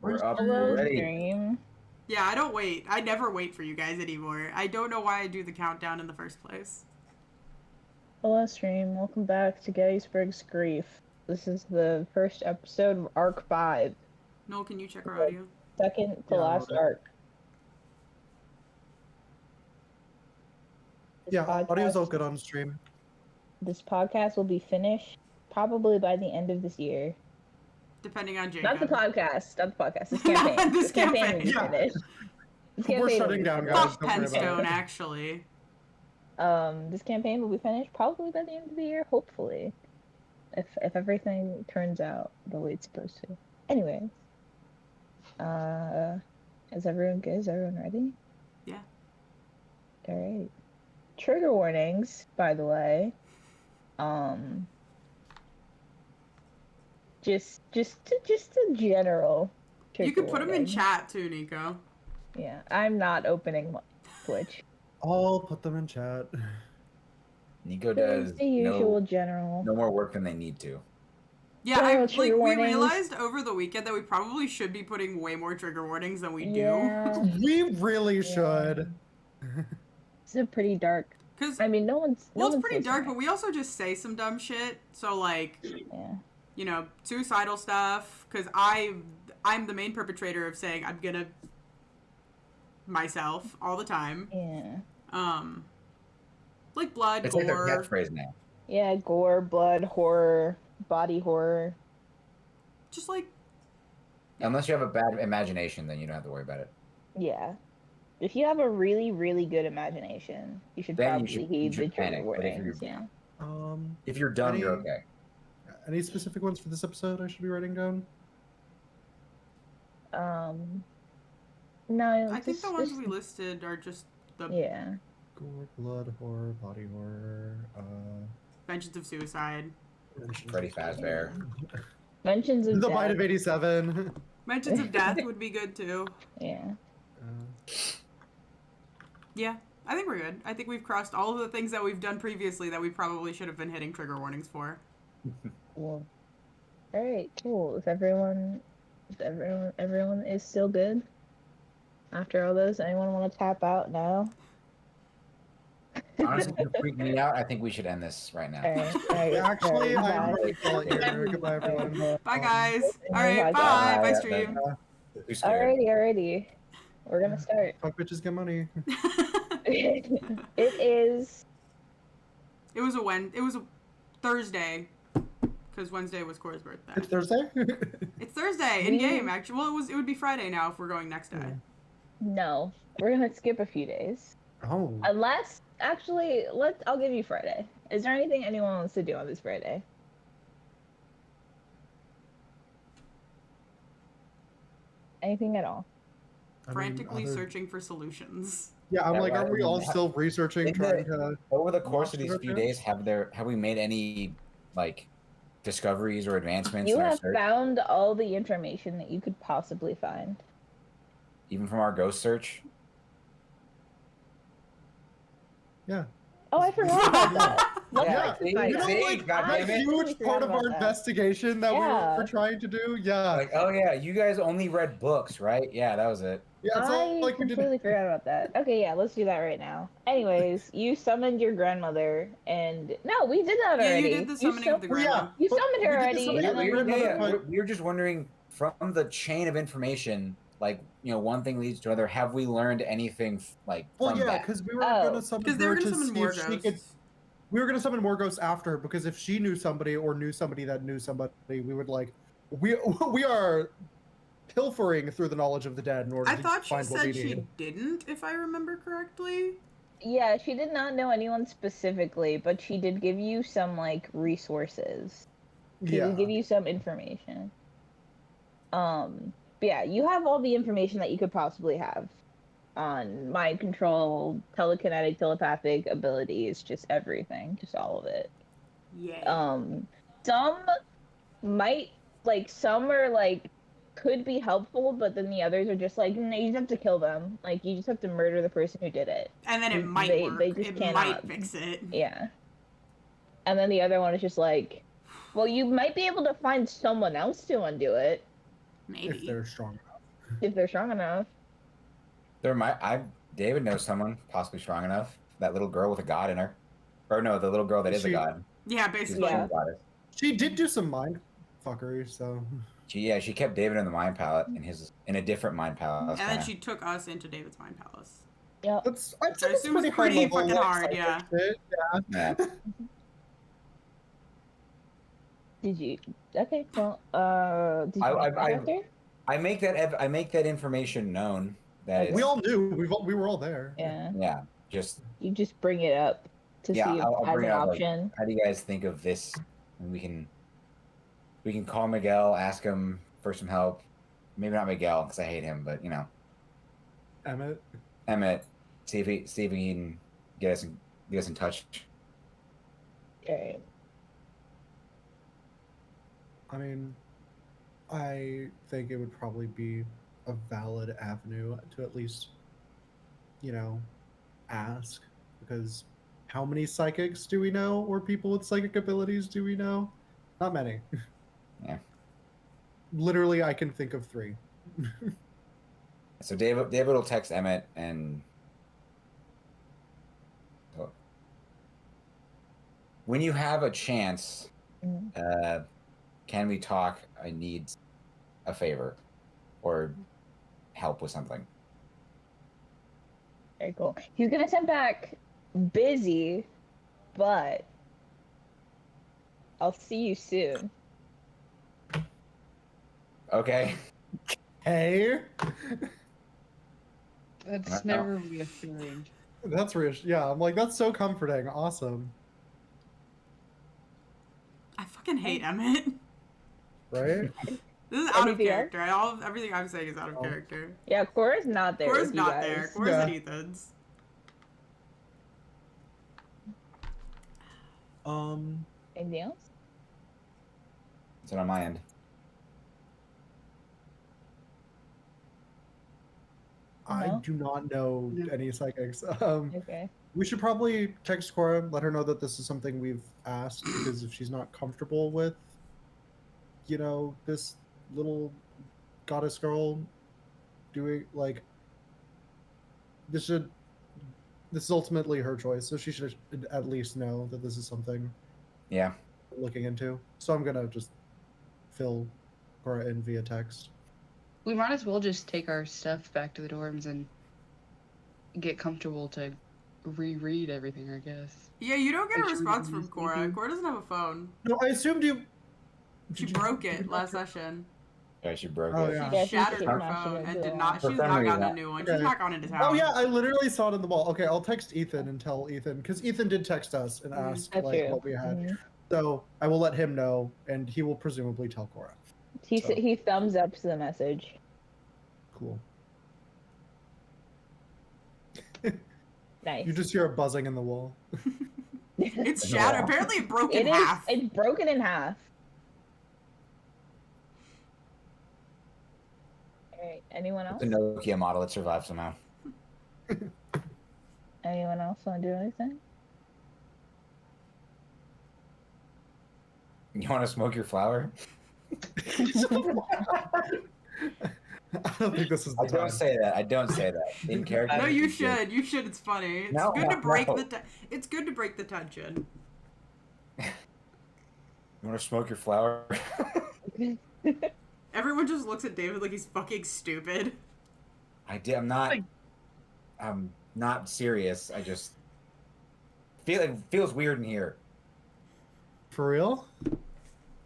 We're up. Hello, We're ready. stream. Yeah, I don't wait. I never wait for you guys anymore. I don't know why I do the countdown in the first place. Hello, stream. Welcome back to Gettysburg's Grief. This is the first episode of Arc 5. Noel, can you check our audio? Second to last arc. Yeah, audio's all good on stream. This podcast will be finished probably by the end of this year. Depending on Jacob. Not the podcast. This campaign. This campaign. Will be finished. We're shutting down, guys. Fuck Penstone, actually. This campaign will be finished probably by the end of the year, hopefully. If everything turns out the way it's supposed to. Anyways. Is everyone good? Is everyone ready? Yeah. Alright. Trigger warnings, by the way. Just a general trigger You can put them in warning. chat too, Nico. Yeah, I'm not opening Twitch. I'll put them in chat. Nico does the usual no general. more work than they need to. Yeah, General we trigger warnings. realized over the weekend that we probably should be putting way more trigger warnings than we do. Yeah, We really should. it's a pretty dark. Because, I mean, no one's it's pretty dark, but we also just say some dumb shit. So, like, yeah. you know, suicidal stuff. Because I'm the main perpetrator of saying I'm gonna myself all the time. Yeah. Like blood, It's like their gore. catchphrase now. Yeah, gore, blood, horror, body horror. Just like, Unless you have a bad imagination, then you don't have to worry about it. Yeah. If you have a really, really good imagination, you should Then you probably should- heed you the should trigger panic, but if warnings. you're- Yeah. If you're dumb, you're okay. Any specific ones for this episode I should be writing down? No. I think the ones we listed are just the Yeah. Gore, blood, horror, body horror, mentions of suicide. Freddy Fazbear. Mentions of The death. Bite of 87. Mentions of death would be good too. Yeah. Yeah, I think we're good. I think we've crossed all of the things that we've done previously that we probably should have been hitting trigger warnings for. Cool. All right. Cool. Is everyone is still good after all those? Anyone want to tap out now? Honestly, you're freaking me out. I think we should end this right now. All right. Actually, all I'm right, ready to call it here. Goodbye, everyone. Bye, guys. All Bye, right, guys. bye. Bye, Bye, stream. Too scared. Alrighty. We're gonna start. Fuck bitches get money. It is. It was a Thursday, because Wednesday was Cora's birthday. It's Thursday? It's Thursday in game actually. Well, it would be Friday now if we're going next day. No, we're gonna skip a few days. Oh. Unless, actually, I'll give you Friday. Is there anything anyone wants to do on this Friday? Anything at all? I mean, Frantically other- searching for solutions. Yeah, I'm Yeah, like, well, aren't we all still researching, In trying the- to... Over the course of these Monster few Hunter? days, have we made any like discoveries or advancements You in our have search? found all the information that you could possibly find. Even from our ghost search? Yeah. Oh, I forgot about that. Let's Yeah, like see, fight You know, see, like, God that damn it. huge part of our About that. investigation that we Yeah. were trying to do? Yeah. Like, oh yeah, you guys only read books, right? Yeah, that was it. Yeah, it's I all like we did... completely forgot about that. Okay, yeah, let's do that right now. Anyways, you summoned your grandmother, and no, we did that Yeah, already. you did the summoning of the Well, grandma. yeah. You but summoned her we did the already, summoning and of the then Yeah, grandmother, but- we were just wondering from the chain of information, like, you know, one thing leads to another. Have we learned anything from Well, yeah, that? because we were Oh. gonna summon Because they were her gonna to summon see more if she ghosts. could. We were gonna summon more ghosts after, because if she knew somebody or knew somebody that knew somebody, we would like. We are pilfering through the knowledge of the dead in order I to thought she find what we said she need. didn't, if I remember correctly. Yeah, she did not know anyone specifically, but she did give you some like resources. She Yeah. did give you some information. But yeah, you have all the information that you could possibly have on mind control, telekinetic, telepathic abilities, just everything, just all of it. Yeah. Some might some are could be helpful, but then the others are just like, no, you just have to kill them. Like, you just have to murder the person who did it. And then it might they- work. they just It cannot. might fix it. Yeah. And then the other one is just like, well, you might be able to find someone else to undo it. If Maybe. they're strong enough. If they're strong enough. David knows someone possibly strong enough. That little girl with a god in her. Or no, the little girl that is a She- god. Yeah, She's basically. Yeah. a goddess. She did do some mind fuckery, so. She kept David in the mind palette in a different mind palace. And then kinda. she took us into David's mind palace. Yep. I'd So say I it's assume pretty it's high pretty level, fucking like, hard, psychic yeah. shit, Yeah. Did you? Okay. Well, did you I- make I- it out there? I make that information known. That Okay. We it's, all knew. We were all there. Yeah. yeah. Just You just bring it up to yeah. see if I'll as bring an it up. Like, option. how do you guys think of this? And we can call Miguel, ask him for some help. Maybe not Miguel because I hate him, but Emmett. See if he can get us in touch. Okay. I mean, I think it would probably be a valid avenue to at least, ask, because how many psychics do we know, or people with psychic abilities do we know? Not many. Yeah. Literally, I can think of 3. So David will text Emmett and when you have a chance, Mhm. can we talk? I need a favor or help with something. Very cool. He's gonna send back busy, but I'll see you soon. Okay. Hey, That's never reassuring. that's rich. Yeah, I'm like, that's so comforting. Awesome, I fucking hate Emmett. right? This is out of Anything character. Everything I'm saying is out of Oh. character. Yeah, Cora's not there. Cora's with you not there. guys. Cora's Yeah. at Ethan's. Anything else? It's on my end. I No? do not know No. any psychics. Okay. We should probably text Cora, let her know that this is something we've asked, because if she's not comfortable with, this little goddess girl doing, like, this is ultimately her choice, so she should at least know that this is something Yeah. we're looking into. So I'm gonna just fill Cora in via text. We might as well just take our stuff back to the dorms and get comfortable to reread everything, I guess. Yeah, you don't get a Like, should we response do from this Cora. meeting? Cora doesn't have a phone. No, I assumed you. She Did you- broke did it you last not- session. Yeah, she broke Oh, it. yeah. Yeah, She shattered she's her not phone gonna and do did it. not. For She's some not gotten a reason- new one. Okay. She's not gone into town. Oh yeah, I literally saw it in the mall. Okay, I'll text Ethan and tell Ethan, because Ethan did text us and ask That's like true. what we had. Mhm. So I will let him know, and he will presumably tell Cora. So. He thumbs up the message. Cool. Nice. You just hear a buzzing in the wall. It's shattered. Apparently, it broke in It is. half. It's broken in half. All right. Anyone else? The Nokia model that survived somehow. Anyone else want to do anything? You want to smoke your flower? I don't think this is the I don't time. say that. I don't say that. In character. No, you it's good. should. You should. It's funny. It's No, good to no, break no. It's good to break the tension. You want to smoke your flower? Everyone just looks at David like he's fucking stupid. I'm not serious. I just it feels weird in here. For real?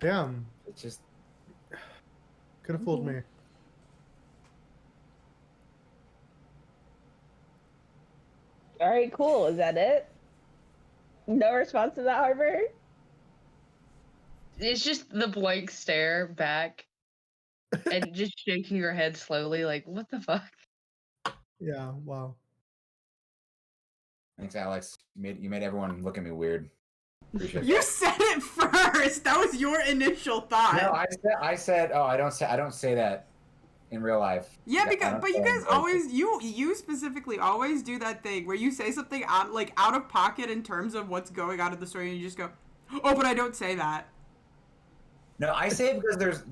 Damn, It's just could have fooled me. All right. Cool. Is that it? No response to that, Harper? It's just the blank stare back and just shaking your head slowly, like, what the fuck? Yeah. Wow. thanks, Alex. You made everyone look at me weird. Appreciate You that. said it first. That was your initial thought. No, I said. Oh, I don't say that in real life. Yeah, I because don't but you say it in guys person. always you specifically always do that thing where you say something out of pocket in terms of what's going on in the story, and you just go, "Oh, but I don't say that." No, I say it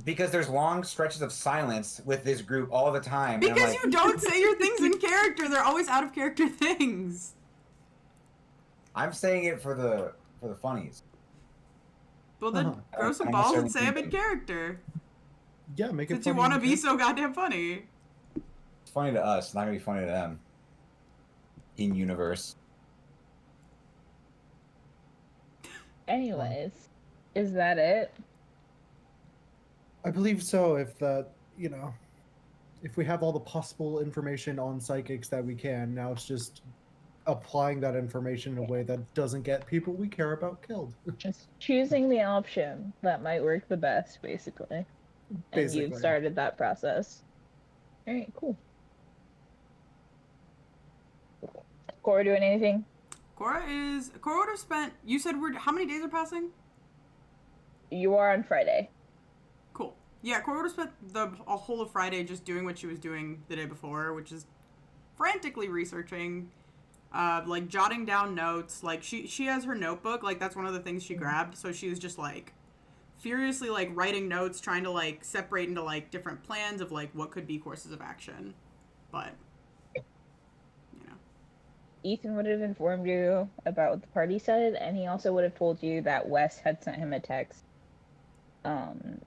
because there's long stretches of silence with this group all the time. And I'm Because like, you don't say your things in character. They're always out of character things. I'm saying it for the funnies. Well, then Uh-huh. grow some I don't balls and necessarily say them in think character. Yeah, make it Since you funny want to in be character. so goddamn funny. It's funny to us, not gonna be funny to them. In universe. Anyways, is that it? I believe so. If that, if we have all the possible information on psychics that we can, now it's just applying that information in a way that doesn't get people we care about killed. Just choosing the option that might work the best, basically. And you've Basically. started that process. All right, cool. Cora doing anything? Cora would have spent. You said how many days are passing? You are on Friday. Cool. Yeah, Cora would have spent a whole of Friday just doing what she was doing the day before, which is frantically researching, like jotting down notes. Like she has her notebook. Like that's one of the things she grabbed. So she was just like furiously like writing notes, trying to like separate into like different plans of like what could be courses of action. But Ethan would have informed you about what the party said, and he also would have told you that Wes had sent him a text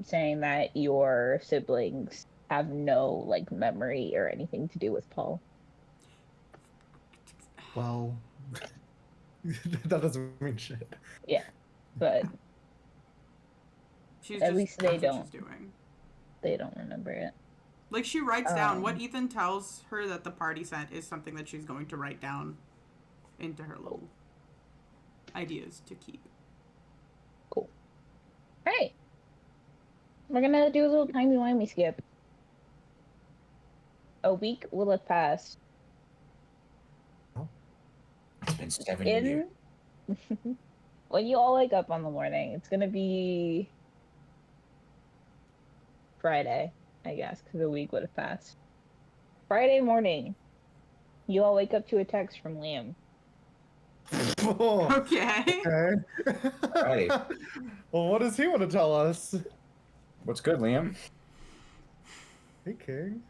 saying that your siblings have no like memory or anything to do with Paul. Well, that doesn't mean shit. Yeah, but she's At just, least they that's what don't. she's doing. they don't remember it. Like she writes down what Um, Ethan tells her that the party sent is something that she's going to write down into her little ideas to keep. Cool. Alright. We're gonna do a little timey-wimey skip. A week will have passed. It's been 7 years. When you all wake up on the morning, it's gonna be Friday, I guess, because a week would have passed. Friday morning, you all wake up to a text from Liam. Oh, Okay. okay. Right. Well, what does he want to tell us? What's good, Liam? Hey, King.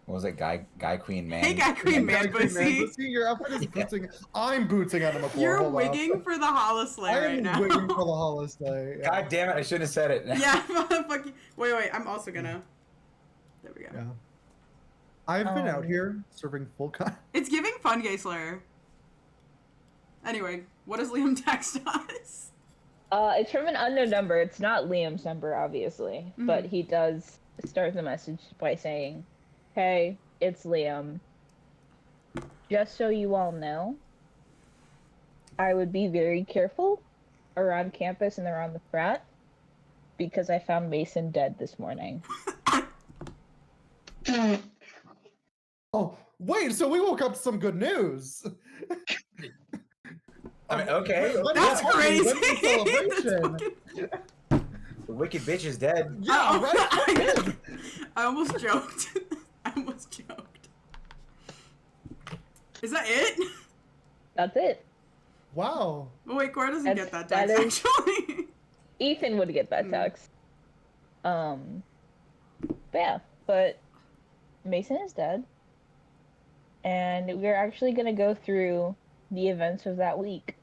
What was it? Guy, Queen, Man? Hey, Guy, Queen, Man, Guy, Queen, pussy. pussy, your outfit is booting. I'm booting at him a You're hold on. wigging for the holoslay I right am now. wigging for the holiday. Yeah. God damn it! I shouldn't have said it. Yeah, fuck you. Wait, I'm also gonna. There we go. Yeah. I've been out here serving full con. It's giving fun, Gay Slayer. Anyway, what does Liam text us? It's from an unknown number. It's not Liam's number, obviously, but he does start the message by saying, "Hey, it's Liam. Just so you all know, I would be very careful around campus and around the frat because I found Mason dead this morning." Oh, wait, so we woke up to some good news. I mean, okay. That's Yeah, crazy. when's the celebration? The wicked bitch is dead. Yeah, right. I almost joked. I almost joked. Is that it? That's it. Wow. Oh wait, Cora doesn't get that That text is- actually. Ethan would get that text. But yeah, but Mason is dead. And we're actually gonna go through the events of that week.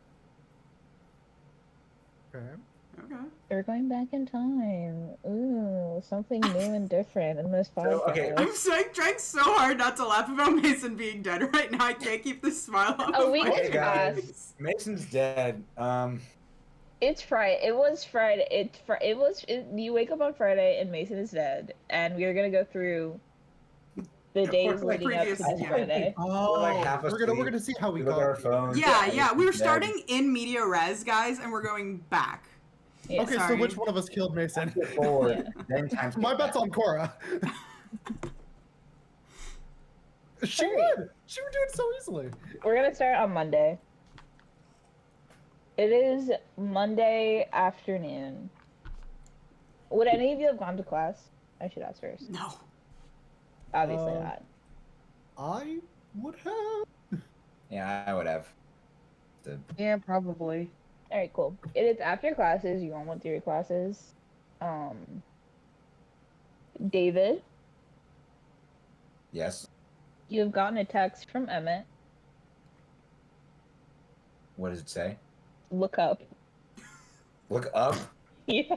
Okay. Okay. We're going back in time. Ooh, something new and different in this podcast. So, okay. I'm trying so hard not to laugh about Mason being dead right now. I can't keep this smile off A of week my has face. passed. Mason's dead. It's Friday. It was Friday. You wake up on Friday and Mason is dead, and we're gonna go through the days like leading up to previous- this yeah. Friday. Oh, like half we're asleep. gonna see how we We look at our got. phones. Yeah, we were Mason's dead. starting in media res, guys, and we're going back. Yeah. Okay, Sorry. so which one of us killed Mason? Forward, then times My bet's on Cora. She Alright. would. She would do it so easily. We're gonna start on Monday. It is Monday afternoon. Would any of you have gone to class? I should ask first. No. Obviously Um, not. I would have. Yeah, I would have. Yeah, probably. All right, cool. It is after classes. You on with your classes? David, Yes. you have gotten a text from Emmett. What does it say? Look up. Look up. Yeah.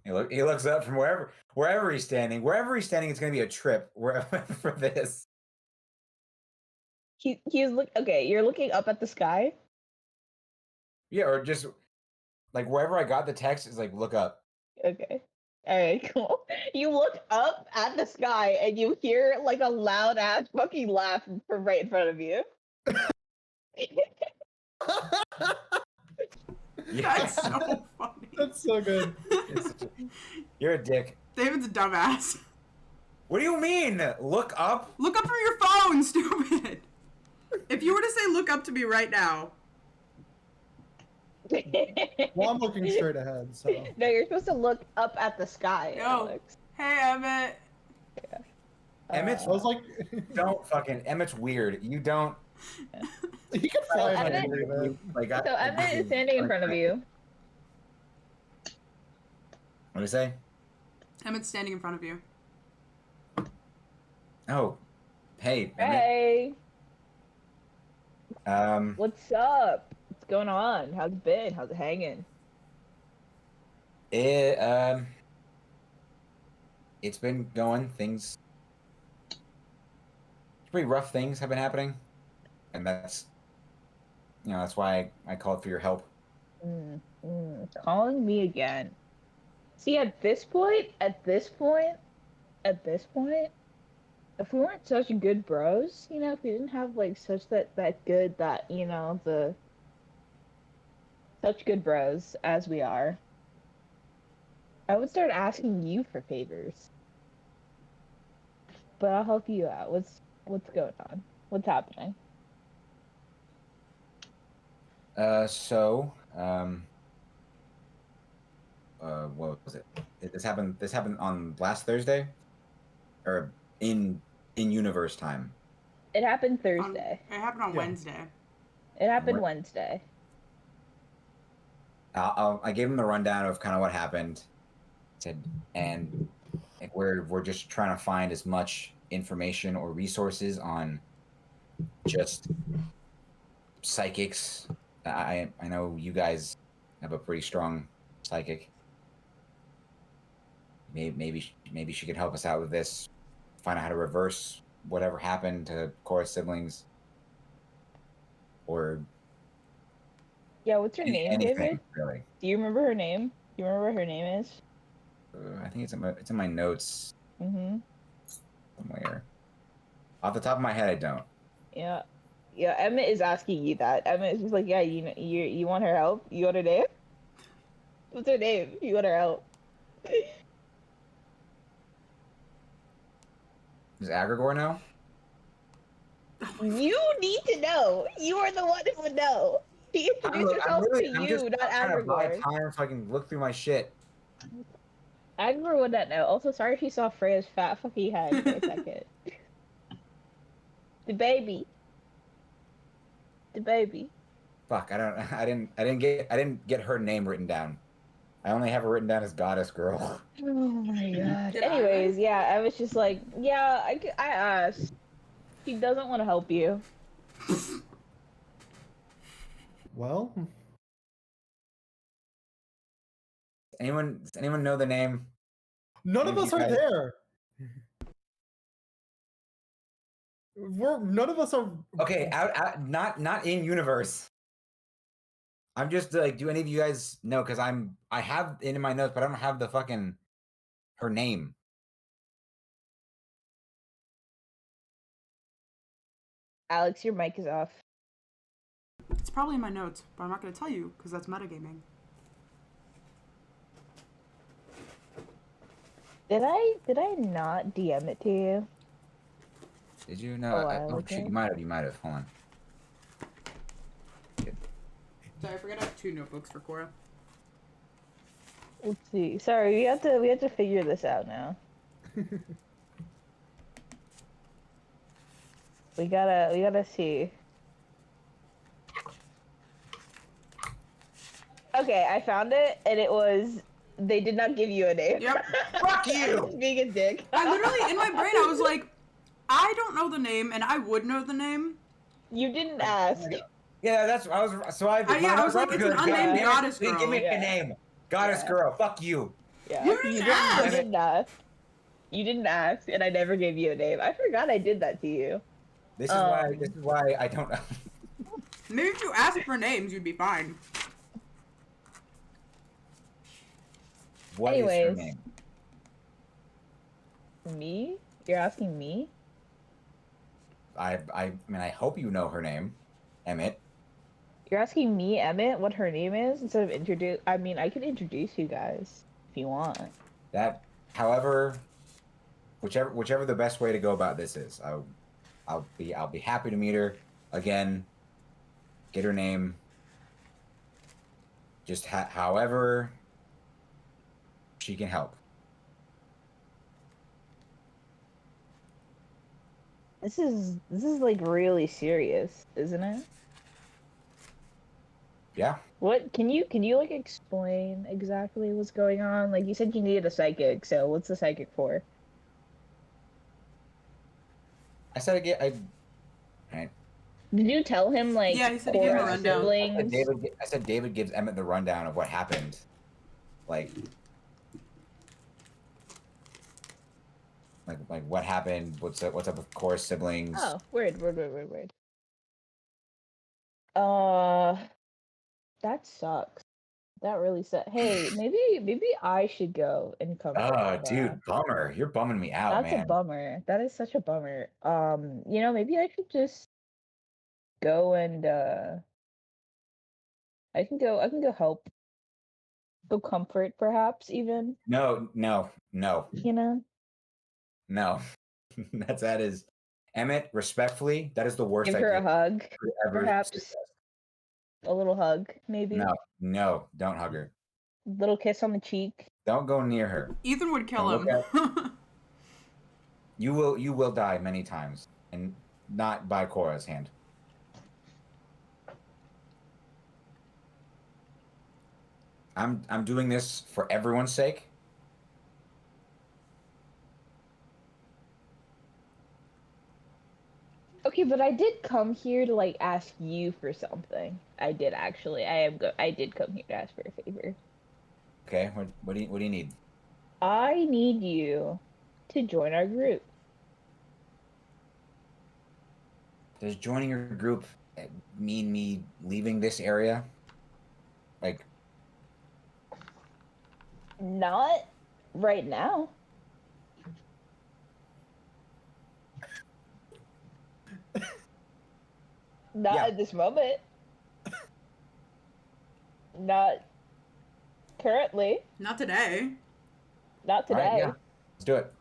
He looks up from wherever he's standing. Wherever he's standing, it's going to be a trip. Wherever for this. He's okay. You're looking up at the sky. Yeah, or just like wherever I got the text is like look up. Okay. All right, cool. You look up at the sky and you hear like a loud ass fucking laugh from right in front of you. That's so funny. That's so good. You're a dick. David's a dumbass. What do you mean? Look up? Look up from your phone, stupid. If you were to say look up to me right now. Well, I'm looking straight ahead, so. No, you're supposed to look up at the sky, Yo. Alex. Hey, Emmett. Emmett's I was like, Emmett's weird. You don't he can fly Emmett- and believe it. like So Emmett is standing in front of you. What do you say? Emmett's standing in front of you. Oh. Hey, Emmett. Hey, Um what's up? What's going on? How's it been? How's it hanging? it's been going. Things pretty rough things have been happening. And that's why I called for your help. Calling me again. See, at this point, if we weren't such good bros, if we didn't have like such such good bros as we are, I would start asking you for favors. But I'll help you out. What's going on? What's happening? What was it? This happened on last Thursday? Or in universe time. It happened Thursday. It happened on Yeah. Wednesday. It happened What? Wednesday. I gave him the rundown of kind of what happened. Said, and like, we're just trying to find as much information or resources on just psychics. I know you guys have a pretty strong psychic. Maybe she could help us out with this. Find out how to reverse whatever happened to Cora's siblings. Or Yeah, what's her name, anything, David? really. Do you remember her name? Do you remember what her name is? I think it's in my notes Mm-hmm. somewhere. Off the top of my head, I don't. Yeah. Yeah, Emmett is asking you that. Emmett is just like, yeah, you want her help? You want her name? What's her name? You want her help? Does Agrigor know? You need to know. You are the one who would know. She introduced herself to you, not trying to buy Agrigor. time so I can look through my shit. Agrigor would not know. Also, sorry if you saw Freya's fat fucking head for a second. The baby. The baby. Fuck, I didn't get her name written down. I only have her written down as Goddess Girl. Oh my god. Did I? Anyways, yeah, I was just like, yeah, I asked. She doesn't want to help you. Well, Does anyone know the name? none of Maybe us you are guys- there. None of us are. Okay, out not in universe. I'm just like, do any of you guys know? Because I have it in my notes, but I don't have the fucking her name. Alex, your mic is off. It's probably in my notes, but I'm not going to tell you because that's metagaming. Did I not DM it to you? Did you know? Oh, I Oh looked shit, it. you might have. Hold on. Sorry, I forgot I have 2 notebooks for Cora. Let's see. Sorry, we have to figure this out now. We gotta see. Okay, I found it, and it was they did not give you a name. Yep. Fuck you! Just being a dick. I literally, in my brain, I was like, I don't know the name, and I would know the name. You didn't ask. Yeah, that's I was. So I did. Yeah, mine I was like, it's an good. God unnamed damn it. goddess They girl. Give me Yeah. a name. Goddess Yeah. girl. Fuck you. Yeah. You didn't You ask. didn't ask. You didn't ask, and I never gave you a name. I forgot I did that to you. This is why. This is why I don't. Maybe if you asked for names, you'd be fine. What is her Anyways. name? Me? You're asking me? I mean, I hope you know her name, Emmett. You're asking me, Emmett, what her name is instead of introduce. I mean, I could introduce you guys if you want. That, however, whichever the best way to go about this is, I'll be happy to meet her again. Get her name. Just however she can help. This is like really serious, isn't it? Yeah. What can you like explain exactly what's going on? Like you said you needed a psychic, so what's the psychic for? I said again. Right. Did you tell him like Yeah, he said he gave him a Cora's rundown. siblings? I said David gives Emmett the rundown of what happened. Like what happened? What's up with Cora's siblings? Oh, word. That sucks. That really sucks. Hey, maybe I should go and come. Oh, dude, bummer. You're bumming me out, That's man. a bummer. That is such a bummer. Maybe I should just go and I can go help. Go comfort perhaps even. No. You know? No. that is Emmett, respectfully, that is the worst Give her a hug. could ever Perhaps suggest. a little hug, maybe. No, don't hug her. Little kiss on the cheek. Don't go near her. Ethan would kill And him. You will die many times, and not by Cora's hand. I'm doing this for everyone's sake. Okay, but I did come here to like ask you for something. I did actually. I did come here to ask for a favor. Okay, what do you need? I need you to join our group. Does joining your group mean me leaving this area? Like, Not right now. Not Yeah. at this moment. Not currently. Not today. Not all today. right, yeah, let's do it.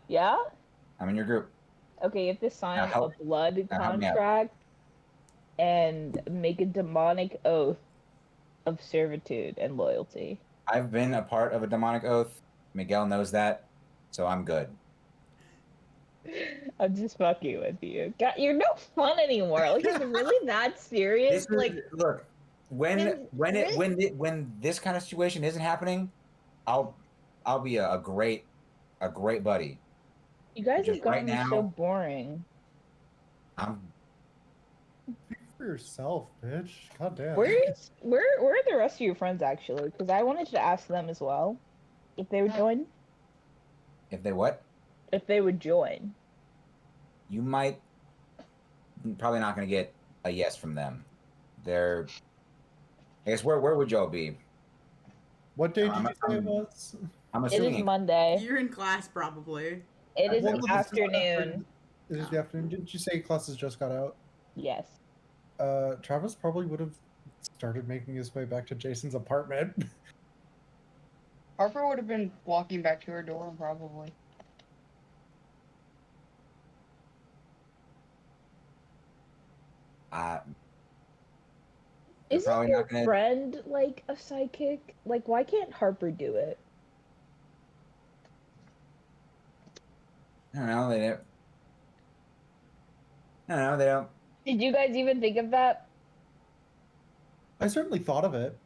Yeah? I'm in your group. Okay, you have to sign a help- blood now help me out. contract and make a demonic oath of servitude and loyalty. I've been a part of a demonic oath. Miguel knows that, so I'm good. I'm just fucking with you. God, you're no fun anymore. Like, it's really that serious. Look, when Then- when this kind of situation isn't happening, I'll be a great buddy. You guys just have gotten right so now- boring. I'm For yourself, bitch. God damn. Where are the rest of your friends actually? Because I wanted to ask them as well if they would join. if they what? If they would join. You might probably not going to get a yes from them. They're I guess where would y'all be? What day did I'm- you say it I'm- was? I'm It assuming is Monday. You're in class probably. It is Well, the this afternoon. It is the afternoon. Didn't you say classes just got out? Yes. Travis probably would have started making his way back to Jason's apartment. Harper would have been walking back to her dorm probably. They're Isn't probably your not gonna- friend like a psychic? Like, why can't Harper do it? I don't know. They don't. I don't know. They don't. Did you guys even think of that? I certainly thought of it.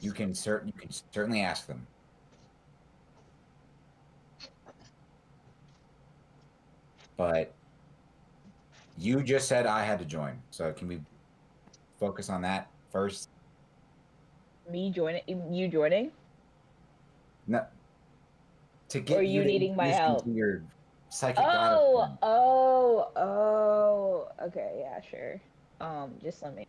You can certainly ask them. But you just said I had to join, so can we focus on that first? Me joining? You joining? No, to Or get you you to needing my introduce me help? to your psychic goddess. Oh, friend. oh. Okay, yeah, sure. Just let me.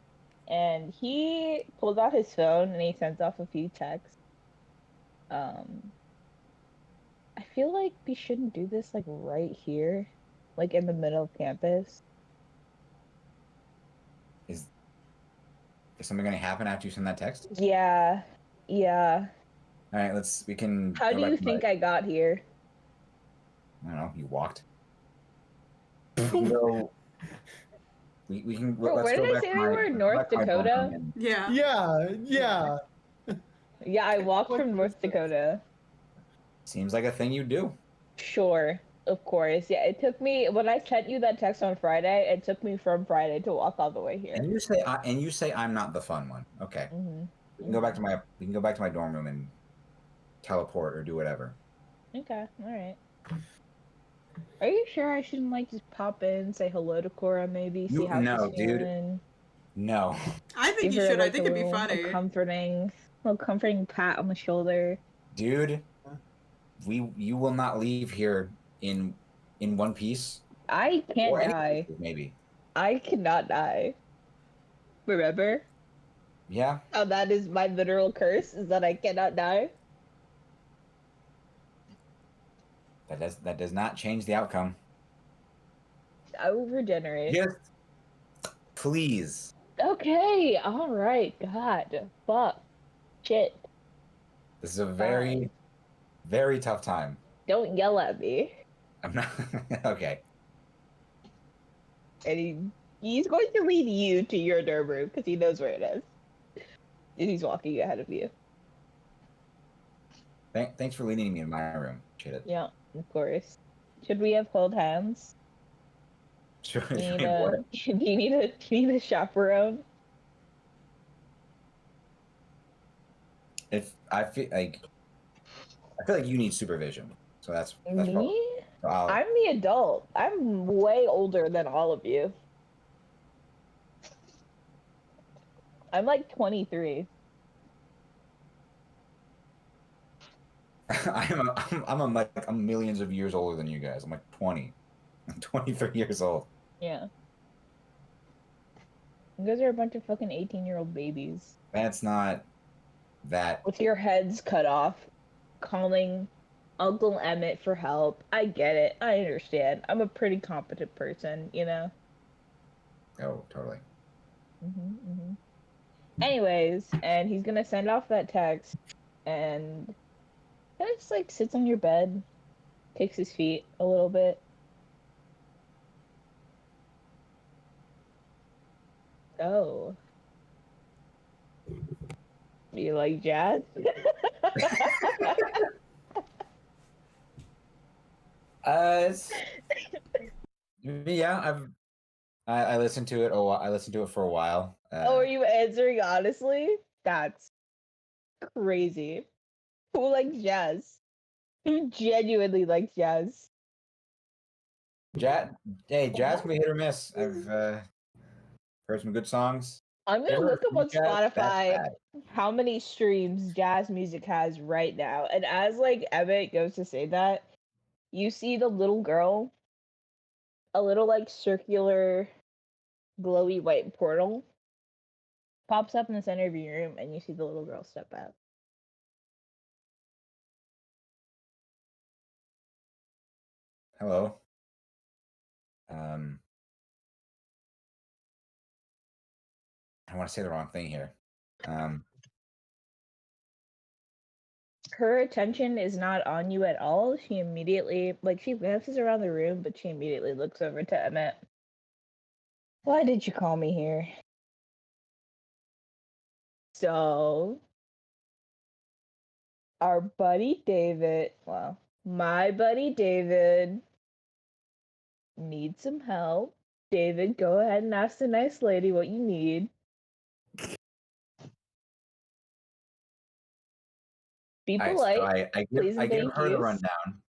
And he pulls out his phone and he sends off a few texts. Um, I feel like we shouldn't do this like right here, like in the middle of campus. Is something going to happen after you send that text? Yeah, yeah. All right, we can How go do back you to my, think I got here? I don't know, you walked. We can go, we can, Bro, let's where did go I back say to we my, were? let's go North back to my dorm room Dakota? and Yeah. Yeah. Yeah, I walked What from is North this? Dakota. seems like a thing you do. Sure, of course. Yeah, it took me when I sent you that text on Friday, it took me from Friday to walk all the way here. And you say I'm not the fun one. Okay. Mm-hmm. We can go back to my dorm room and teleport or do whatever. Okay, all right. Are you sure I shouldn't like just pop in, say hello to Cora, maybe see how she's No, dude. feeling, No. I think give you her should. I like think it'd be a funny. little comforting pat on the shoulder. Dude, you will not leave here in one piece I can't or any die. pieces, maybe. I cannot die. Remember? Yeah. How that is my literal curse is that I cannot die. That does not change the outcome. I will regenerate. Just please. Okay, all right. God, fuck, shit. This is a Fine. very, very tough time. Don't yell at me. I'm not okay. And he's going to lead you to your dorm room because he knows where it is. And he's walking ahead of you. Thanks for leading me in my room. Appreciate it. Yeah, of course. Should we have hold hands? Sure. Do you need What? a do you need a chaperone? If I feel like you need supervision. So that's probably. Me? So I'll, I'm the adult. I'm way older than all of you. I'm like 23. I'm millions of years older than you guys. I'm like 20. I'm 23 years old. Yeah. You guys are a bunch of fucking 18-year-old babies. That's not that. With your heads cut off, calling Uncle Emmett for help. I get it. I understand. I'm a pretty competent person, you know? Oh, totally. Mm-hmm. Anyways, and he's gonna send off that text and kind of just like sits on your bed, kicks his feet a little bit. Oh, you like jazz? Yeah, I listened to it. Oh, I listened to it for a while. Oh, are you answering honestly? That's crazy. Who likes jazz? Who genuinely likes jazz? Jazz. Hey, jazz can be hit or miss. I've heard some good songs. I'm You gonna ever heard look up free on jazz? That's Spotify bad. how many streams jazz music has right now. And as like Emmett goes to say that, you see the little girl, a little like circular glowy white portal pops up in the center of your room and you see the little girl step out. Hello. I don't want to say the wrong thing here. Her attention is not on you at all. She immediately she glances around the room, but she immediately looks over to Emmett. Why did you call me here? So our buddy David, my buddy David needs some help. David, go ahead and ask the nice lady what you need. Be All right, so polite, I please and give thank her the yous. rundown.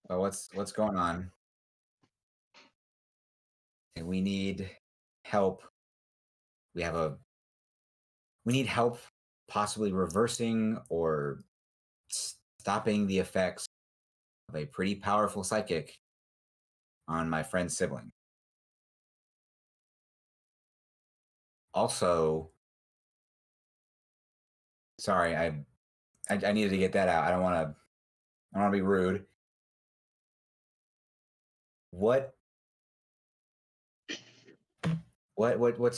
But what's going on? And we need help. We need help possibly reversing or stopping the effects of a pretty powerful psychic on my friend's sibling. Also, sorry, I needed to get that out. I don't want to be rude. What's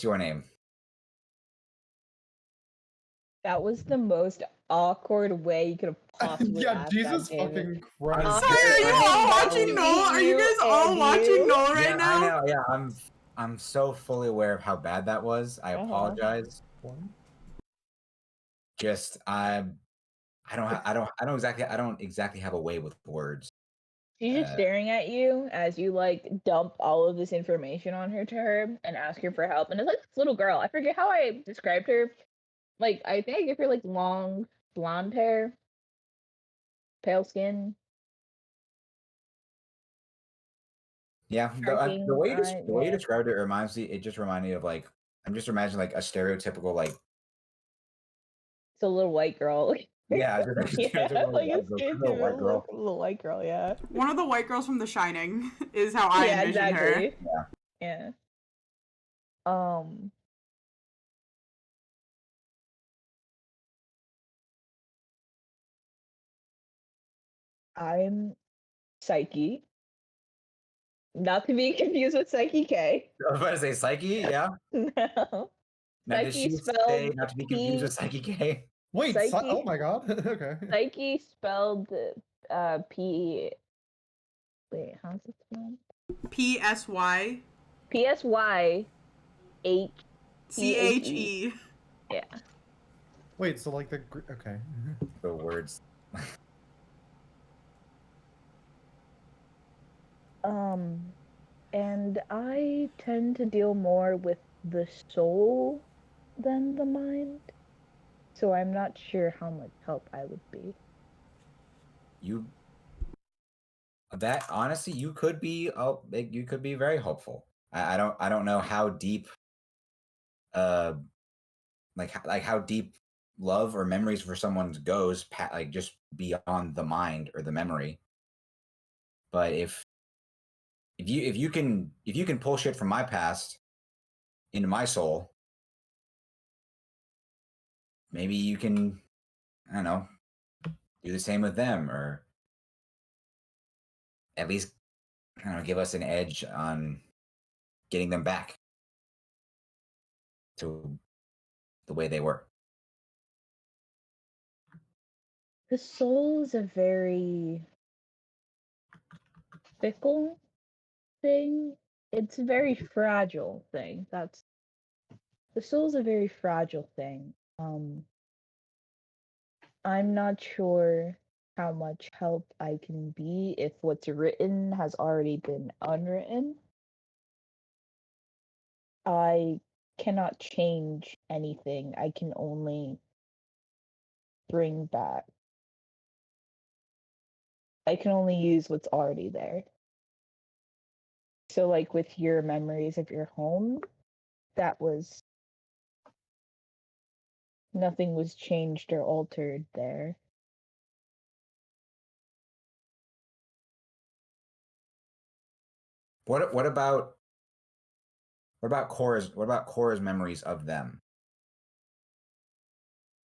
your name? That was the most awkward way you could have possibly Yeah, asked Jesus that, David. fucking Christ. I'm Sorry, are you all Nice watching to Noel? meet Are you guys all and watching you. Noel right Yeah, now? I know. Yeah, I'm so fully aware of how bad that was. I apologize. Just I don't exactly have a way with words. She's just staring at you as you like dump all of this information on her to her and ask her for help. And it's like this little girl. I forget how I described her. Like I think I give her like long blonde hair, pale skin. Yeah, Striking the way eye, the way you yeah. described it reminds me. It just reminded me of like I'm just imagining like a stereotypical like It's a little white girl. yeah, just like a Yeah, stereotypical like a white girl. little white girl, yeah. One of the white girls from The Shining is how I Yeah, envision her. exactly. Yeah. Yeah. Um I'm Psyche. Not to be confused with Psyche K. I was about to say Psyche. Yeah. No. Now did Psyche she say spelled not to be confused with Psyche K? Wait, Psyche. oh my god. Okay. Psyche spelled P. Wait, how's it spelled? PSY PSYCHE. CHE. Yeah. Wait, so like the okay. The words. And I tend to deal more with the soul than the mind. So I'm not sure how much help I would be. That honestly, you could be very hopeful. I don't know how deep like how deep love or memories for someone goes like just beyond the mind or the memory. But if you can pull shit from my past into my soul, maybe you can, I don't know, do the same with them, or at least, I don't know, give us an edge on getting them back to the way they were. The soul is a very fickle thing. It's a very fragile thing. The soul's a very fragile thing. I'm not sure how much help I can be if what's written has already been unwritten. I cannot change anything. I can only bring back. I can only use what's already there. So, like with your memories of your home, that was nothing was changed or altered there. What about Cora's memories of them?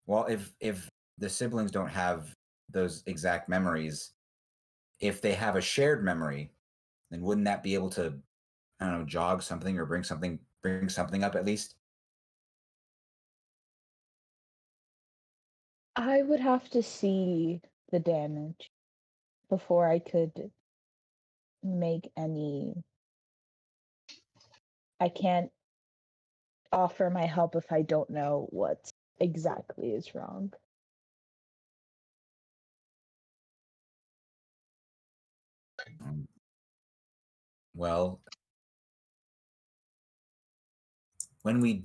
Well, if the siblings don't have those exact memories, if they have a shared memory, then wouldn't that be able to, I don't know, jog something or bring something up at least? I would have to see the damage before I could make any. I can't offer my help if I don't know what exactly is wrong. Well, when we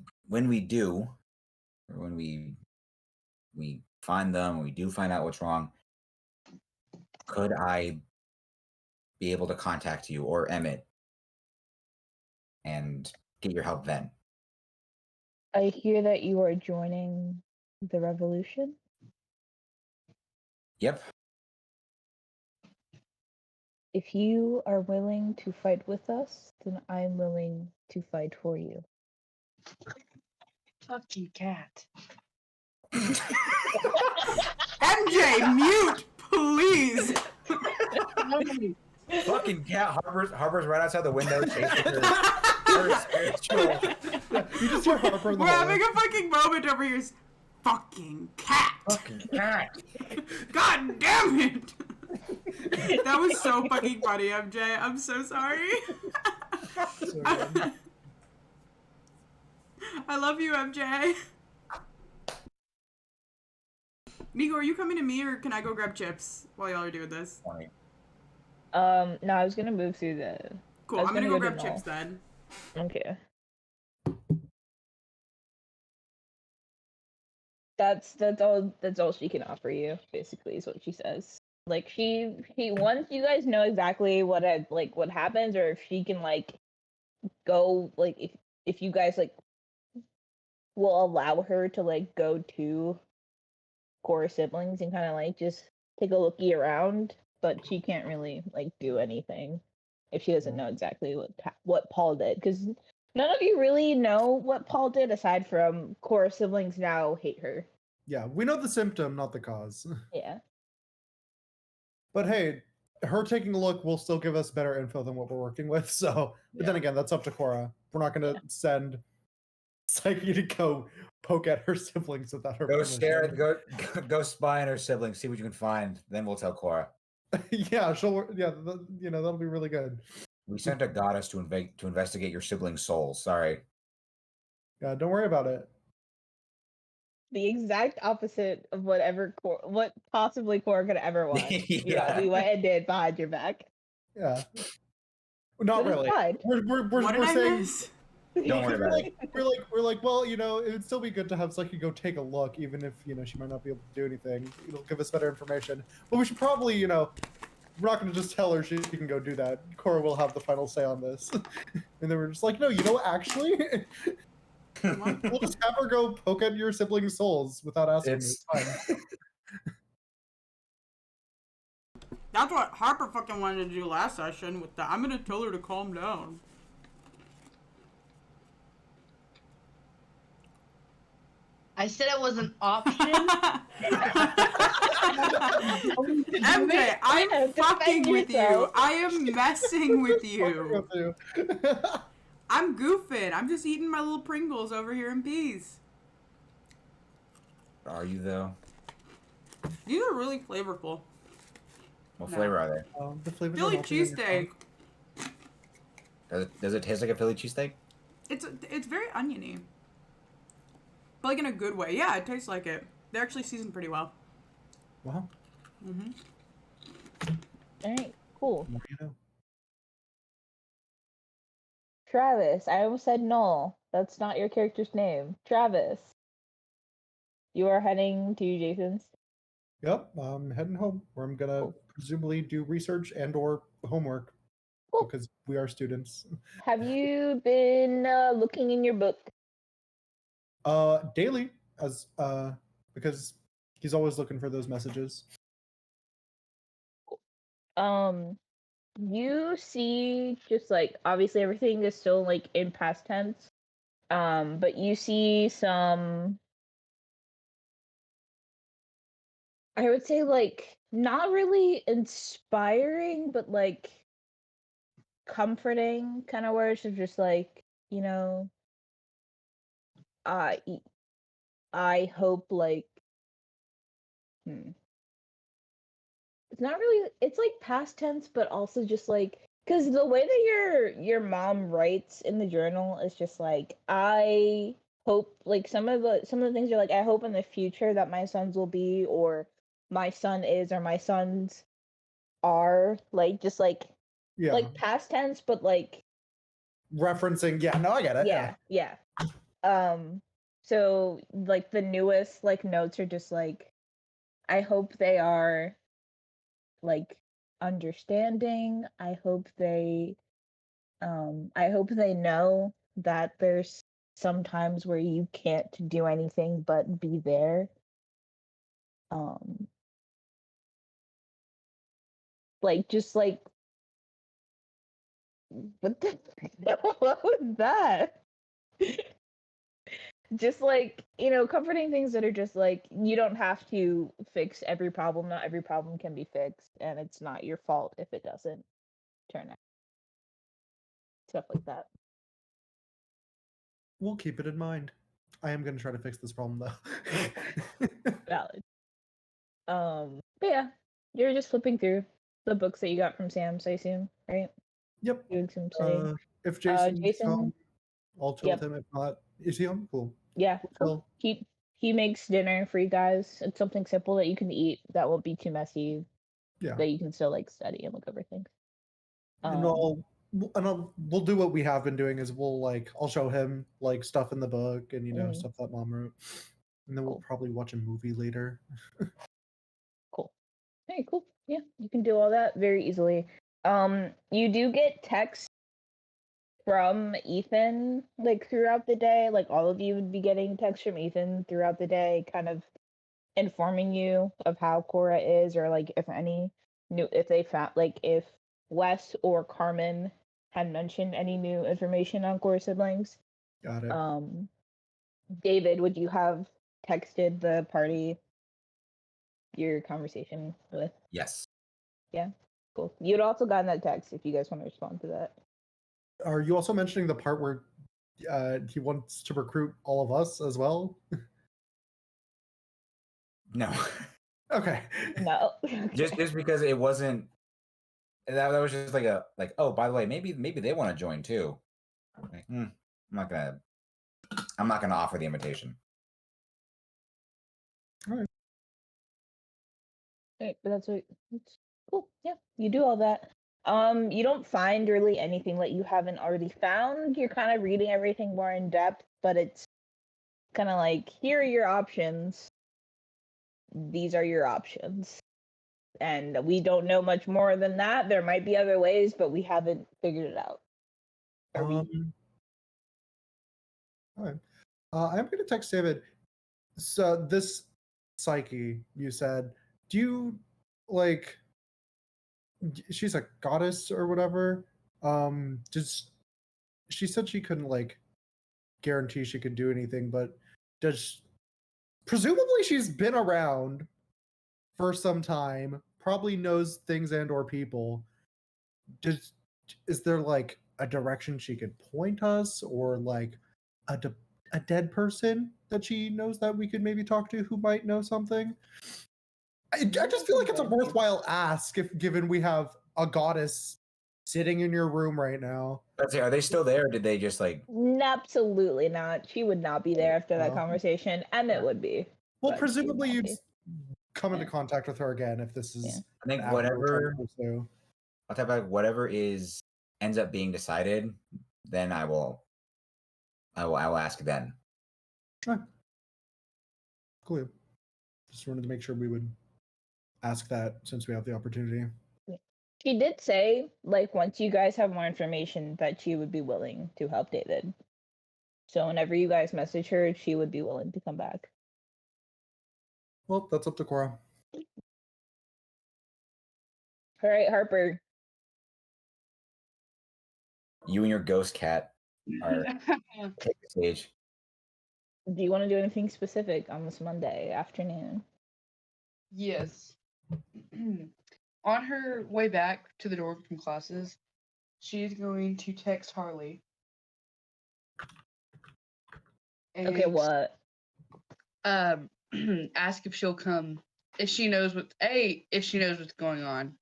do, or when we find them, when we do find out what's wrong, could I be able to contact you or Emmett and get your help then? I hear that you are joining the revolution. Yep. If you are willing to fight with us, then I'm willing to fight for you. Fucking cat. MJ, mute, please. Fucking cat Harper's right outside the window chasing her spiritual. You just hear Harper in the We're hallway. having a fucking moment over here. Fucking cat. Fucking cat. God damn it. That was so fucking funny, MJ. I'm so sorry. So good. I love you, MJ. Nico, are you coming to me or can I go grab chips while y'all are doing this? No, I was gonna move through the. Cool, I was I'm gonna gonna go go to grab chips then. Okay. That's all she can offer you, basically, is what she says. Like she once you guys know exactly what what happens, or if she can like go like if you guys like will allow her to like go to Cora siblings and kind of like just take a looky around, but she can't really like do anything if she doesn't know exactly what Paul did, because none of you really know what Paul did aside from Cora siblings now hate her. Yeah, we know the symptom, not the cause. Yeah. But hey, her taking a look will still give us better info than what we're working with. So, but then again, that's up to Cora. We're not going to send Psyche to go poke at her siblings without her Go permission. stare. Go spy on her siblings. See what you can find. Then we'll tell Cora. Yeah, she'll. Yeah, that'll be really good. We sent a goddess to investigate your siblings' souls. Sorry. Yeah, don't worry about it. The exact opposite of what possibly Cora could ever want. Yeah. We went and did behind your back. Yeah, not But it's really. fine. What did I saying. miss? Don't worry about it. We're like, well, it would still be good to have Psyche go take a look, even if she might not be able to do anything. It'll give us better information. But we should probably, we're not going to just tell her she can go do that. Cora will have the final say on this. And then we're just like, no, actually, we'll just have her go poke at your siblings' souls without asking. It's fine. That's what Harper fucking wanted to do last session with the I'm gonna tell her to calm down. I said it was an option. MJ, I'm fucking with you. I am messing with you. I'm goofing. I'm just eating my little Pringles over here in peace. Are you though? These are really flavorful. What flavor are they? The flavors Philly are melting in your cheesesteak. Does it taste like a Philly cheesesteak? It's very oniony. But like in a good way. Yeah, it tastes like it. They're actually seasoned pretty well. Wow. Mm-hmm. All right, cool. What do you know? Travis, I almost said Noel. That's not your character's name. Travis. You are heading to Jason's. Yep, I'm heading home, where I'm gonna presumably do research and/or homework, Cool. because we are students. Have you been looking in your book? Daily, because he's always looking for those messages. You see just like obviously everything is still like in past tense. But you see some, I would say like not really inspiring, but like comforting kind of words of just like, I hope like it's not really, it's like past tense, but also just like, because the way that your mom writes in the journal is just like, I hope like some of the things are like, I hope in the future that my sons will be, or my son is, or my sons are like, just like Yeah. like past tense, but like Referencing. Yeah. No, I get it. yeah. So like the newest like notes are just like, I hope they are like understanding. I hope they know that there's sometimes where you can't do anything but be there. Like just like what the what was that? Just like, comforting things that are just like, you don't have to fix every problem. Not every problem can be fixed, and it's not your fault if it doesn't turn out. Stuff like that. We'll keep it in mind. I am going to try to fix this problem though. Valid. But yeah, you're just flipping through the books that you got from Sam's, I assume, right? Yep. Doing some studying. If Jason's Jason, home, I'll chill yep. with him. If not, is he home? Cool. Yeah. Cool. He makes dinner for you guys. It's something simple that you can eat that won't be too messy. Yeah. That you can still like study and look over things. And we'll do what we have been doing is I'll show him like stuff in the book and stuff that mom wrote. And then we'll probably watch a movie later. Cool. Hey, cool. Yeah, you can do all that very easily. You do get texts from Ethan like throughout the day. Like all of you would be getting texts from Ethan throughout the day, kind of informing you of how Cora is, or like if they found, like if Wes or Carmen had mentioned any new information on Cora's siblings. Got it. David, would you have texted the party your conversation with? Yes. Yeah, cool. You'd also gotten that text if you guys want to respond to that. Are you also mentioning the part where he wants to recruit all of us as well? No. Okay. No. Just because it wasn't. That was just like oh, by the way, maybe they want to join too. Like, I'm not gonna offer the invitation. All right. Right, but that's cool. Yeah, you do all that. You don't find really anything that you haven't already found. You're kind of reading everything more in depth, but it's kind of like, here are your options. These are your options. And we don't know much more than that. There might be other ways, but we haven't figured it out. All right. I'm going to text David. So this Psyche, you said, do you like? She's a goddess or whatever. Just she said she couldn't like guarantee she could do anything, but does presumably she's been around for some time, probably knows things and or people. Is there like a direction she could point us, or like a dead person that she knows that we could maybe talk to who might know something? I just feel like it's a worthwhile ask if given we have a goddess sitting in your room right now. Let's see, are they still there? Or did they just like? Absolutely not. She would not be there after that conversation. Emmett would be. Well, presumably you'd come into contact with her again if this is. I think whatever. I'll type like whatever ends up being decided, then I will ask then. Sure. Cool. Just wanted to make sure we would ask that since we have the opportunity. She did say, like, once you guys have more information, that she would be willing to help David. So whenever you guys message her, she would be willing to come back. Well, that's up to Cora. All right, Harper. You and your ghost cat are take the stage. Do you want to do anything specific on this Monday afternoon? Yes. On her way back to the dorm from classes, she's going to text Harley. Okay, what? Ask if she'll come. If she knows what's going on.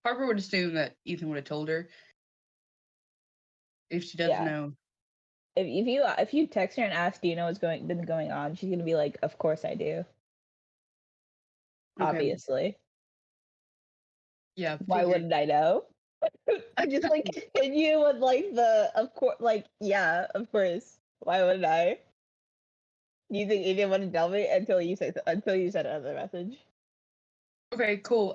Harper would assume that Ethan would have told her. If she doesn't know. If you text her and ask, do you know what's been going on? She's gonna be like, of course I do. Okay. Obviously. Yeah. Why wouldn't I know? I just like continue with like the of course like yeah, of course. Why would I? You think you didn't want to tell me until you said another message? Okay, cool.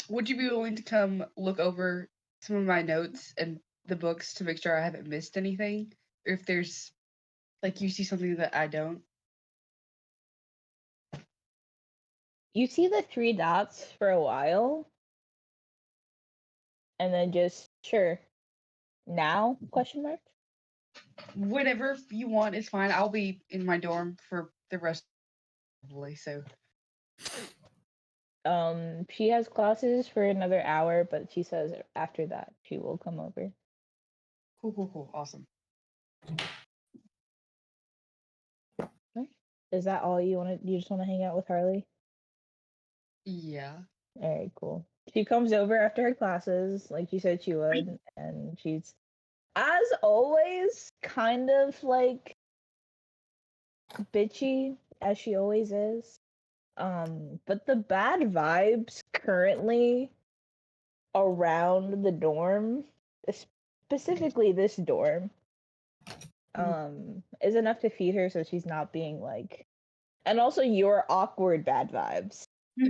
Would you be willing to come look over some of my notes and the books to make sure I haven't missed anything? Or if there's like you see something that I don't? You see the 3 dots for a while, and then just sure. Now? Question mark. Whatever you want is fine. I'll be in my dorm for the rest probably, so She has classes for another hour, but she says after that she will come over. cool. Awesome. Is that all you want to? You just want to hang out with Harley? Yeah. All right, cool. She comes over after her classes, like she said she would, and she's, as always, kind of like bitchy as she always is. But the bad vibes currently around the dorm, specifically this dorm, is enough to feed her so she's not being like, and also your awkward bad vibes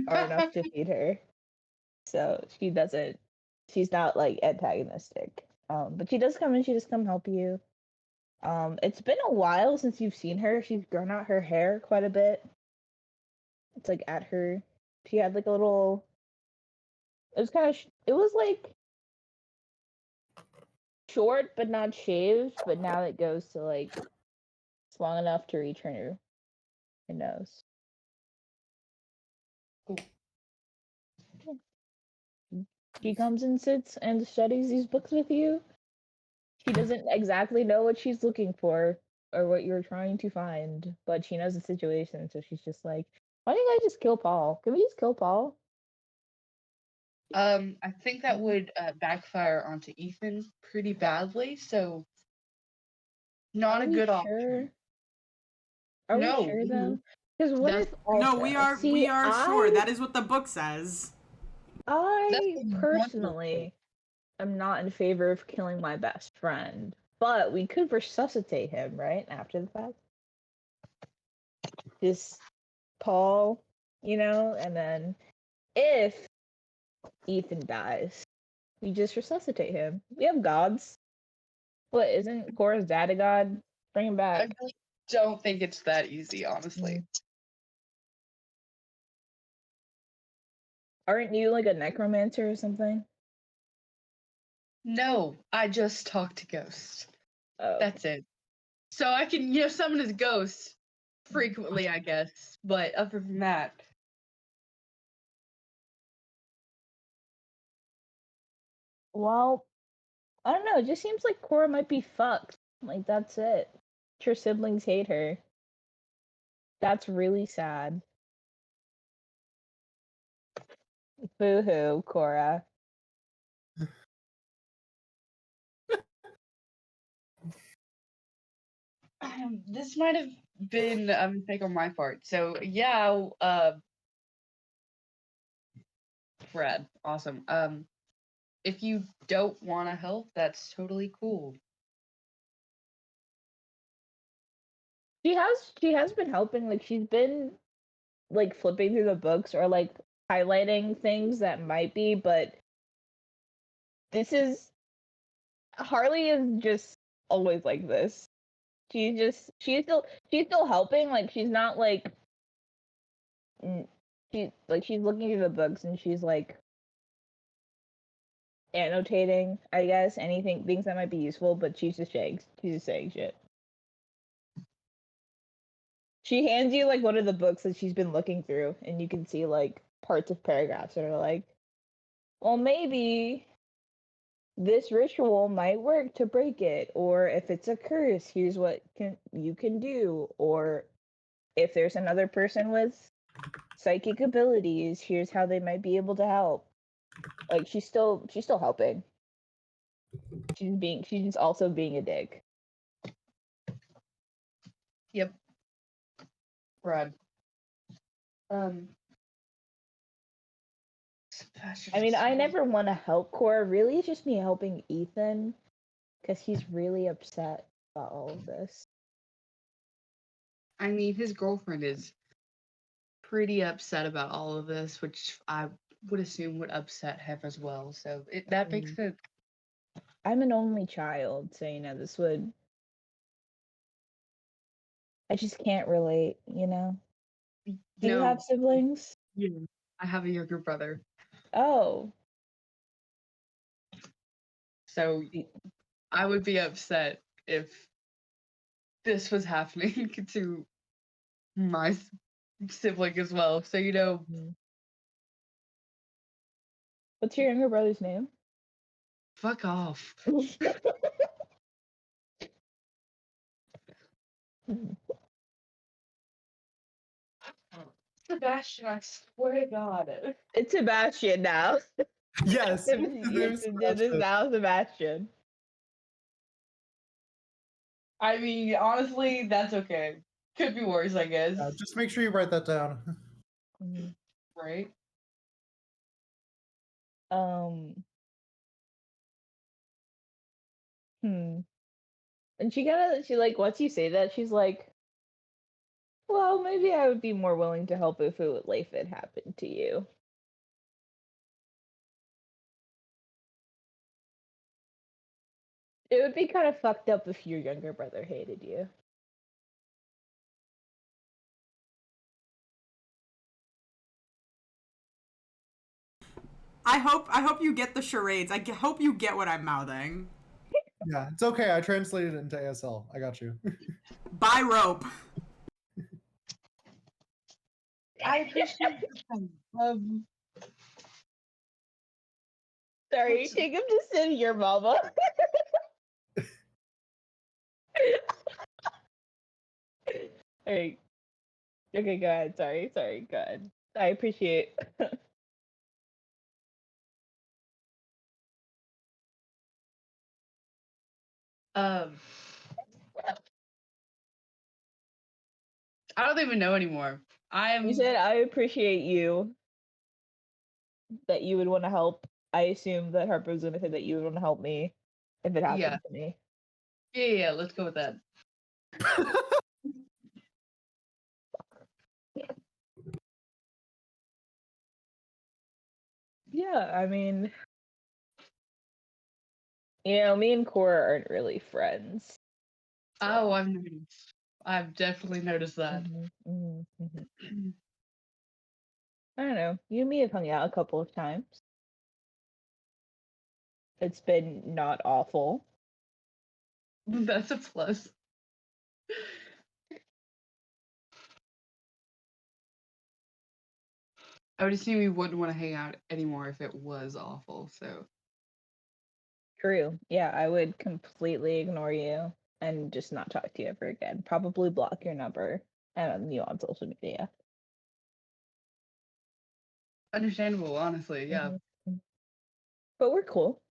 are enough to feed her. So she's not like antagonistic. But she does come and she does come help you. It's been a while since you've seen her. She's grown out her hair quite a bit. It's like at her, she had like a little, it was kind of, it was like short but not shaved, but now it goes to like, it's long enough to reach her nose. Cool. She comes and sits and studies these books with you. She doesn't exactly know what she's looking for or what you're trying to find, but she knows the situation, so she's just like, why don't you guys just kill Paul? Can we just kill Paul? I think that would backfire onto Ethan pretty badly, so not Are a we good sure? option. Are we No, sure though? Because what that's if also No, we are sure. That is what the book says. I That's personally am not in favor of killing my best friend, but we could resuscitate him, right? After the fact. Just Paul, and then if Ethan dies, we just resuscitate him. We have gods. What, isn't Cora's dad a god? Bring him I back. really don't think it's that easy, honestly. Aren't you like a necromancer or something? No, I just talk to ghosts. Oh. That's it. So I can, summon his ghost frequently, I guess. But other than that, Well, I don't know. It just seems like Cora might be fucked. Like, that's it. Her siblings hate her. That's really sad. Boo hoo, Cora. this might have been a mistake on my part. So yeah, Brad, awesome. If you don't want to help, that's totally cool. She has been helping. Like, she's been like flipping through the books or like highlighting things that might be, but this is Harley is just always like this. She's still helping. Like, she's not like she's looking through the books and she's like annotating, I guess, anything things that might be useful, but she's just saying shit. She hands you like one of the books that she's been looking through, and you can see like parts of paragraphs that are like, well, maybe this ritual might work to break it, or if it's a curse, here's what you can do, or if there's another person with psychic abilities, here's how they might be able to help. Like, she's still helping. She's also being a dick. Yep. Brad. I mean, I never want to help Cora. Really, it's just me helping Ethan because he's really upset about all of this. I mean, his girlfriend is pretty upset about all of this, which I would assume would upset him as well. So that makes sense. I'm an only child, so this would. I just can't relate, Do you No, have siblings? yeah, I have a younger brother, Oh, so I would be upset if this was happening to my sibling as well. So what's your younger brother's name? fuck off. Sebastian, I swear to God. It's Sebastian now. Yes. his name Yes, is it is Sebastian. now Sebastian. I mean, honestly, that's okay. Could be worse, I guess. Yeah, just make sure you write that down. Right? And she like, once you say that, she's like, well, maybe I would be more willing to help if it happened to you. It would be kind of fucked up if your younger brother hated you. I hope you get the charades. Hope you get what I'm mouthing. Yeah, it's okay. I translated it into ASL. I got you. Buy rope. I just Sorry, take him to send your mama. Alright. Okay, go ahead. Sorry, go ahead. I appreciate. I don't even know anymore. You said I appreciate you. That you would want to help. I assume that Harper was gonna say that you would want to help me if it happened to me. Yeah, let's go with that. Yeah, I mean, me and Cora aren't really friends. Oh, I've definitely noticed that. I don't know. You and me have hung out a couple of times. It's been not awful. That's a plus. I would assume you wouldn't want to hang out anymore if it was awful, so. True. Yeah, I would completely ignore you and just not talk to you ever again. Probably block your number and you on social media. Understandable, honestly, yeah. But we're cool.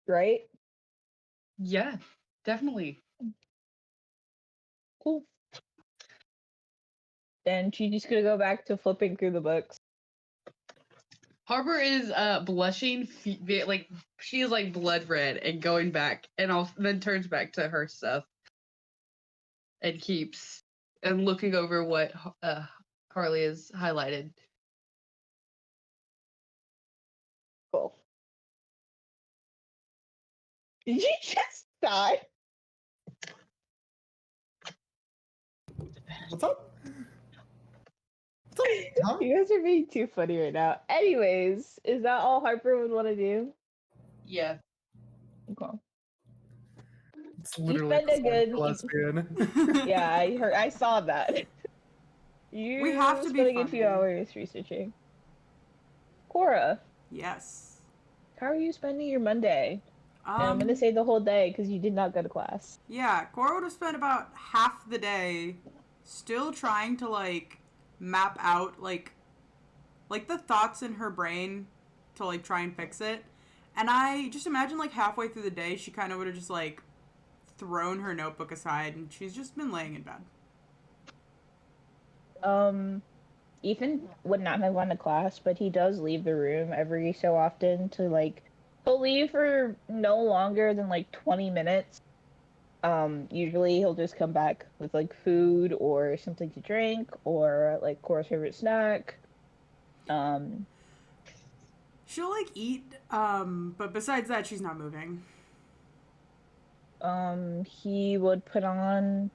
Right? Yeah, definitely. Cool. Then she's just gonna go back to flipping through the books. Harper is blushing, like she is like blood red and going back, and then turns back to her stuff, and keeps and looking over what Carly has highlighted. Cool. Did you just die? What's up? What's up? Huh? You guys are being too funny right now. Anyways, is that all Harper would want to do? Yeah. Okay. It's literally spend a good- lesbian. Yeah, I saw that. We have to be spending a few funny. hours researching. Cora, Yes. how are you spending your Monday? And I'm gonna say the whole day because you did not go to class. Yeah, Cora would have spent about half the day still trying to like map out like the thoughts in her brain to like try and fix it. And I just imagine like halfway through the day she kind of would have just like thrown her notebook aside and she's just been laying in bed. Ethan would not have gone to class, but he does leave the room every so often to like he'll leave for no longer than like 20 minutes. Usually he'll just come back with like food or something to drink or like Cora's favorite snack. Um, She'll like eat, but besides that, she's not moving. he would put on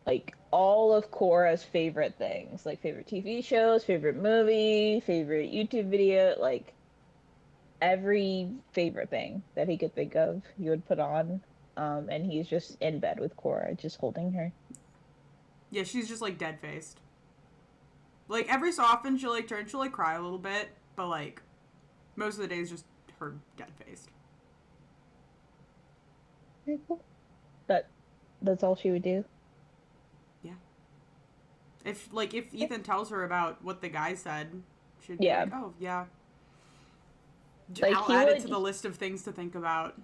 like all of Cora's favorite things, like favorite TV shows, favorite movie, favorite YouTube video, like every favorite thing that he could think of, he would put on. And he's just in bed with Cora, just holding her. Yeah, she's just like dead faced. Like every so often she'll like cry a little bit, but like most of the days just her dead faced. Very cool. That's all she would do. If Ethan tells her about what the guy said, she'd be Yeah. like, oh yeah. Like, I'll he add it would- to the list of things to think about.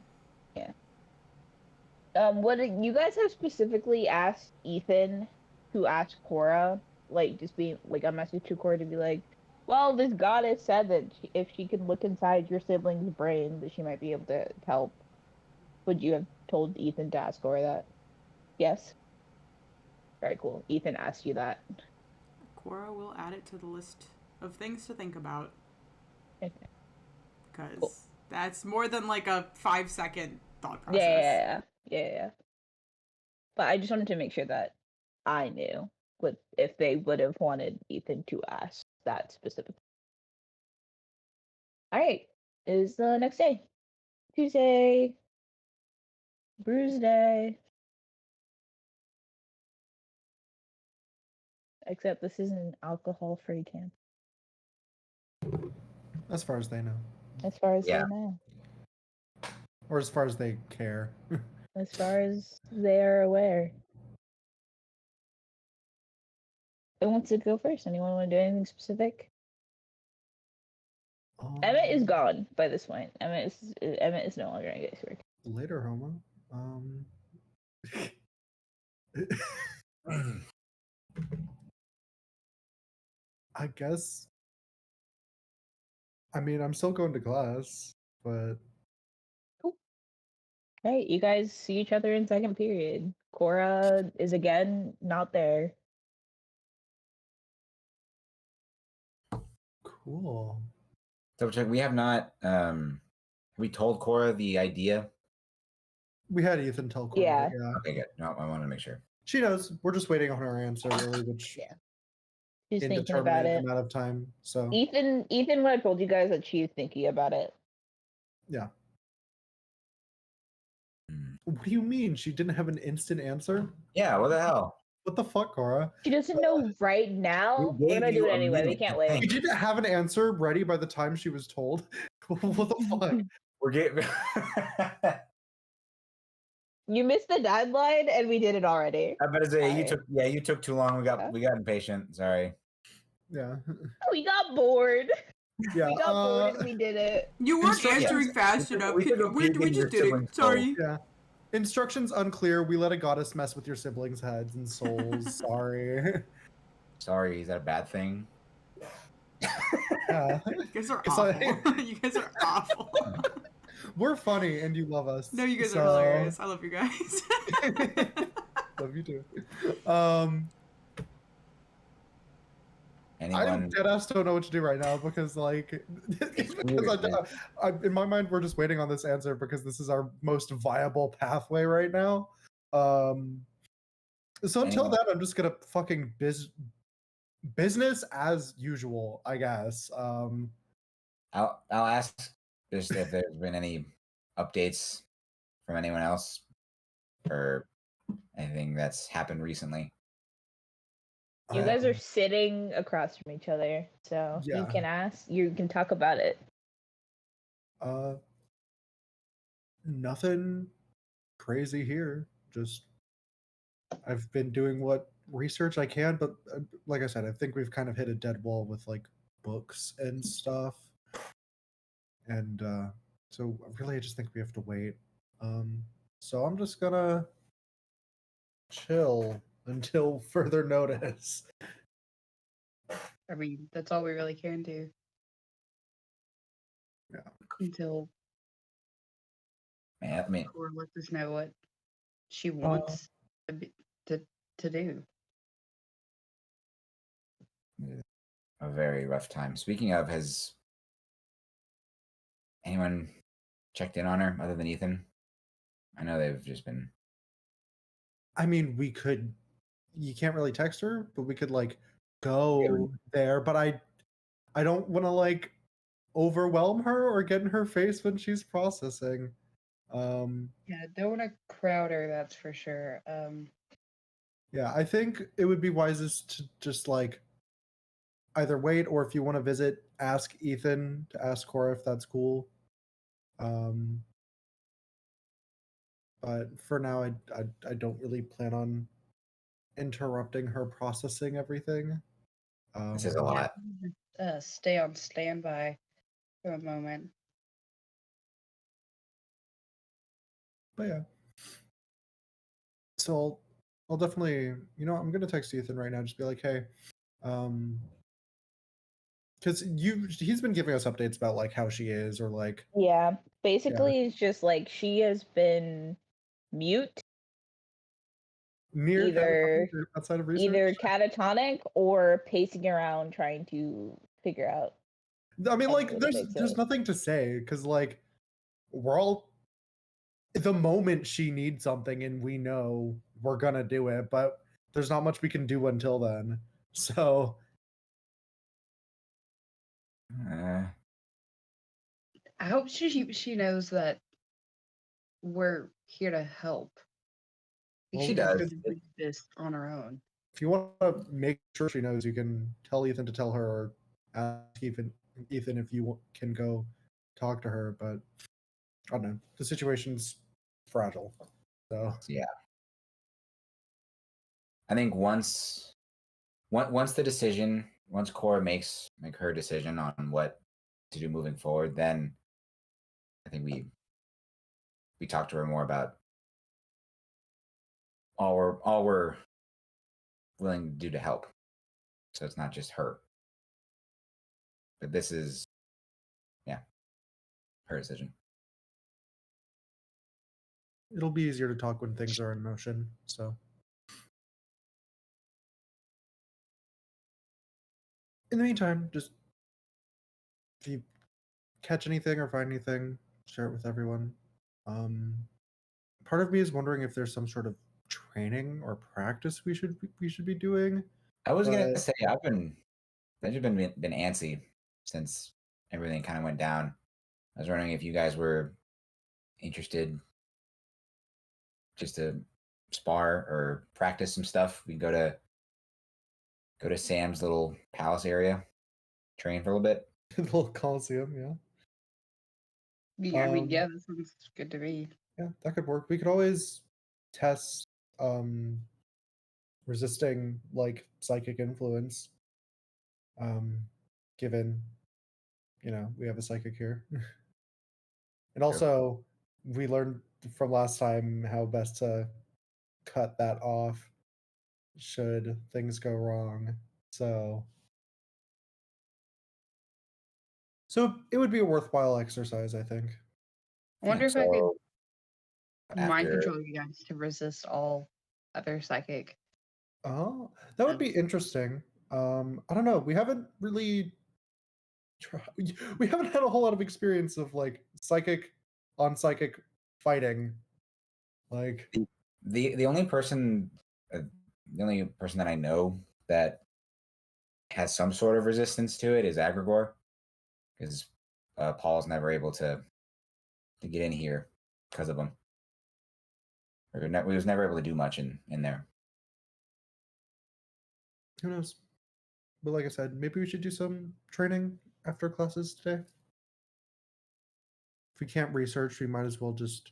Yeah. What you guys have specifically asked Ethan to ask Cora, like just being like a message to Cora to be like, well, this goddess said that if she could look inside your sibling's brain, that she might be able to help. Would you have told Ethan to ask Cora that? Yes. Very cool. Ethan asked you that. Cora will add it to the list of things to think about. Okay. Because Cool. that's more than like a 5-second thought process. Yeah. But I just wanted to make sure that I knew what if they would have wanted Ethan to ask that specifically. All right, is the next day, Tuesday, Bruise Day. Except this is an alcohol-free camp, As far as they know, as far as Yeah. they know, or as far as they care. as far as they are aware. Who wants to go first? Anyone want to do anything specific? Emmett is gone by this point. Emmett is no longer in Gettysburg. Later, Homo. I guess. I mean, I'm still going to class, but Right, you guys see each other in second period. Cora is again not there. cool. So check. We have not. We told Cora the idea. We had Ethan tell Cora. Yeah. Yeah. Okay, good. No, I wanted to make sure. She knows. We're just waiting on her answer, really, which Yeah. She's thinking about indeterminate it. amount of time. So Ethan would have told you guys that she's thinking about it. yeah. Hmm. What do you mean? She didn't have an instant answer? Yeah. What the hell? What the fuck, Cora? She doesn't know right now. We We're gonna gave do you it a anyway. We minute can't to wait. She think. didn't have an answer ready by the time she was told. What the fuck? We're getting. You missed the deadline, and we did it already. I better say Sorry. you took too long. We got impatient. Sorry. Yeah. We got bored. Yeah. We got bored, and we did it. You weren't Instructions. answering fast We took- enough. we took a We peek into just your did it. siblings' Sorry. Yeah. Instructions unclear. We let a goddess mess with your siblings' heads and souls. Sorry. Sorry. Is that a bad thing? Yeah. You guys are It's awful. like- You guys are awful. We're funny and you love us. No, you guys so- are hilarious. I love you guys. Love you too. I Anyone? deadass don't know what to do right now because like because in my mind we're just waiting on this answer because this is our most viable pathway right now. So until Anyone? then I'm just gonna fucking business as usual, I guess. I'll ask just if there's been any updates from anyone else or anything that's happened recently. You guys are sitting across from each other, so you Yeah. can ask. You can talk about it. Nothing crazy here. Just I've been doing what research I can, but like I said, I think we've kind of hit a dead wall with like books and stuff. And so really I just think we have to wait. So I'm just gonna chill until further notice. I mean, that's all we really can do. Yeah. Until Man, I mean, Cora lets us know what she wants to do. a very rough time. Speaking of, has anyone checked in on her other than Ethan? I know they've just been. I mean, we could. You can't really text her, but we could like go there. But I don't want to like overwhelm her or get in her face when she's processing. Yeah, don't want to crowd her, that's for sure. Yeah, I think it would be wisest to just like either wait, or if you want to visit, ask Ethan to ask Cora if that's cool. But for now, I don't really plan on interrupting her processing everything. This is a Yeah, lot. stay on standby for a moment. But yeah. So I'll definitely, I'm gonna text Ethan right now, just be like, hey, because he's been giving us updates about like how she is, or like Yeah, basically it's just like she has been mute, near either catatonic or outside of research. either catatonic or pacing around trying to figure out. I mean, any like way to there's fix there's it. nothing to say because like we're all the moment she needs something and we know we're gonna do it, but there's not much we can do until then. So Uh, I hope she knows that we're here to help. well, she She does. doesn't do this on her own. if you want to make sure she knows, you can tell Ethan to tell her, or ask Ethan if you can go talk to her. But I don't know. The situation's fragile. So Yeah. I think once the decision, once Cora make her decision on what to do moving forward, then I think we talk to her more about all we're willing to do to help. So it's not just her. But this is, yeah, her decision. it'll be easier to talk when things are in motion. So in the meantime, just if you catch anything or find anything, share it with everyone. Part of me is wondering if there's some sort of training or practice we should be doing. I was gonna But say I've just been antsy since everything kind of went down. I was wondering if you guys were interested just to spar or practice some stuff. We can go to Sam's little palace area, train for a little bit. the little Coliseum, yeah. Yeah, I mean, yeah, that sounds good to me. Yeah, that could work. We could always test resisting like psychic influence. Given, we have a psychic here. And also we learned from last time how best to cut that off should things go wrong. So it would be a worthwhile exercise, I think. I wonder if I could So mind after control you guys to resist all other psychic. Oh, that would be interesting. I don't know. We haven't really we haven't had a whole lot of experience of like psychic on psychic fighting. Like, the only person that I know that has some sort of resistance to it is Agrigor, because Paul's never able to get in here because of him. We was never able to do much in there. who knows? But like I said, maybe we should do some training after classes today. If we can't research, we might as well just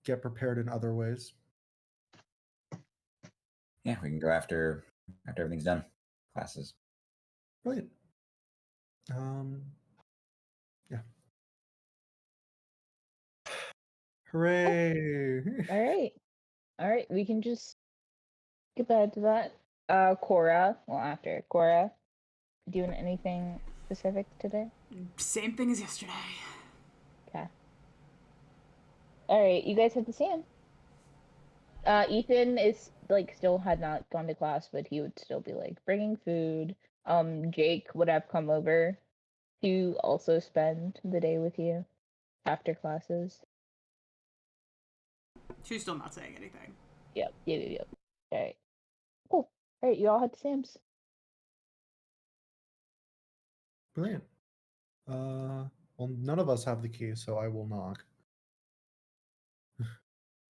get prepared in other ways. Yeah, we can go after everything's done. Classes. Brilliant. Yeah. Hooray! All right, we can just Get back to that. Cora. Well, after Cora, doing anything specific today? Same thing as yesterday. Okay. All right, you guys have to see him. Ethan is like still had not gone to class, but he would still be like bringing food. Jake would have come over to also spend the day with you after classes. She's still not saying anything. Yep. All right, cool. All right, you all had Sam's. Brilliant. Well, none of us have the key, so I will knock.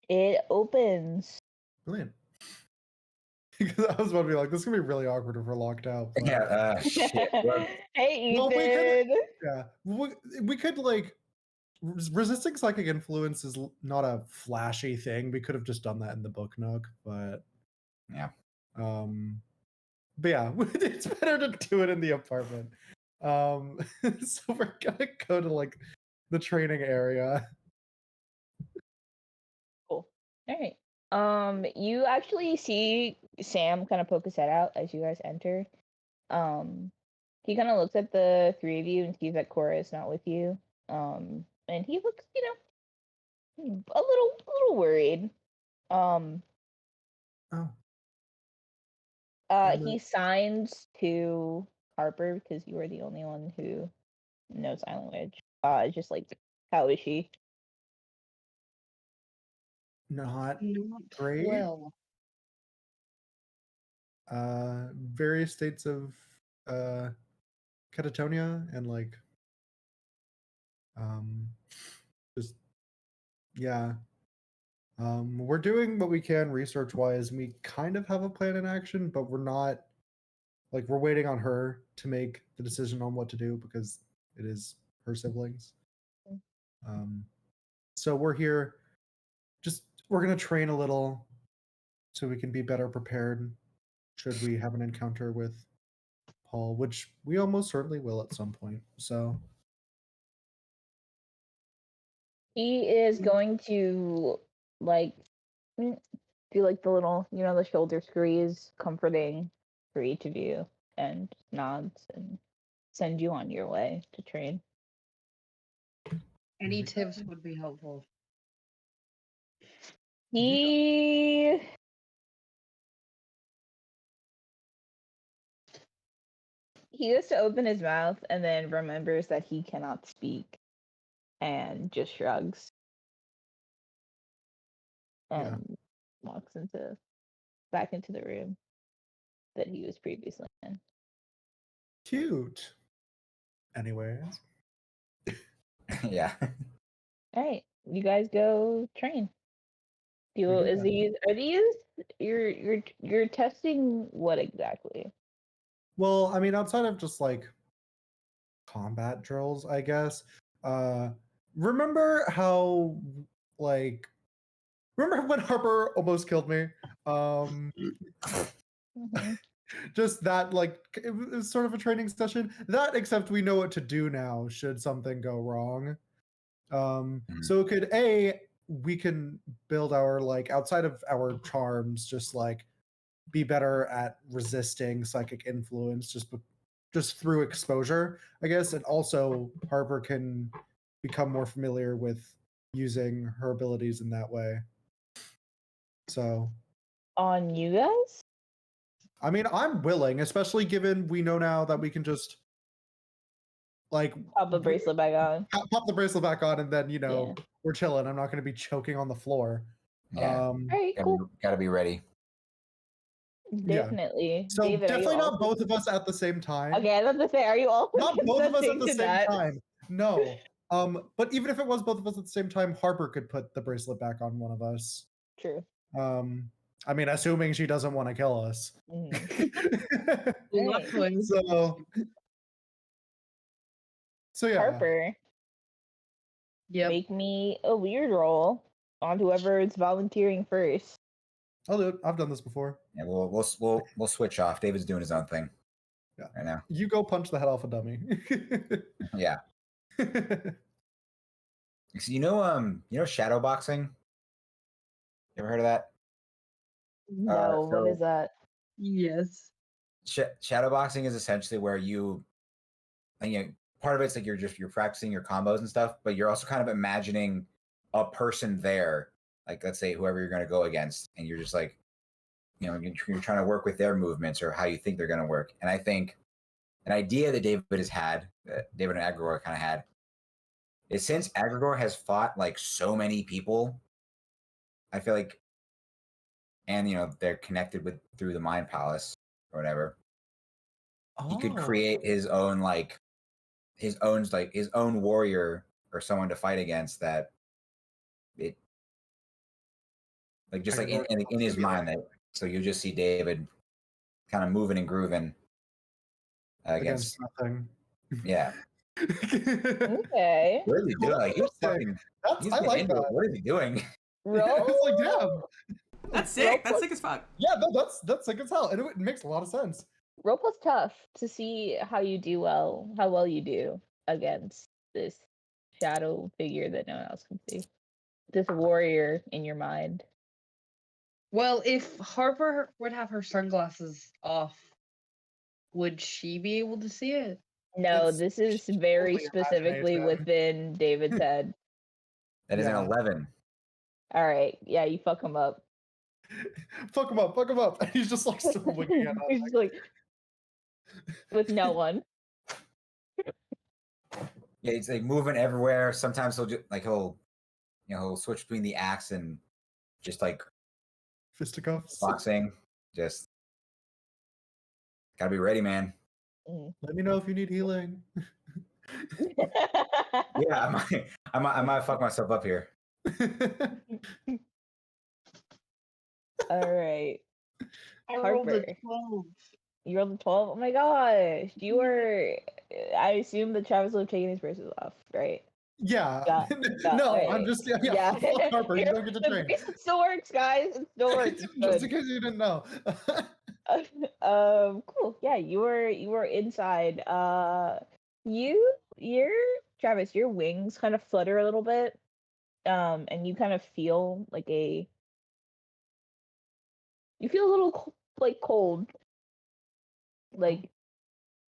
It opens. Brilliant. Because I was about to be like, this is gonna be really awkward if we're locked out. But... Yeah. Shit. Well, Hey, Ethan. Well, we could, yeah, we could like resisting psychic influence is not a flashy thing. We could have just done that in the book nook, but yeah. But yeah, it's better to do it in the apartment. So we're gonna go to like the training area. Cool. All right. You actually see Sam kind of poke his head out as you guys enter. He kind of looks at the three of you and sees that Cora is not with you. And he looks, a little worried. Oh. He signs to Harper because you are the only one who knows sign language. Just like, how is she? Not Not great. well. Various states of catatonia and like just yeah. We're doing what we can research wise. We kind of have a plan in action, but we're not like we're waiting on her to make the decision on what to do because it is her siblings. So we're here. We're gonna train a little so we can be better prepared should we have an encounter with Paul, which we almost certainly will at some point. So He is going to like do like the little, the shoulder squeeze, comforting for each of you, and nods and send you on your way to train. Any tips would be helpful. He goes to open his mouth and then remembers that he cannot speak and just shrugs and walks back into the room that he was previously in. Cute. Anyways. Yeah. All right, you guys go train. Are these you're testing what exactly? Well, I mean, outside of just like combat drills, I guess. Remember how like remember when Harper almost killed me? Just that like it was sort of a training session. That except we know what to do now should something go wrong. So we can build our like outside of our charms, just like be better at resisting psychic influence just through exposure, I guess. And also Harper can become more familiar with using her abilities in that way. So On you guys? I mean, I'm willing, especially given we know now that we can just like Pop the bracelet back on. pop the bracelet back on and then Yeah. we're chilling. I'm not going to be choking on the floor. Yeah. All right, cool. Gotta be ready. Definitely. Yeah. So David, definitely not both of us at the same time. Okay, I was about to say, are you all Not both of us at the same that? time. No. But even if it was both of us at the same time, Harper could put the bracelet back on one of us. True. I mean, assuming she doesn't want to kill us. Right. So yeah. Harper, Yep. make me a weird roll on whoever is volunteering first. I'll do it. I've done this before. Yeah, we'll switch off. David's doing his own thing. Yeah. Right now. You go punch the head off a dummy. Yeah. So, shadow boxing? You ever heard of that? No, what is So that? Yes. shadowboxing is essentially where you, and part of it's like you're practicing your combos and stuff, but you're also kind of imagining a person there, like let's say whoever you're going to go against, and you're just like, you're trying to work with their movements or how you think they're going to work. And I think an idea that David has had, that David and Agregor kind of had, is since Agregor has fought like so many people, I feel like, and they're connected with through the Mind Palace or whatever. He could create his own his own warrior or someone to fight against that. It like just like in his mind that, so you just see David kind of moving and grooving against nothing. Yeah. Okay. What is he doing? Like, he's fucking. That's, He's I getting like into it. that. What is he doing? Roll. It's like, damn. That's sick. That's sick as fuck. Yeah, no, that's sick as hell, and it makes a lot of sense. Roll plus tough to see how well you do against this shadow figure that no one else can see. This warrior in your mind. Well, if Harper would have her sunglasses off, would she be able to see it? No, It's this is very totally specifically imagination. within David's head. That is an Yeah. 11. All right, yeah, you fuck him up. Fuck him up, fuck him up. And he's just like still looking at us. He's just like with no one. Yeah, he's like moving everywhere. Sometimes he'll just like he'll switch between the axe and just like Fisticuffs. boxing. Just gotta be ready, man. Let me know if you need healing. Yeah, I might fuck myself up here. All right. I rolled a Harper. 12. You rolled a 12? Oh my gosh. You were. I assume that Travis would have taken his braces off, right? Yeah. Yeah. No, Right. I'm just fuck Harper. You don't get to The train. bracelet still works, guys. It still works. It's Just good. in case you didn't know. Cool. Yeah, you were inside. You're Travis, your wings kind of flutter a little bit. And you kind of feel like you feel a little like cold. Like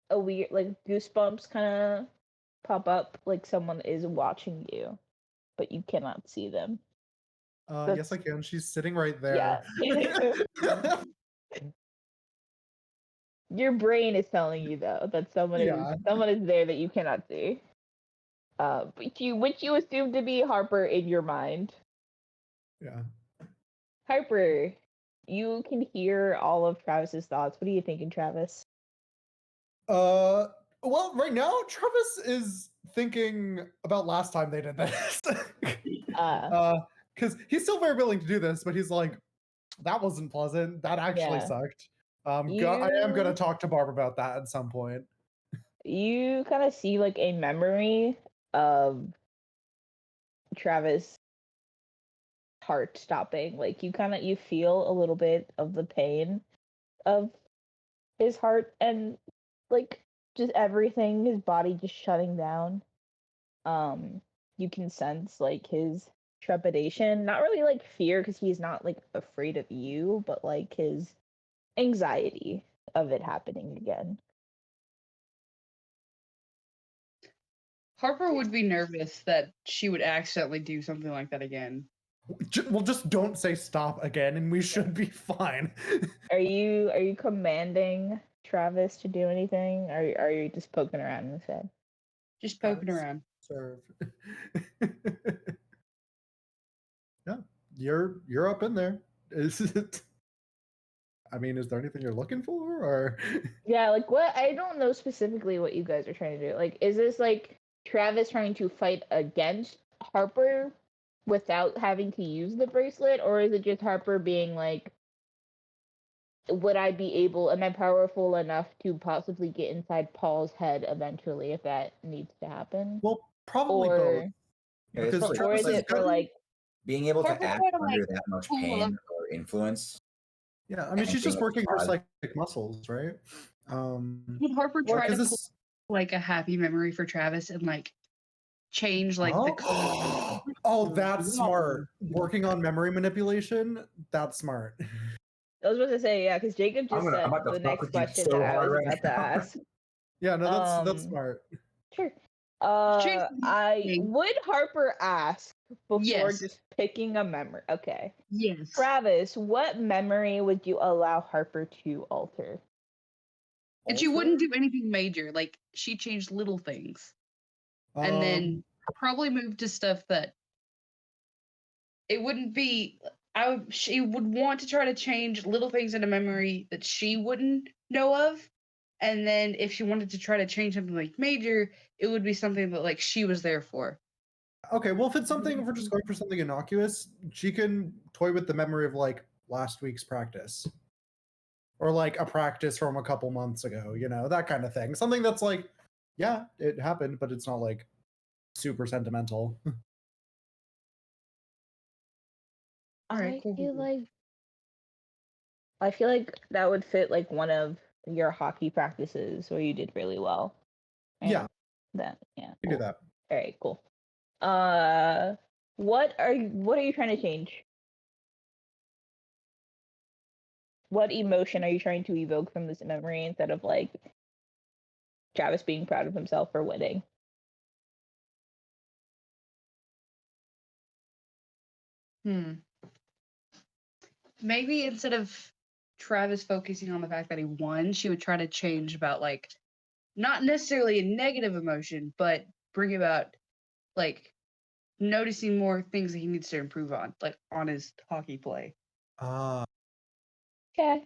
a weird like goosebumps kind of pop up like someone is watching you, but you cannot see them. Yes, I can. She's sitting right there. Yeah. Your brain is telling you though that someone is there that you cannot see. Which you assume to be Harper in your mind. Yeah. Harper, you can hear all of Travis's thoughts. What are you thinking, Travis? Well, right now Travis is thinking about last time they did this. Because he's still very willing to do this, but he's like, that wasn't pleasant. That actually sucked. I am gonna talk to Barb about that at some point. You kind of see like a memory of Travis' heart stopping. Like you feel a little bit of the pain of his heart and like just everything, his body just shutting down. You can sense like his trepidation, not really like fear because he's not like afraid of you, but like his anxiety of it happening again. Harper would be nervous that she would accidentally do something like that again. Well, just don't say stop again, and we should be fine. Are you commanding Travis to do anything, or are you just poking around in his head? Just poking around. Serve. Yeah, you're up in there. Is it? I mean, is there anything you're looking for, or? Yeah, like what? I don't know specifically what you guys are trying to do. Like, is this like Travis trying to fight against Harper without having to use the bracelet, or is it just Harper being like, would I be able, am I powerful enough to possibly get inside Paul's head eventually if that needs to happen? Well, probably both. Yeah, it's Because probably Or is Travis it for like being able to Harper's act trying to, under like, that much pull pain up. or influence. Yeah, I mean, she's just working her psychic muscles, right? Would Harper try to pull like a happy memory for Travis and like change like the color? Oh, that's smart. Working on memory manipulation, that's smart. I was about to say, yeah, because Jacob just I'm said about to the fuck next with you question so that I hard was right about to now. ask. Yeah, no, that's smart. Sure. Jason, I hey. would Harper ask before Yes. just picking a memory. Okay. Yes. Travis, what memory would you allow Harper to alter? And she wouldn't do anything major. Like, she changed little things. And then probably moved to stuff that it wouldn't be. She would want to try to change little things in a memory that she wouldn't know of. And then if she wanted to try to change something like major, it would be something that like she was there for. Okay, well, if it's something, if we're just going for something innocuous, she can toy with the memory of like last week's practice, or like a practice from a couple months ago. You know, that kind of thing. Something that's like, yeah, it happened, but it's not like super sentimental. Alright, cool. I feel like that would fit like one of your hockey practices where you did really well. Yeah, yeah. you Cool. do that. All right, cool. What are you trying to change? What emotion are you trying to evoke from this memory instead of like Travis being proud of himself for winning? Maybe instead of Travis focusing on the fact that he won, she would try to change about like not necessarily a negative emotion, but bring about like noticing more things that he needs to improve on, like on his hockey play. Okay.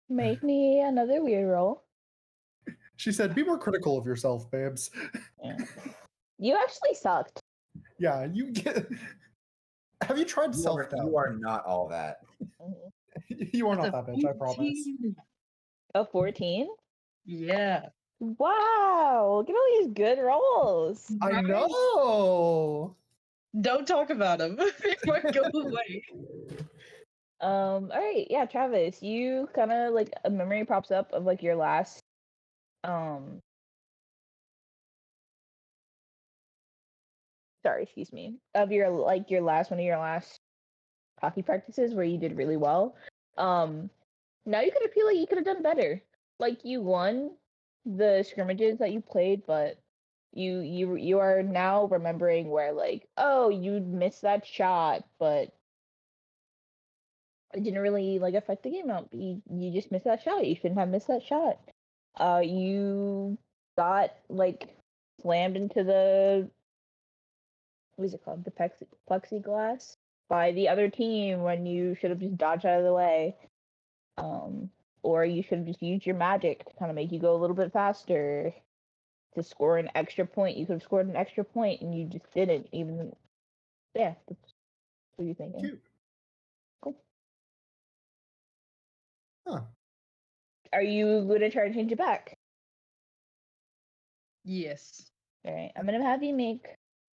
Make me another weird roll. She said, "Be more critical of yourself, babes." Yeah. You actually sucked. Yeah, you get. Have you tried self-doubt? You are not all that. You are not that bitch, I promise. A 14? Yeah. Wow, look at all these good rolls. I know. Don't talk about him. It might go away. All right, yeah, Travis, you kind of like a memory pops up of like your last sorry, excuse me, of your like your last one of your last hockey practices where you did really well. Now you could feel like you could have done better. Like you won the scrimmages that you played, but you are now remembering where like, oh, you missed that shot, but it didn't really like affect the game out. You just missed that shot. You shouldn't have missed that shot. You got like slammed into the what is it called? The plexiglass by the other team when you should have just dodged out of the way. Or you should have just used your magic to kind of make you go a little bit faster to score an extra point. You could have scored an extra point and you just didn't. Even yeah, that's what you're thinking. Cute. Cool. Huh. Are you gonna try to change it back? Yes. All right, I'm gonna have you make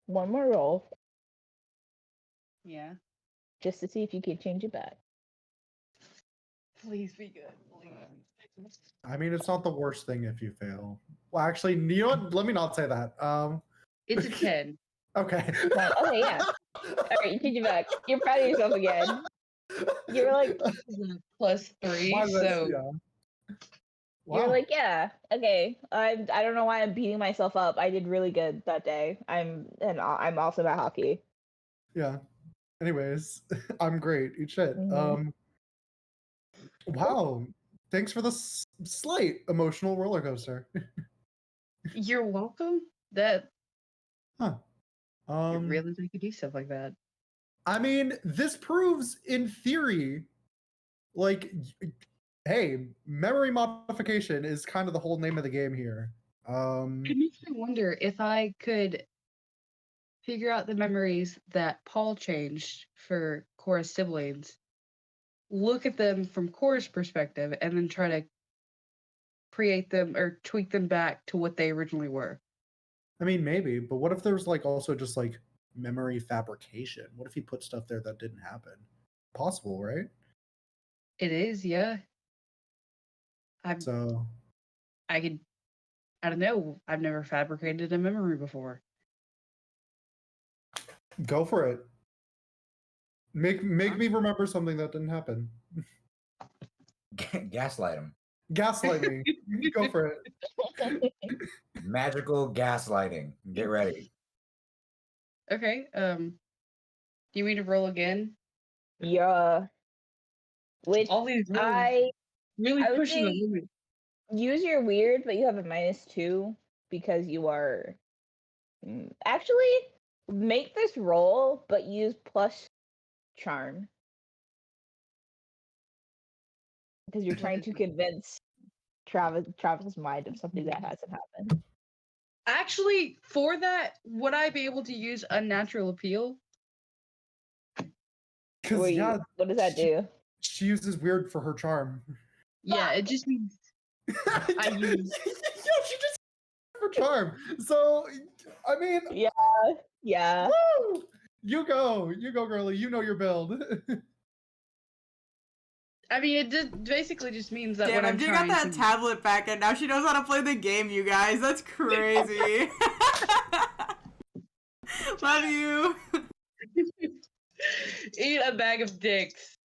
one more roll Yeah. just to see if you can change it back. Please be good. Please. I mean, it's not the worst thing if you fail. Well, actually, you know what? Let me not say that. It's a 10. Okay. Okay, yeah. All right, you change it back. You're proud of yourself again. You're like +3, so yeah. You're Wow. like, yeah, okay. I don't know why I'm beating myself up. I did really good that day. I'm awesome at hockey. Yeah. Anyways, I'm great. Eat shit. Mhm. Wow. Thanks for the slight emotional roller coaster. you're welcome. That Huh. you realize I could do stuff like that. I mean, this proves in theory, like, hey, memory modification is kind of the whole name of the game here. It makes me wonder if I could figure out the memories that Paul changed for Cora's siblings, look at them from Cora's perspective, and then try to create them or tweak them back to what they originally were. I mean, maybe, but what if there's like also just like memory fabrication? What if he put stuff there that didn't happen? Possible, right? It is, yeah. I don't know. I've never fabricated a memory before. Go for it. Make me remember something that didn't happen. Gaslight him. Gaslight me. Go for it. Magical gaslighting. Get ready. Okay. Do you mean to roll again? Yeah. Which All these rolls I really would pushing the say limit. use your weird, but you have a -2 because you are. Actually, make this roll, but use plus charm because you're trying to convince Travis's mind of something that hasn't happened. Actually, for that, would I be able to use unnatural appeal? Because yeah, What does that do? she uses weird for her charm. Yeah, it just means I use. Yeah, she just for charm. So I mean, Yeah. woo! You go, girly. You know your build. I mean, it just basically just means that Damn, when I'm MJ got trying that to. tablet back and now she knows how to play the game, you guys. That's crazy. Love you. Eat a bag of dicks.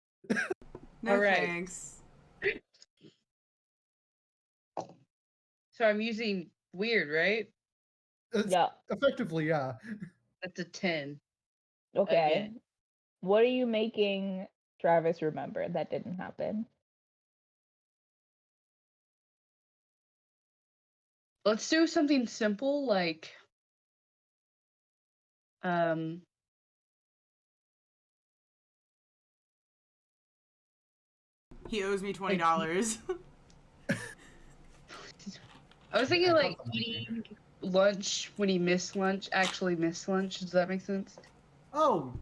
No All right. thanks. So I'm using weird, right? Yeah. Effectively, yeah. That's a 10. Okay. Again. What are you making Travis remember that didn't happen? Let's do something simple like He owes me $20. I was thinking like eating lunch when he missed lunch, actually missed lunch. Does that make sense? Oh.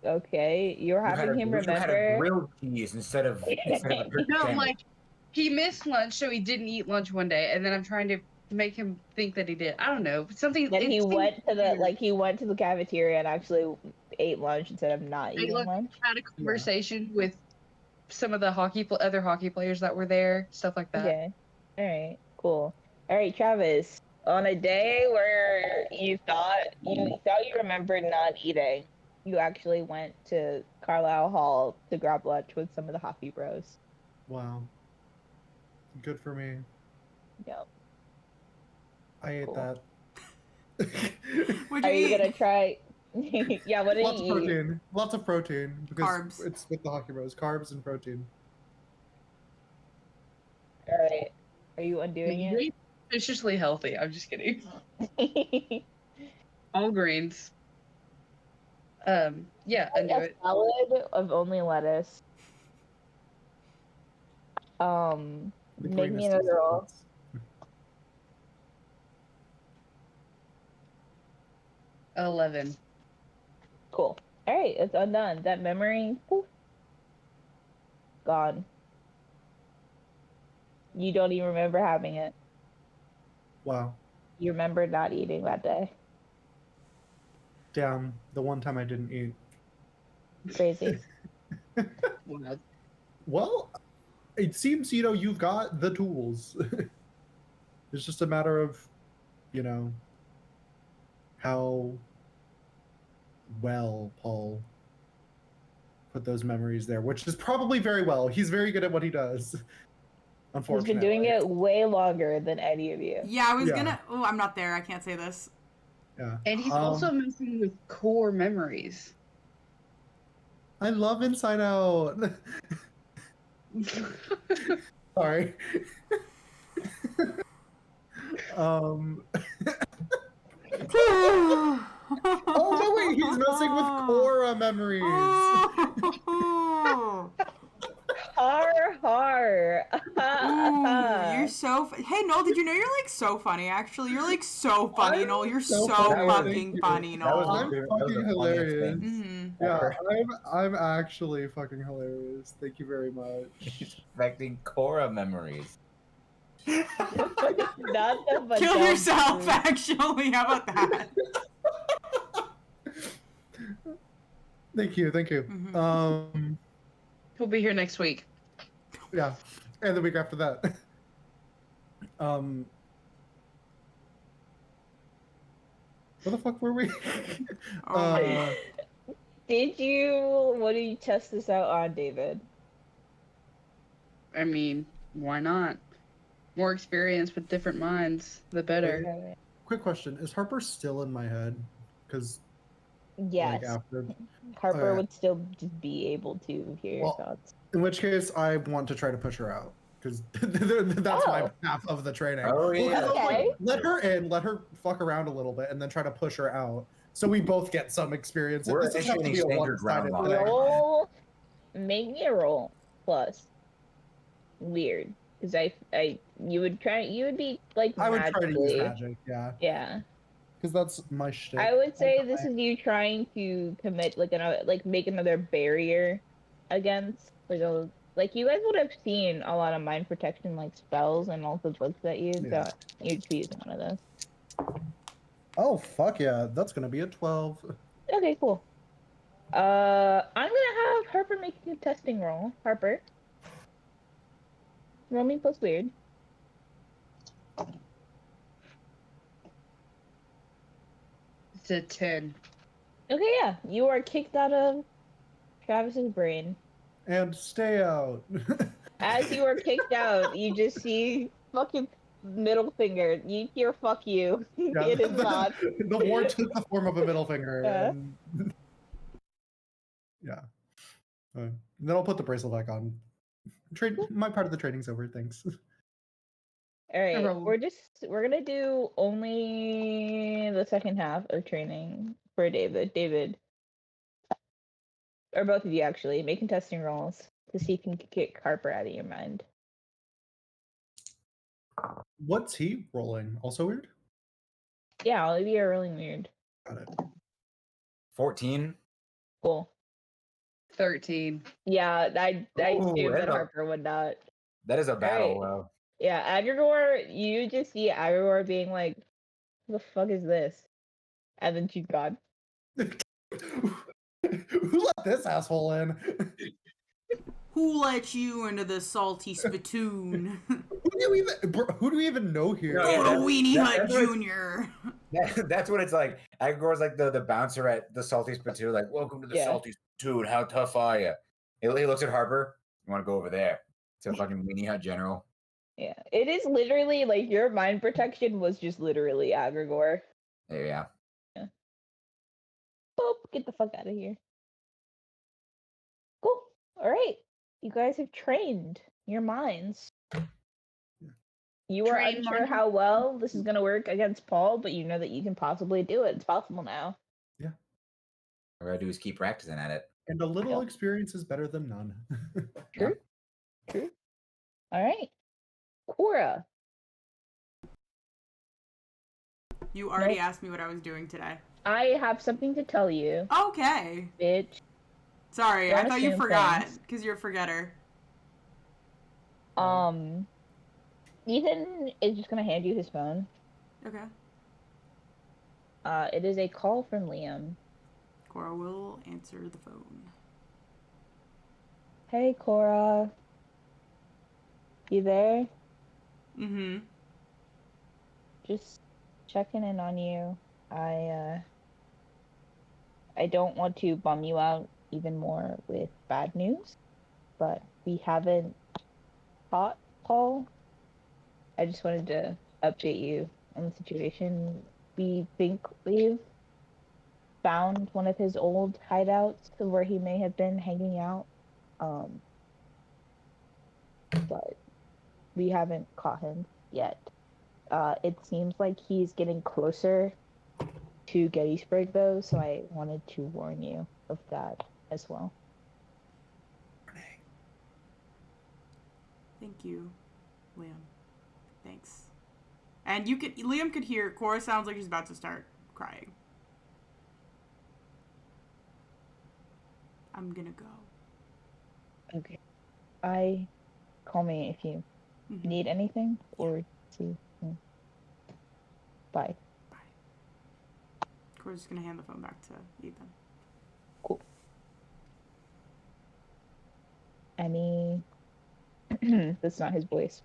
Okay. You're having him You had a remember. grilled cheese instead of a turkey No, sandwich. like he missed lunch, so he didn't eat lunch one day, and then I'm trying to make him think that he did. I don't know, something. Then he it seems went to the weird. he went to the cafeteria and actually ate lunch instead of not They eating lunch. had a conversation with some of the other hockey players that were there, stuff like that. Okay. All right. Cool. All right, Travis. On a day where you thought you remembered not eating, you actually went to Carlisle Hall to grab lunch with some of the hockey bros. Wow. Good for me. Yep. I ate Cool. that. What'd Are you you eat? gonna try? Yeah. What did Lots of you eat? protein. Lots of protein because Carbs. it's with the hockey bros. Carbs and protein. All right. Are you undoing it? Really viciously healthy. I'm just kidding. All greens. Yeah, undo A it. salad of only lettuce. The Make me greenest another roll. existence. 11. Cool. All right, it's undone. That memory, poof, gone. You don't even remember having it. Wow. You remember not eating that day. Damn. The one time I didn't eat. Crazy. Wow. Well, it seems you've got the tools. It's just a matter of, how well Paul put those memories there, which is probably very well. He's very good at what he does. He's Unfortunately. been doing it way longer than any of you. Yeah, I was Yeah. gonna. Oh, I'm not there. I can't say this. Yeah. And he's also messing with core memories. I love Inside Out. Sorry. Oh no! Wait, he's messing with Cora memories. Har. Ooh, you're so. Hey, Noel, did you know you're like so funny? Actually, you're like so funny, I'm Noel. You're so so funny, thank fucking you. funny, That was Noel. I'm that was fucking the funniest hilarious. thing. Mm-hmm. Yeah, I'm actually fucking hilarious. Thank you very much. He's affecting Cora memories. Not the Kill Madame yourself, Sue. actually. How about that? Thank you. Mhm. He'll be here next week. Yeah, and the week after that. Where the fuck were we? Oh, What did you test this out on, David? I mean, why not? More experience with different minds, the better. Okay. Quick question: is Harper still in my head? Because like Yes. after, Harper okay. would still just be able to hear your Well, thoughts. in which case, I want to try to push her out because that's my Oh. half of the training. Oh, Well, 'cause yeah. I was like, Okay. let her in, let her fuck around a little bit, and then try to push her out, so we both get some experience. We're This doesn't have to initiating be a standard round one-sided logic. thing. Roll. Make me a roll plus. Weird, because you would be like I would try to use magically. magic, yeah, Yeah. because that's my shtick. I would say this is you trying to commit make another barrier against like you guys would have seen a lot of mind protection like spells and all the books that you Yeah. got. You'd be using one of those. Oh fuck yeah, that's gonna be a 12. Okay, cool. I'm gonna have Harper make a testing roll. Harper, roll me plus weird. It's a 10. Okay, yeah, you are kicked out of Travis's brain. And stay out. As you are kicked out, you just see fucking middle finger. You hear "fuck you." Yeah, It is not. the ward took the form of a middle finger, Yeah. and yeah. Then I'll put the bracelet back on. My part of the training's over. Thanks. All right, rolled. we're gonna do only the second half of training for David. David, or both of you actually, make contesting rolls to see if you can kick Harper out of your mind. What's he rolling? Also weird. Yeah, all of you are rolling weird. Got it. 14. Cool. 13. Yeah, I Ooh, assumed that that's a- Harper would not. That is a battle, Right. though. Yeah, Agrigor, you just see Agrigor being like, "Who the fuck is this?" And then she's gone. Who let this asshole in? Who let you into the salty spittoon? Who do we even know here? No, Go yeah, to that's- Weenie that- Hut that's what- Junior. That's what it's like. Agor's like the bouncer at the Salty Spittoon, like, welcome to the Yeah. Salty Spittoon. How tough are you? He looks at Harper. You want to go over there to fucking Weenie Hut General? Yeah, it is literally like your mind protection was just literally Agrigor. Yeah. Boop, get the fuck out of here. Cool. All right, you guys have trained your minds. You are Train unsure mind- how well this is gonna work against Paul, but you know that you can possibly do it. It's possible now. All I gotta do is keep practicing at it. And a little Yep. experience is better than none. True. True. All right, Cora. You already Nope. asked me what I was doing today. I have something to tell you, Okay. bitch. Sorry, Don't I thought you assume forgot things. because you're a forgetter. Ethan is just gonna hand you his phone. Okay. It is a call from Liam. Cora will answer the phone. Hey, Cora. You there? Mm-hmm. Just checking in on you. I don't want to bum you out even more with bad news, but we haven't caught Paul. I just wanted to update you on the situation. We think we've found one of his old hideouts where he may have been hanging out. But we haven't caught him yet. It seems like he's getting closer to Gettysburg, though, so I wanted to warn you of that as well. Thank you, Liam. Thanks. And Liam could hear Cora sounds like she's about to start crying. I'm gonna go. Okay. Call me if you Mhm. need anything or see. Bye. Cora's just gonna hand the phone back to Ethan. Cool. Any. That's not his voice.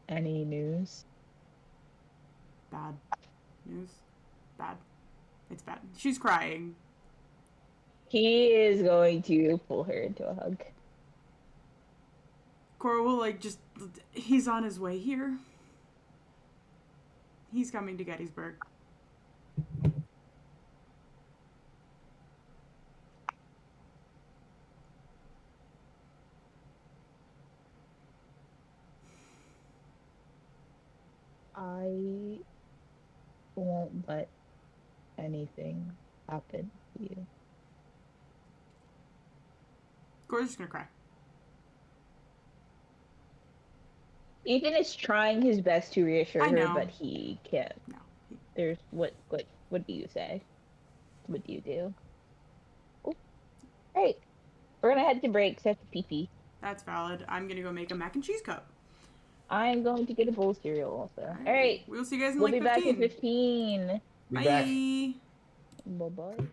Any news? Bad news. Bad. It's bad. She's crying. He is going to pull her into a hug. Cora will like just. He's on his way here. He's coming to Gettysburg. I won't let anything happen to you. Cora's just gonna cry. Ethan is trying his best to reassure I her, know. but he can't. No. There's what do you say? What do you do? Oh, great. We're gonna head to break. So I have to pee. That's valid. I'm gonna go make a mac and cheese cup. I'm going to get a bowl of cereal also. All right. We'll see you guys in We'll like be 15. back in 15. Be Bye. back. Bye-bye.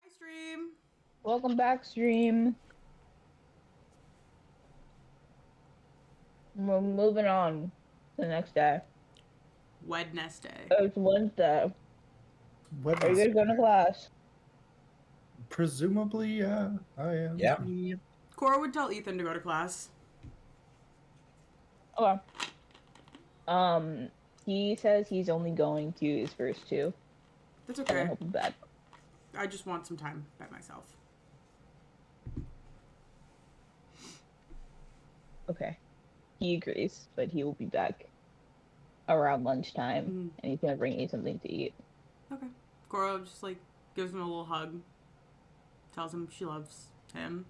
Hi, stream. Welcome back, stream. We're moving on to the next day. Wednesday. Oh, it's Wednesday. Are you guys Wednesday. going to class? Presumably, yeah, I am. Yeah. Cora would tell Ethan to go to class. Okay. He says he's only going to his first two. That's And then okay. he'll be back. I just want some time by myself. Okay. He agrees, but he will be back around lunchtime, Mm. and he's gonna bring you something to eat. Okay. Cora just like gives him a little hug, tells him she loves him.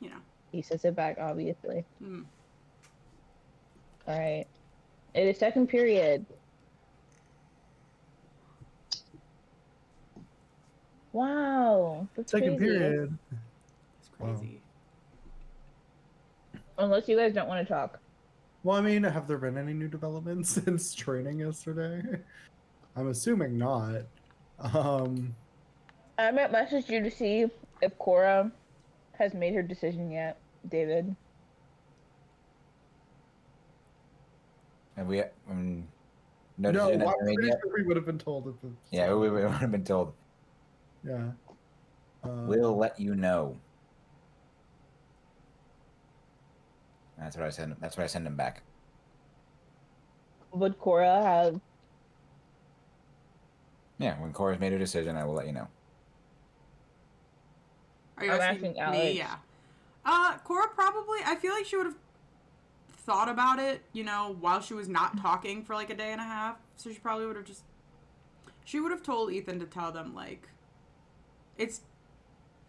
You know. He says it back, obviously. Mm. All right. It is second period. Wow, that's Second crazy. period. It's crazy. Unless you guys don't want to talk. Well, I mean, have there been any new developments since training yesterday? I'm assuming not. I might message you to see if Cora has made her decision yet, David. And we no no, decision has I'm been made pretty yet. sure we would have been told if it's Yeah, we would have been told. yeah. We'll let you know. That's what I send. That's what I send him back. Would Cora have? Yeah, when Cora's made a decision, I will let you know. Are you I'm asking asking Alex. me? Yeah. Cora probably. I feel like she would have thought about it, you know, while she was not talking for like a day and a half. So she probably would have just. She would have told Ethan to tell them like, it's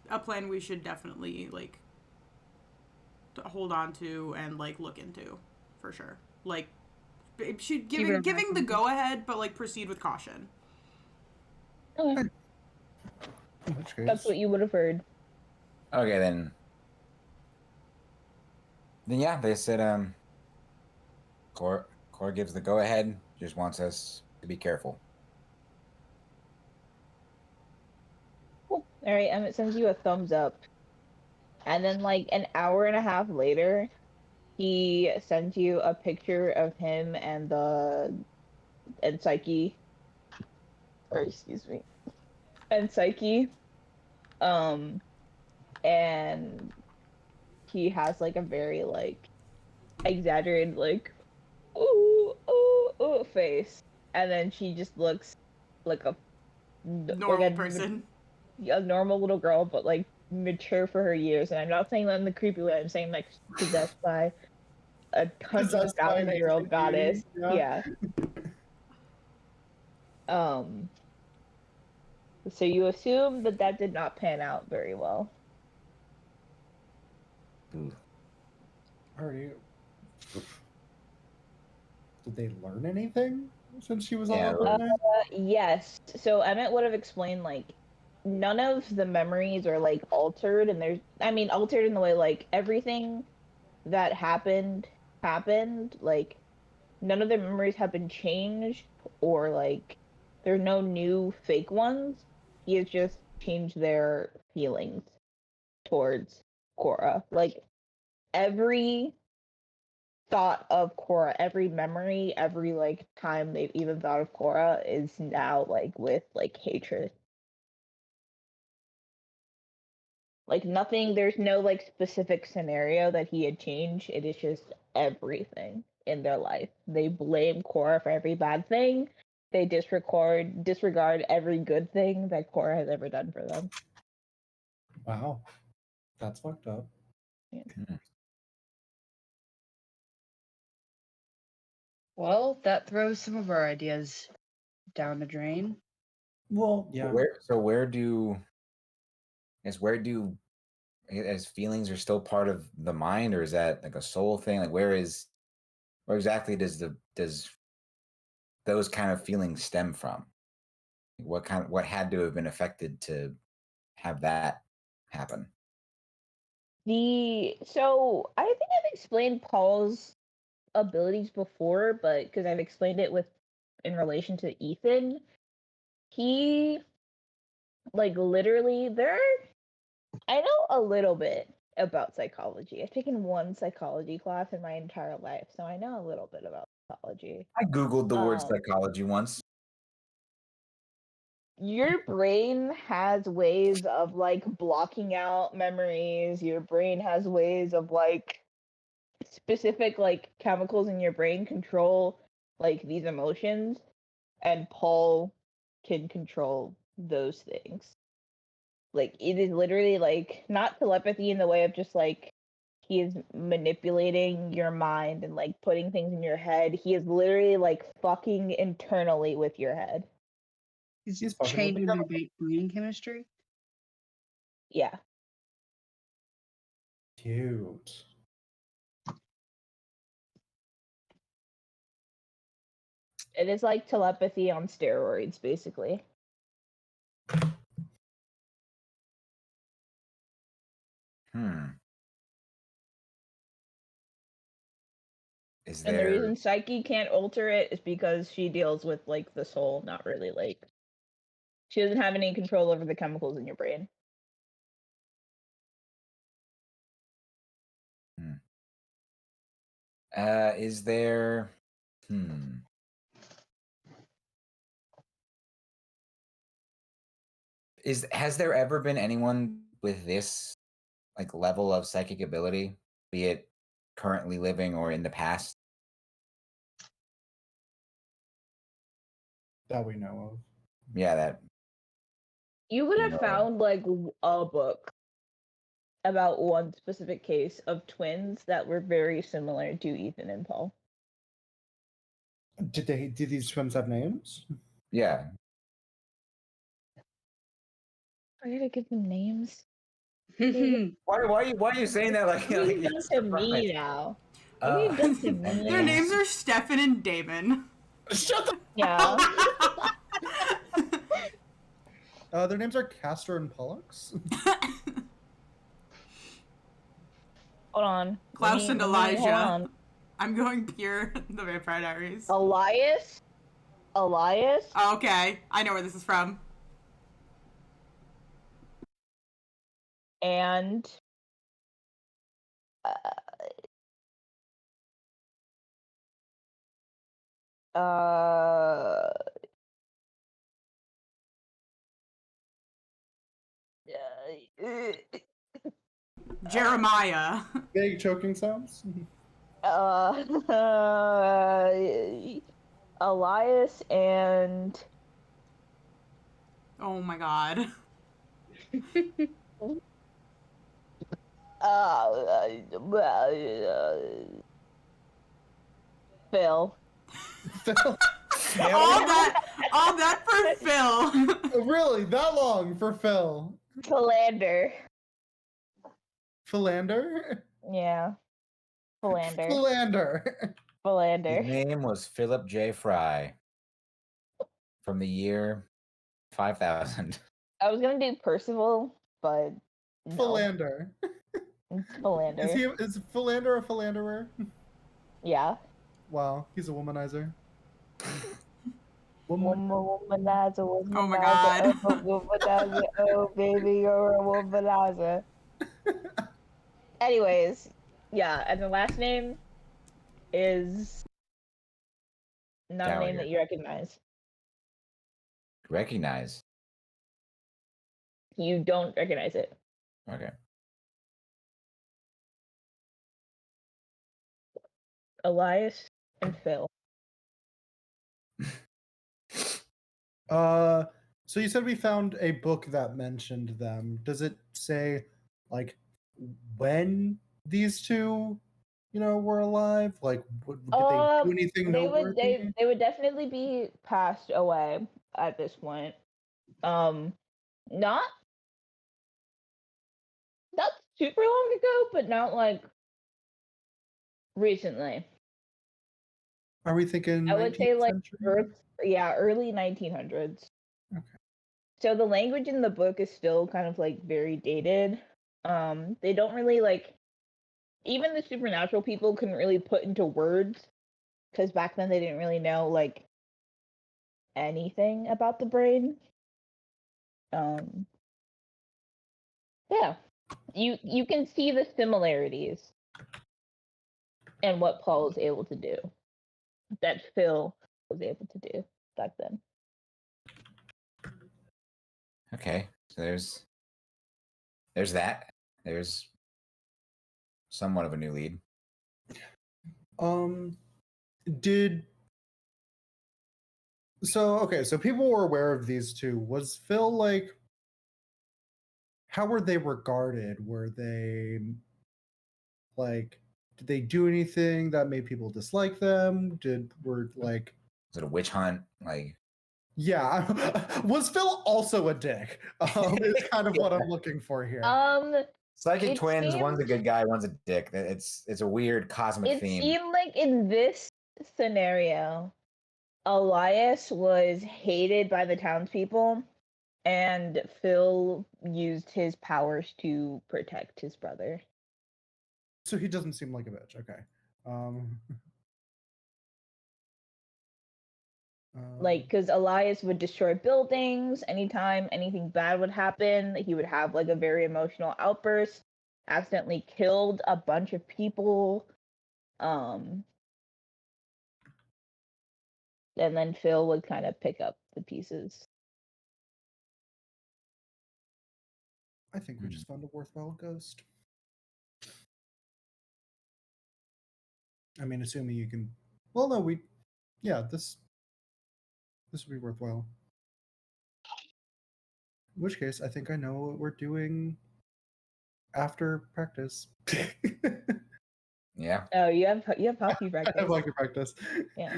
a plan we should definitely like hold on to and like look into, for sure. Like, she giving the go ahead, but like proceed with caution. Okay. In which case, That's what you would have heard. Okay, then yeah, they said Cora gives the go-ahead. Just wants us to be careful. Cool. All right, Emmett sends you a thumbs up, and then like an hour and a half later, he sends you a picture of him and Psyche, or excuse me, and Psyche, um, and he has like a very like exaggerated like ooh ooh ooh face, and then she just looks like a Normal person. a normal little girl, but like mature for her years. And I'm not saying that in the creepy way. I'm saying like possessed by a Possessed by an 100,000-year-old ancient goddess. beauty, Yeah. So you assume that that did not pan out very well. Ooh. Alrighty. Did they learn anything since she was Yeah, all up in there? Yes. So Emmett would have explained like none of the memories are like altered, and altered in the way like everything that happened. Like none of their memories have been changed, or like there's no new fake ones. He has just changed their feelings towards Cora. Like every thought of Cora, every memory, every like time they've even thought of Cora is now like with like hatred. Like nothing, there's no like specific scenario that he had changed. It is just everything in their life. They blame Cora for every bad thing. They disregard every good thing that Cora has ever done for them. Wow. That's fucked up. Yeah. Well, that throws some of our ideas down the drain. Well, yeah. Where do as feelings are still part of the mind, or is that like a soul thing? Like where exactly does those kind of feelings stem from? What had to have been affected to have that happen? So I think I've explained Paul's abilities before, but because I've explained it in relation to Ethan, he like literally I know a little bit about psychology. I've taken one psychology class in my entire life, so I know a little bit about psychology. I googled the word Um, psychology once. Your brain has ways of like blocking out memories. Your brain has ways of like specific like chemicals in your brain control like these emotions, and Paul can control those things. Like it is literally like not telepathy in the way of just like he is manipulating your mind and like putting things in your head. He is literally like fucking internally with your head. He's fucking with the Changing their brain chemistry. Yeah. cute. It is like telepathy on steroids, basically. Is And the there reason Psyche can't alter it is because she deals with like the soul, not really like she doesn't have any control over the chemicals in your brain. is there has there ever been anyone with this like level of psychic ability, be it currently living or in the past? That we know of. Yeah, that You would you have know. found like a book about one specific case of twins that were very similar to Ethan and Paul. Did these twins have names? Yeah. I gotta give them names. Why are you saying that like, What have like you you're done to me surprised? now? What have you done to And me Their now? names are Stefan and Damon. Shut the. Yeah. Their names are Castor and Pollux. Hold on. Klaus and Elijah. Hold on. I'm going pure The Vampire Diaries. Elias. Oh, okay, I know where this is from. And uh, Jeremiah. Vague choking sounds. Elias and Oh my god. Phil. Phil. all that for Phil. Really? That long for Phil? Philander. Philander? Yeah. Philander. Philander. His Philander. name was Philip J. Fry from the year 5000. I was gonna do Percival, but no. Philander. It's Philander. Is Philander a philanderer? Yeah. Wow, he's a womanizer. Womanizer. Oh my god. Womanizer. Oh, baby, you're a womanizer. Anyways, yeah, and the last name is not a name that you recognize. Recognize. You don't recognize it. Okay. Elias and Phil. So you said we found a book that mentioned them. Does it say like when these two, were alive? Like, did they do anything noteworthy? They would definitely be passed away at this point. Not super long ago, but not like recently. Are we thinking I would say 19th like century? early 1900s. Okay. So the language in the book is still kind of like very dated. They don't really like, even the supernatural people couldn't really put into words, because back then they didn't really know like anything about the brain. Yeah, you can see the similarities and what Paul was able to do that Phil was able to do back then. Okay. So there's that. There's somewhat of a new lead. So people were aware of these two. Was Phil like, how were they regarded? Were they like, did they do anything that made people dislike them? Were like, Is it a witch hunt? Like, yeah, was Phil also a dick? Is kind of what I'm looking for here. psychic twins, one's a good guy, one's a dick. It's a weird cosmic theme. It seemed like in this scenario, Elias was hated by the townspeople, and Phil used his powers to protect his brother. So he doesn't seem like a bitch. Okay. Like, because Elias would destroy buildings anytime anything bad would happen. He would have like a very emotional outburst, accidentally killed a bunch of people. And then Phil would kind of pick up the pieces. I think we just found a worthwhile ghost. I mean, assuming you can. Well, no, this would be worthwhile. In which case, I think I know what we're doing after practice. Yeah. Oh, you have hockey practice. I have hockey practice. Yeah.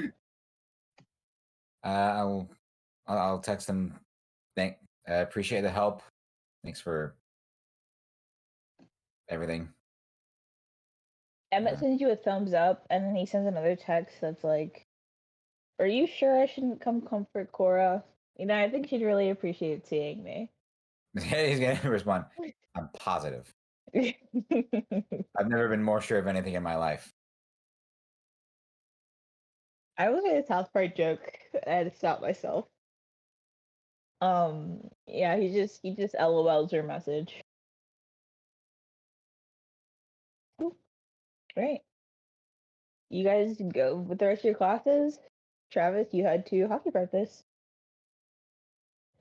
I'll text them. Appreciate the help. Thanks for everything. Emmett sends you a thumbs up, and then he sends another text that's like, "Are you sure I shouldn't come comfort Cora? I think she'd really appreciate seeing me." He's gonna respond. I'm positive. I've never been more sure of anything in my life. I was in a South Park joke. I had to stop myself. Yeah, he just LOLs your message. Cool. Great. You guys go with the rest of your classes. Travis, you had to hockey practice.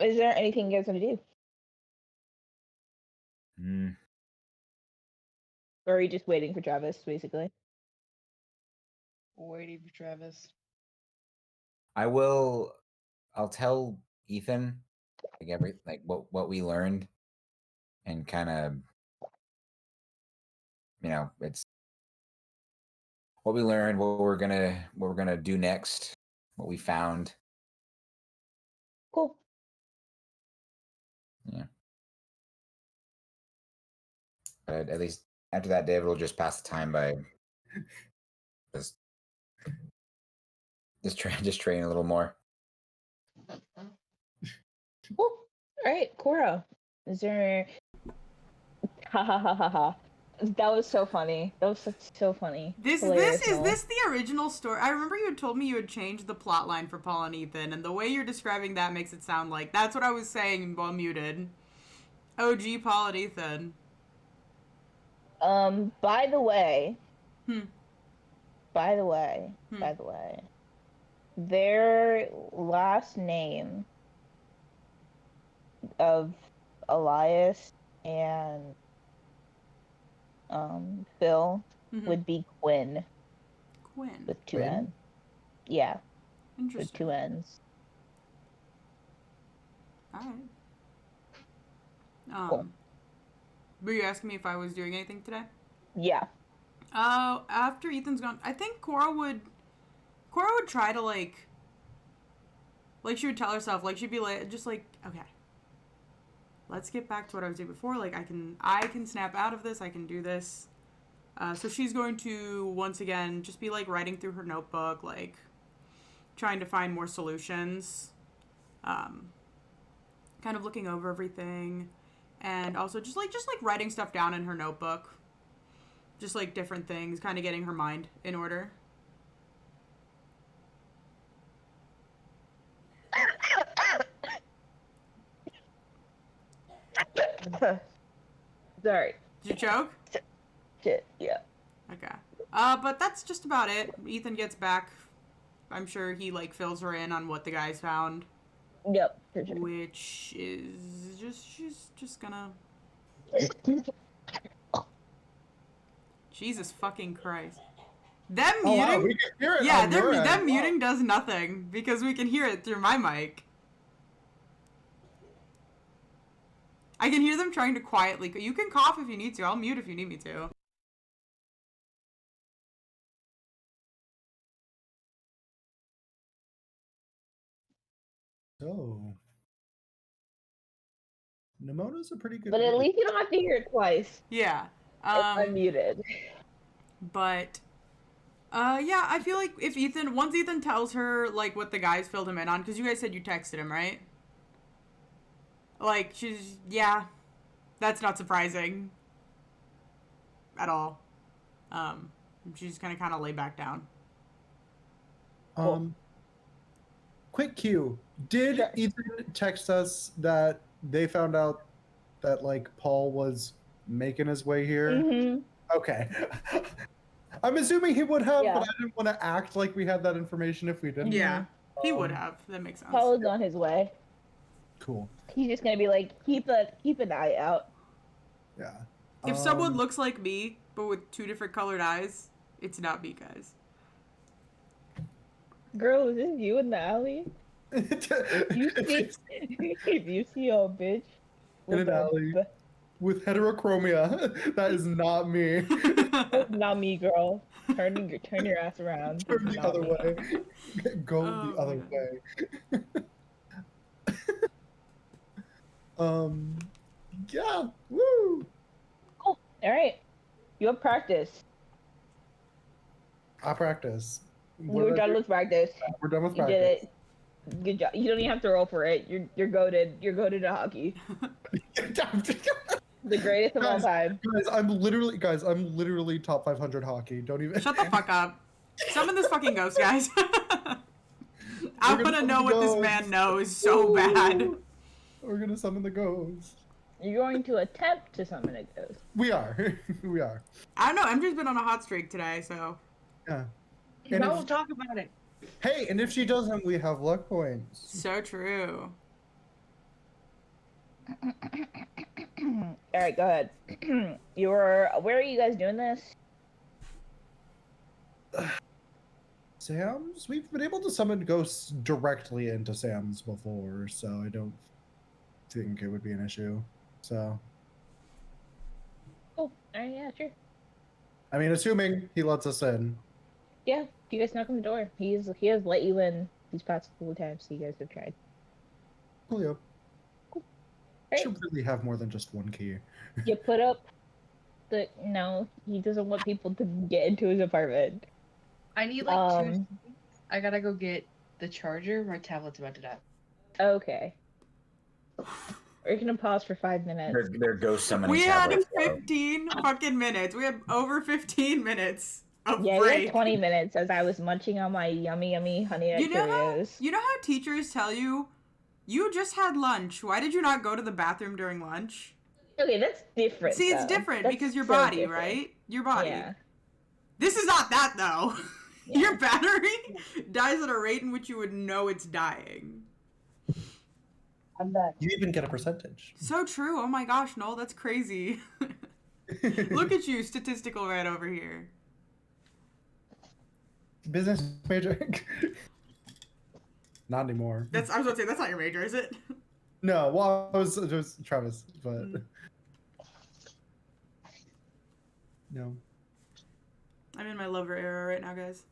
Is there anything you guys want to do? Mm. Or are you just waiting for Travis, basically? Waiting for Travis. I'll tell Ethan what we learned, and kind of, it's what we learned, what we're gonna do next, what we found. Cool. Yeah. But at least after that, David will just pass the time by just just train a little more. Cool. All right, Cora. Is there? Ha ha ha ha ha. That was so funny. That was so funny. This Hilarious, is Noel. this the original story? I remember you had told me you had changed the plot line for Paul and Ethan, and the way you're describing that makes it sound like that's what I was saying while muted. OG Paul and Ethan. By the way. Hmm. By the way. Their last name of Elias and Phil Mhm. would be Quinn Quinn. with two Quinn? N's. Yeah, with Interesting. two N's. Alright. Cool. Were you asking me if I was doing anything today? Yeah. After Ethan's gone, I think Cora would try to like she would tell herself, like she'd be like, just like, okay, let's get back to what I was doing before. Like I can snap out of this. I can do this. So she's going to once again just be like writing through her notebook, like trying to find more solutions. Kind of looking over everything, and also just like writing stuff down in her notebook. Just like different things, kind of getting her mind in order. Sorry. Did you choke? Shit. Yeah. Okay. But that's just about it. Ethan gets back. I'm sure he like fills her in on what the guys found. Yep. For sure. Which is she's just gonna. Jesus fucking Christ. Them Oh, wow, muting. we can hear it. Yeah, on your end. them Wow. muting does nothing because we can hear it through my mic. I can hear them trying to quietly. You can cough if you need to. I'll mute if you need me to. So, Nemona's a pretty good. But at word. least you don't have to hear it twice. Yeah. It's unmuted. But yeah, I feel like if once Ethan tells her like what the guys filled him in on, because you guys said you texted him, right? Like yeah, that's not surprising at all. She's gonna kind of lay back down. Quick cue. Did Sure. Ethan text us that they found out that like Paul was making his way here? Mm-hmm. Okay. I'm assuming he would have, Yeah. but I didn't want to act like we had that information if we didn't. Yeah, he would have. That makes sense. Paul is on his way. Cool. He's just gonna be like, keep an eye out. Yeah. If someone looks like me but with two different colored eyes, it's not me, guys. Girl, is this you in the alley? If you see a bitch In an a alley. With heterochromia, that is not me. That's not me, girl. Turn your ass around. Turn This is the not other me. way. Go Oh, the other my way. Yeah. Woo. Cool. All right. You have practice. I practice. We're done with practice. We're done with You practice. did it. Good job. You don't even have to roll for it. You're goated. You're goated to hockey. The greatest of all time. Guys, I'm literally top 500 hockey. Don't even. Shut the fuck up. Summon this fucking ghost, guys. I We're gonna want to summon know the what this ghost. man knows so bad. Woo! We're gonna summon the ghost. You're going to attempt to summon a ghost. We are. We are. I don't know. MJ's been on a hot streak today, so. Yeah. And Don't if, talk about it. hey, and if she doesn't, we have luck points. So true. All right, go ahead. Where are you guys doing this? Sam's? We've been able to summon ghosts directly into Sam's before, so I don't think it would be an issue. So, Oh, yeah, sure. I mean, assuming he lets us in. Yeah, you guys knock on the door. He has let you in these past couple of times, so you guys have tried. Julio. Right. Should really have more than just one key. You put up no, he doesn't want people to get into his apartment. I need like 2 seconds. I gotta go get the charger. My tablet's about to die. Okay. We're gonna pause for 5 minutes. They're ghost summoning. We had tablets. 15 fucking minutes. We had over 15 minutes of Yeah, we break. had 20 minutes as I was munching on my yummy honey nut You know how, Cheerios. you know how teachers tell you, you just had lunch. Why did you not go to the bathroom during lunch? Okay, that's different. See, it's though. different That's because your so body, different. right? Your body. Yeah. This is not that though. Yeah. Your battery dies at a rate in which you would know it's dying. I'm back. You even get a percentage. So true. Oh my gosh, Noel, that's crazy. Look at you, statistical right over here. Business major. Not anymore. I was about to say, that's not your major, is it? No, well, it was Travis, but no. I'm in my lover era right now, guys.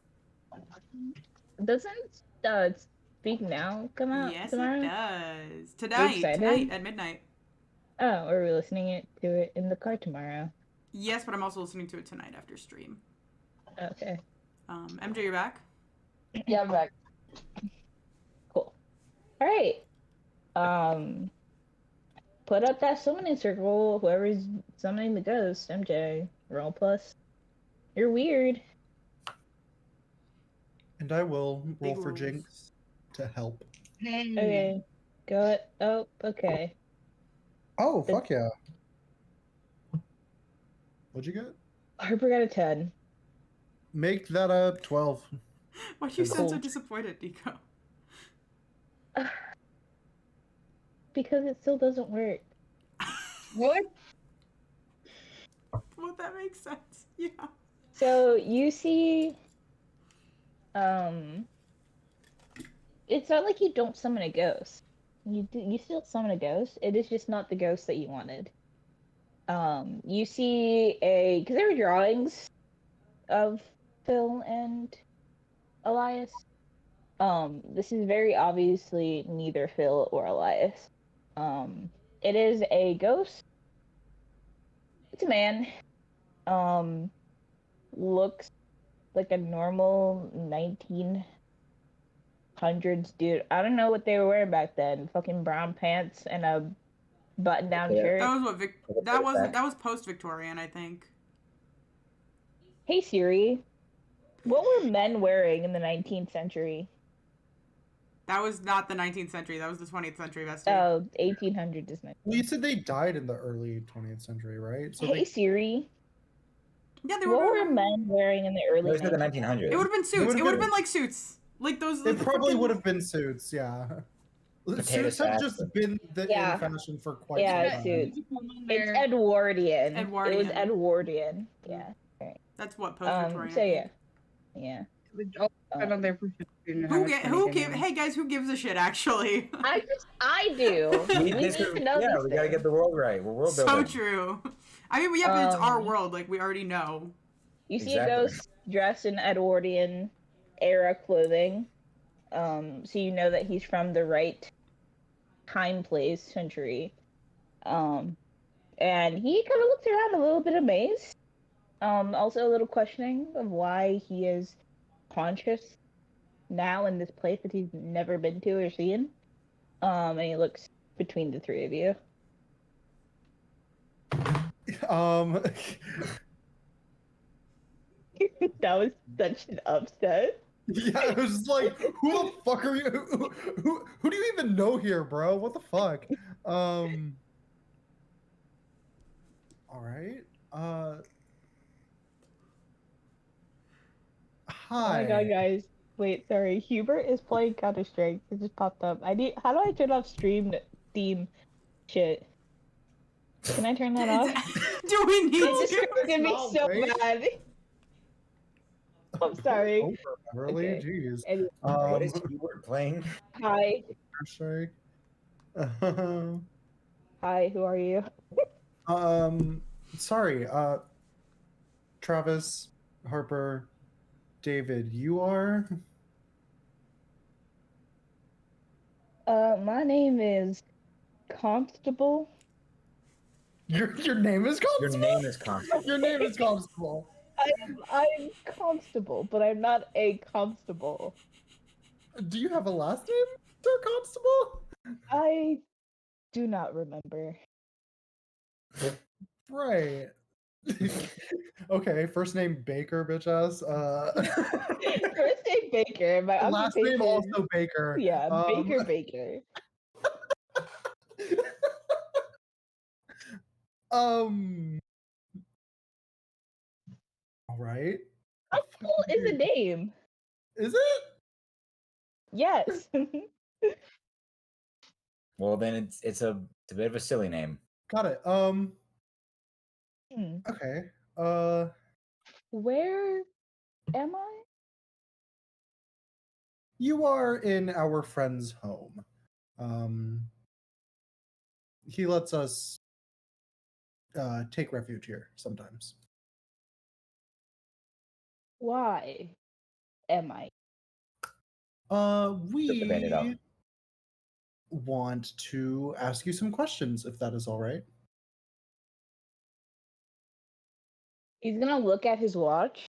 Doesn't Speak Now come out Yes, tomorrow? it does. Tonight excited? at midnight. Oh, or we're listening to it in the car tomorrow. Yes, but I'm also listening to it tonight after stream. Okay, MJ, you're back? Yeah, I'm back. cool. All right. Put up that summoning circle. Whoever's summoning the ghost, MJ. Roll plus. You're weird. And I will roll Big for rolls. Jinx to help. Okay. Go it. Oh, okay. Oh, fuck yeah. What'd you get? Harper got a 10. Make that a 12. Why do you sound so Cool. disappointed, Nico? Because it still doesn't work. What? Well, that makes sense. Yeah. So you see, it's not like you don't summon a ghost. You still summon a ghost. It is just not the ghost that you wanted. You see because there were drawings of Phil and Elias. This is very obviously neither Phil or Elias. It is a ghost. It's a man. Looks like a normal 1900s dude. I don't know what they were wearing back then. Fucking brown pants and a button-down Yeah. shirt. That was what that was post-Victorian, I think. Hey Siri, what were men wearing in the 19th century? That was not the 19th century. That was the 20th century, Vesty. Oh, 1800s is 19th. Well, you said they died in the early 20th century, right? So Hey Siri, Yeah, they what were. were men wearing in the early Those are the 1900s? 1900s. It would have been suits. would've It would have been- been like suits. Like those. it probably freaking- would have been suits, yeah. Potato Suits have sacks. just been Yeah. in fashion for quite Yeah, some time. suits. It's Edwardian. It was Edwardian. Edwardian. Yeah. That's what post-Victorian. So yeah. Yeah. It all depends on their profession and how much money Who they give? have. Hey guys, who gives a shit? Actually. I do. We need This is- to know yeah, these we gotta things. get the world right. We're world So building. true. I mean, yeah, but it's our Um, world. Like we already know. You see Exactly. a ghost dressed in Edwardian era clothing, so you know that he's from the right time, place, century. And he kind of looks around a little bit amazed. Also a little questioning of why he is conscious now in this place that he's never been to or seen. And he looks between the three of you. That was such an upset. Yeah, it was just like, who the fuck are you? Who do you even know here, bro? What the fuck? All right. Oh my god, Hi. guys. Wait, sorry. Hubert is playing Counter-Strike. It just popped up. How do I turn off stream theme shit? Can I turn that off? Do we need It to? distracted me Not so wait. bad. I'm sorry. Over, Beverly. Okay. Jeez. Anyway, What is Hubert playing? hi. Strike. Hi, who are you? Sorry. Travis, Harper, David. You are. My name is Constable. Your name is Your Constable. name is Constable. Your name is Constable. I'm Constable, but I'm not a constable. Do you have a last name, Sir Constable? I do not remember. Right. Okay, first name Baker, bitch ass. First name Baker. My Last name occupation. also Baker. Yeah, Baker. Um. All right. Constable is a name. Is it? Yes. Well, then it's a bit of a silly name. Got it. Hmm. Okay. Where am I? You are in our friend's home. He lets us take refuge here sometimes. Why am I? Bend it up. We want to ask you some questions, if that is all right. He's gonna look at his watch.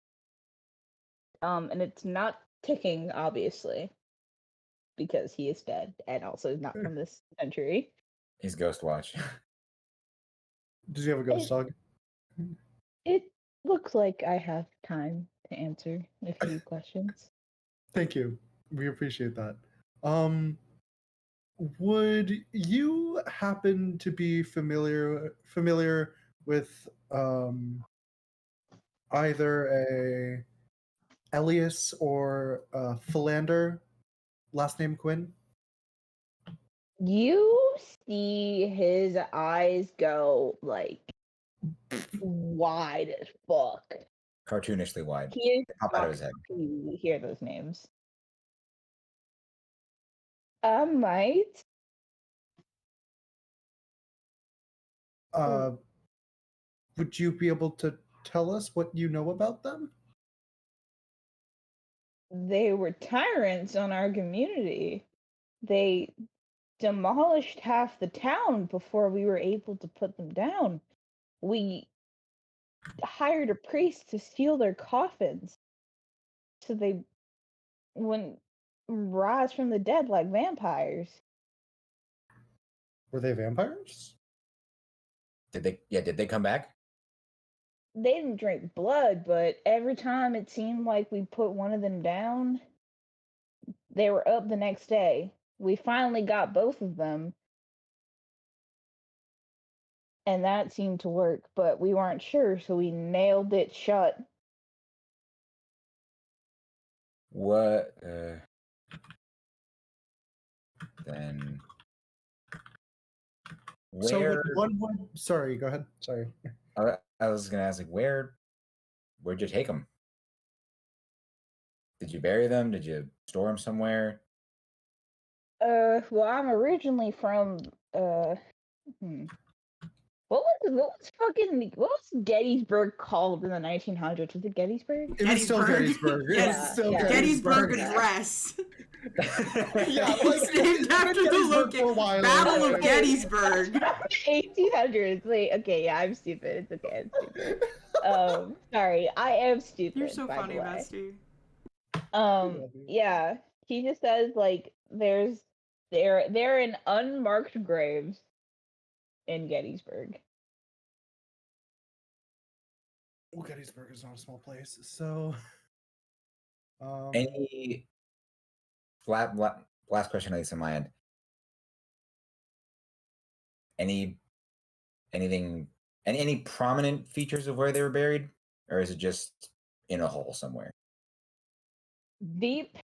And it's not ticking, obviously, because he is dead and also is not from this century. He's Ghost Watch. Does he have a ghost dog? It looks like I have time to answer a few questions. Thank you. We appreciate that. Would you happen to be familiar with either a Elias or Philander, last name Quinn? You see his eyes go like wide as fuck. Cartoonishly wide. He is Pop out of his head. you hear those names. I might. Would you be able to tell us what you know about them? They were tyrants on our community. They demolished half the town before we were able to put them down. We hired a priest to steal their coffins so they wouldn't rise from the dead like vampires. Were they vampires? Did they come back? They didn't drink blood, but every time it seemed like we put one of them down, they were up the next day. We finally got both of them, and that seemed to work, but we weren't sure, so we nailed it shut. What? Then So where? one would. Sorry, go ahead. Sorry. I was gonna ask, like, where'd you take them? Did you bury them? Did you store them somewhere? Well, I'm originally from what was Gettysburg called in the 1900s? Was it Gettysburg? It was still Gettysburg. It was still Gettysburg Gettysburg. Address. Yeah, It's named after the location. Battle of Gettysburg. 1800s. Wait, okay, yeah, I'm stupid. It's okay, I'm stupid. Sorry, I am stupid. You're so by funny, the way. bestie. Yeah, he just says like they're in unmarked graves. In Gettysburg. Well, Gettysburg is not a small place, so. Any last question, at least on my end. Any prominent features of where they were buried, or is it just in a hole somewhere? Deep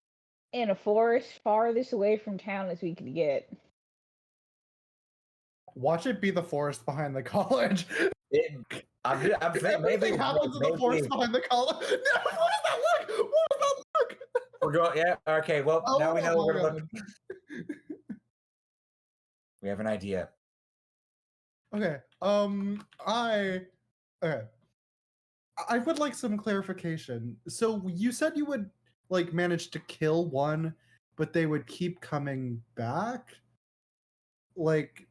in a forest, farthest away from town as we could get. Watch it be the forest behind the college. I'm Everything happens in the forest behind the college. No, what does that look? What does that look? We're going. Yeah. Okay. Well, now we know my we're gonna look. God. We have an idea. Okay. Okay. I would like some clarification. So you said you would like manage to kill one, but they would keep coming back? Like,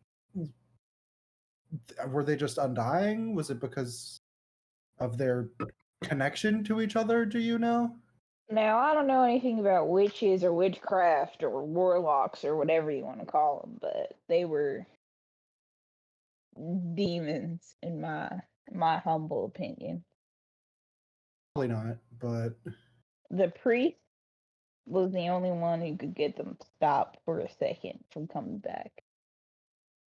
were they just undying? Was it because of their connection to each other? Do you know? Now, I don't know anything about witches or witchcraft or warlocks or whatever you want to call them, but they were demons in my humble opinion. Probably not, but The priest was the only one who could get them stopped for a second from coming back.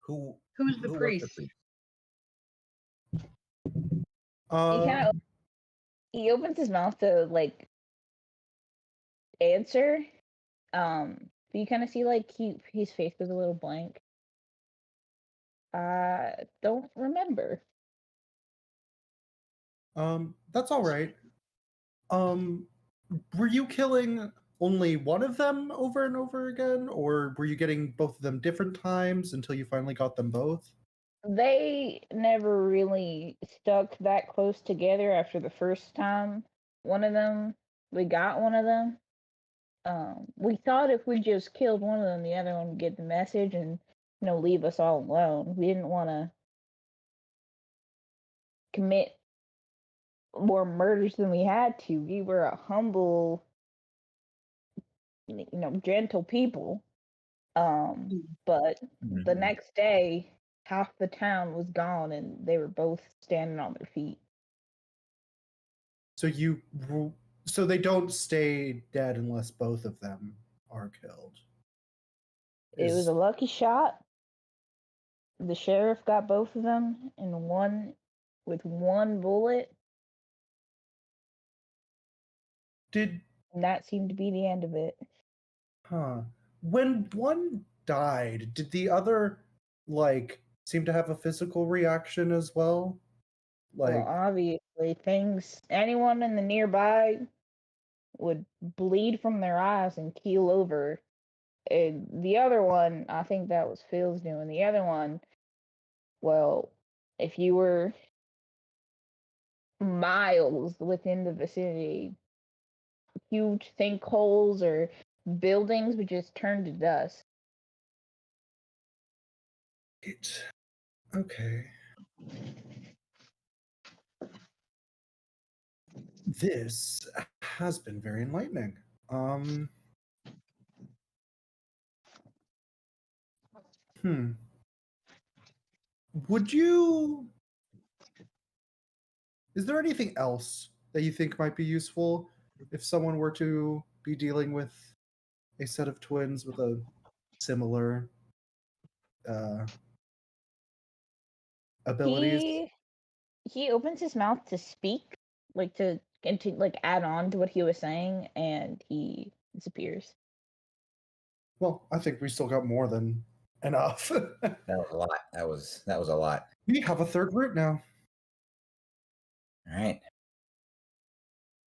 Who's Who's the was priest? um, He opens his mouth to like answer. But you kind of see like his face was a little blank. I don't remember. that's all right. Were you killing only one of them over and over again, or were you getting both of them different times until you finally got them both? They never really stuck that close together after the first time. We got one of them. We thought if we just killed one of them, the other one would get the message and leave us all alone. We didn't want to commit more murders than we had to. We were a humble, gentle people. But the next day, half the town was gone, and they were both standing on their feet. So they don't stay dead unless both of them are killed. It was a lucky shot. The sheriff got both of them in with one bullet. And that seemed to be the end of it. When one died, did the other seem to have a physical reaction as well? Well, obviously, anyone in the nearby would bleed from their eyes and keel over. And the other one, I think that was Phil's doing. The other one, well, if you were miles within the vicinity, huge sinkholes or buildings would just turn to dust. Okay. This has been very enlightening. Is there anything else that you think might be useful if someone were to be dealing with a set of twins with a similar abilities? He opens his mouth to speak, to add on to what he was saying, and he disappears. Well, I think we still got more than enough. That was a lot. That was a lot. We have a third route now. All right.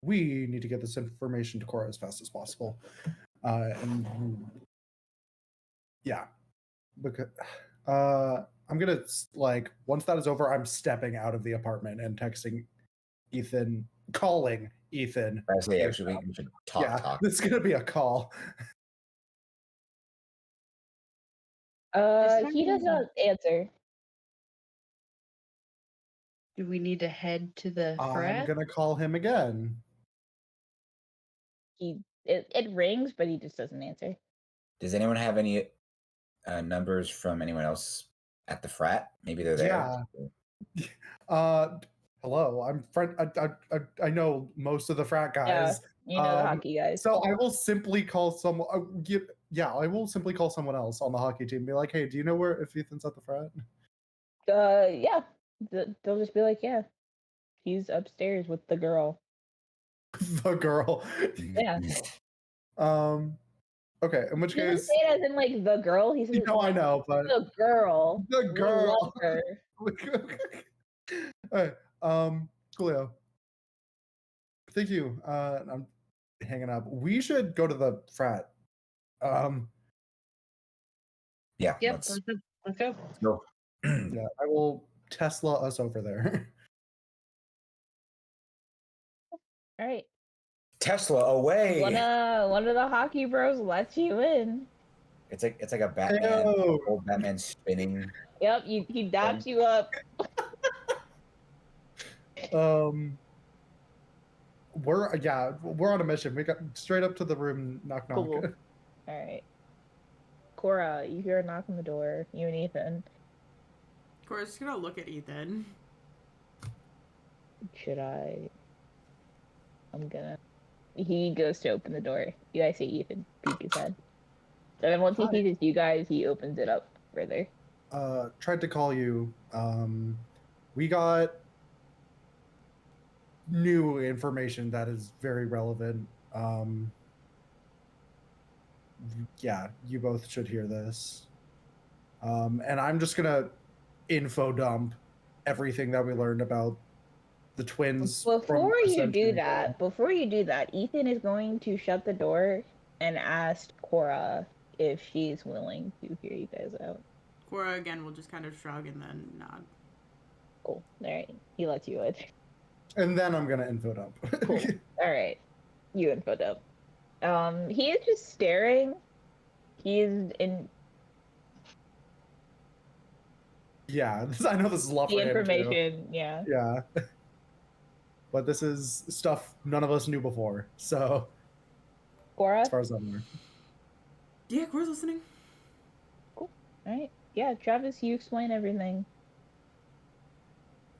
We need to get this information to Cora as fast as possible. And yeah, because I'm gonna once that is over, I'm stepping out of the apartment and texting Ethan, calling Ethan. I say actually we should talk. This is gonna be a call. He does not answer. Do we need to head to the frat? I'm gonna call him again. It rings, but he just doesn't answer. Does anyone have any numbers from anyone else at the frat? Maybe they're there. Yeah. hello, I'm friend. I know most of the frat Yeah, guys. you know the hockey guys. So I will simply call someone. Yeah, I will simply call someone else on the hockey team. And be like, hey, do you know where if Ethan's at the frat? Yeah. They'll just be like, yeah, he's upstairs with the girl. The girl. Yeah. Okay. In which He doesn't case, say it as in like the girl. He says you know, I know, but the girl. the We girl. love her. All right. Coolio. Thank you. I'm hanging up. We should go to the frat. Yeah. Yep. Let's go. go. Yeah, I will Tesla us over there. All right. Tesla away. One of the hockey bros lets you in. It's like a Batman, Ew. old Batman spinning. Yep, he daps you up. We're on a mission. We got straight up to the room, knock knock. Cool. All right. Cora, you hear a knock on the door. You and Ethan. Cora's just gonna look at Ethan. Should I? I'm gonna. He goes to open the door. You guys see Ethan peek his head. And then once he sees it's you guys, he opens it up further. Tried to call you. We got new information that is very relevant. Yeah, you both should hear this. And I'm just gonna info dump everything that we learned about the twins. Before you do that, Ethan is going to shut the door and ask Cora if she's willing to hear you guys out. Cora again will just kind of shrug and then nod. Cool. All right. He lets you in. And then I'm gonna info dump. Cool. All right. You info dump. He is just staring. He's in. Yeah, I know this is a lot The for him, information. too. Yeah. Yeah. But this is stuff none of us knew before. So, Cora. as far as I'm aware. Yeah, Cora's listening. Cool. All right. Yeah, Travis, you explain everything.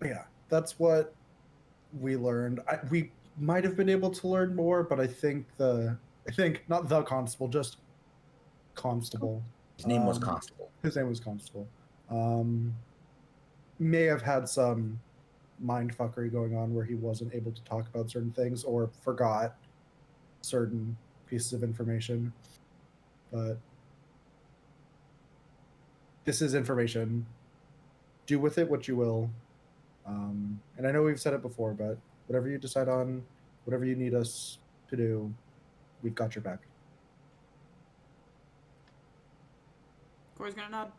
Yeah, that's what we learned. We might have been able to learn more, but I think not the constable, just constable. His name was Constable. His name was Constable. May have had some mind fuckery going on where he wasn't able to talk about certain things or forgot certain pieces of information. But this is information. Do with it what you will. And I know we've said it before, but whatever you decide on, whatever you need us to do, we've got your back. Cora's gonna nod.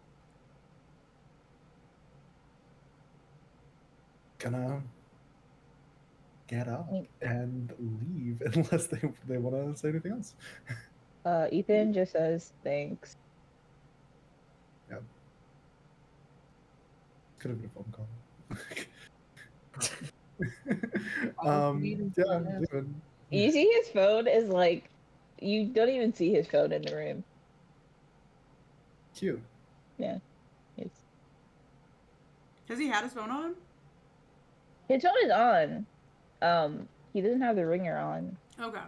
Gonna get up and leave unless they want to say anything else. Ethan just says thanks. Yep. Could have been a phone call. Yeah, David. You see his phone is like, you don't even see his phone in the room. Cute. Yeah. It's... Has he had his phone on? His phone is on. He doesn't have the ringer on. Okay.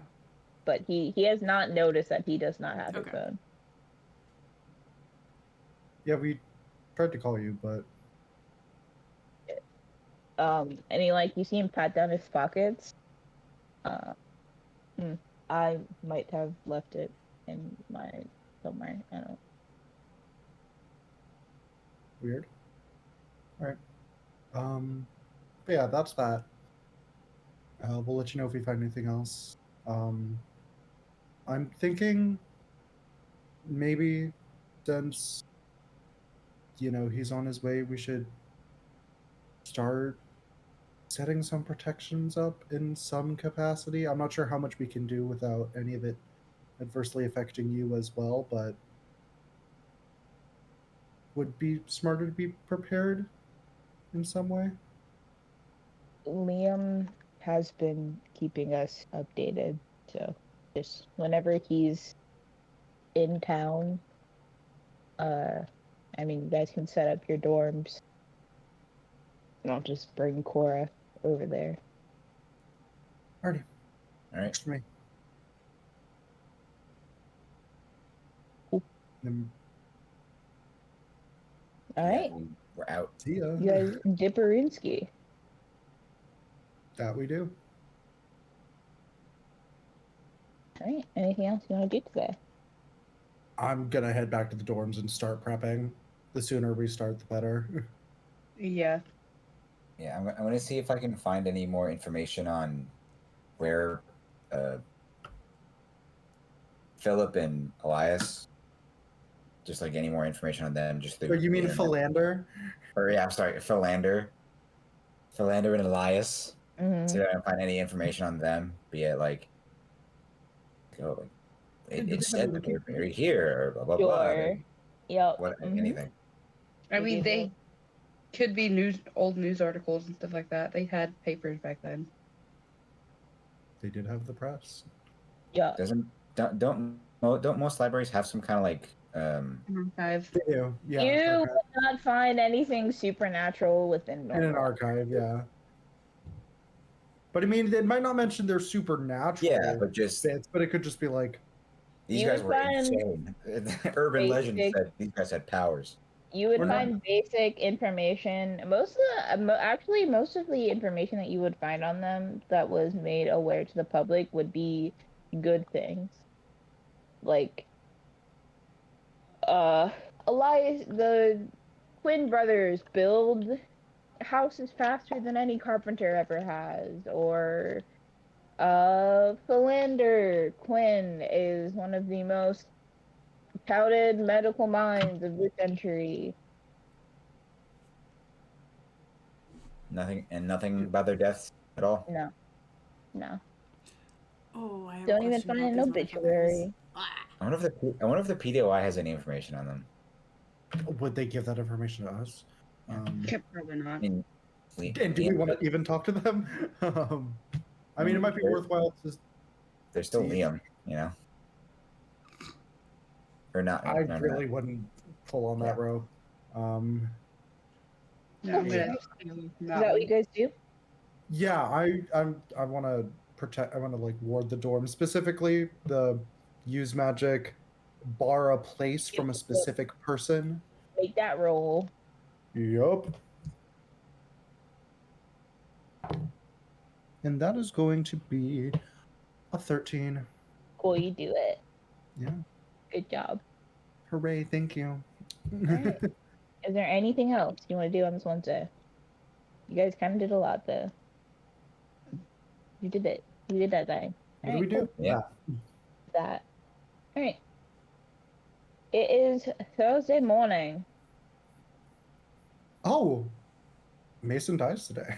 But he has not noticed that he does not have his phone. Yeah, we tried to call you, but and you see him pat down his pockets. I might have left it in my somewhere. I don't know. Weird. All right. But yeah, that's that. We'll let you know if we find anything else. I'm thinking maybe since he's on his way, we should start setting some protections up in some capacity. I'm not sure how much we can do without any of it adversely affecting you as well, but would be smarter to be prepared in some way. Liam has been keeping us updated, so just whenever he's in town, you guys can set up your dorms. I'll just bring Cora over there. Alrighty. All right. Works for me. Cool. Then All Yeah, right, we're out. see ya. you guys, Dipperunsky. That we do. All right, anything else you want to do today? I'm gonna head back to the dorms and start prepping. The sooner we start, the better. Yeah. Yeah, I'm going to see if I can find any more information on where Philip and Elias, just like any more information on them, just through. Or you the mean internet. Philander? Or yeah, I'm sorry, Philander and Elias. Mm-hmm. See if I can find any information on them, be it like, oh, Hey, do it they have said a that they're wiki buried here, or blah blah blah. Sure. Yep. What Mhm. anything? I They mean, do they could be old news articles and stuff like that. They had papers back then. They did have the press. Yeah. Don't most libraries have some kind of like Archive. They do, yeah. You archive. will not find anything supernatural within In an normal. archive, yeah. But I mean, it might not mention their supernatural yeah, but just bits, but it could just be like, these You guys would were find insane. Urban legend basic- said these guys had powers. You would We're not- find basic information. Most of the information that you would find on them that was made aware to the public would be good things. Like, Elias, the twin brothers build houses faster than any carpenter ever has, or Philander Quinn is one of the most touted medical minds of this century. Nothing about their deaths at all. No. Oh, I have Don't a even question find about an these obituary. motherfuckers. Ah. I wonder if the PDOI has any information on them. would they give that information to us? Probably I not. mean, And do we want to even talk to them? I mean, it might be worthwhile to. They're still See. Liam, you know, or not. I no, really wouldn't pull on that Yeah. row. No, I'm Okay. gonna steal Is from that what you guys do? Yeah, I want to protect. I want to like ward the dorm, specifically the use magic, bar a place from a specific person. Make that roll. Yup. And that is going to be a 13. Cool, you do it. Yeah. Good job. Hooray! Thank you. Alright. Is there anything else you want to do on this Wednesday? You guys kind of did a lot, though. You did it. You did that thing. What do we do? Yeah. That. All right. It is Thursday morning. Oh, Mason dies today.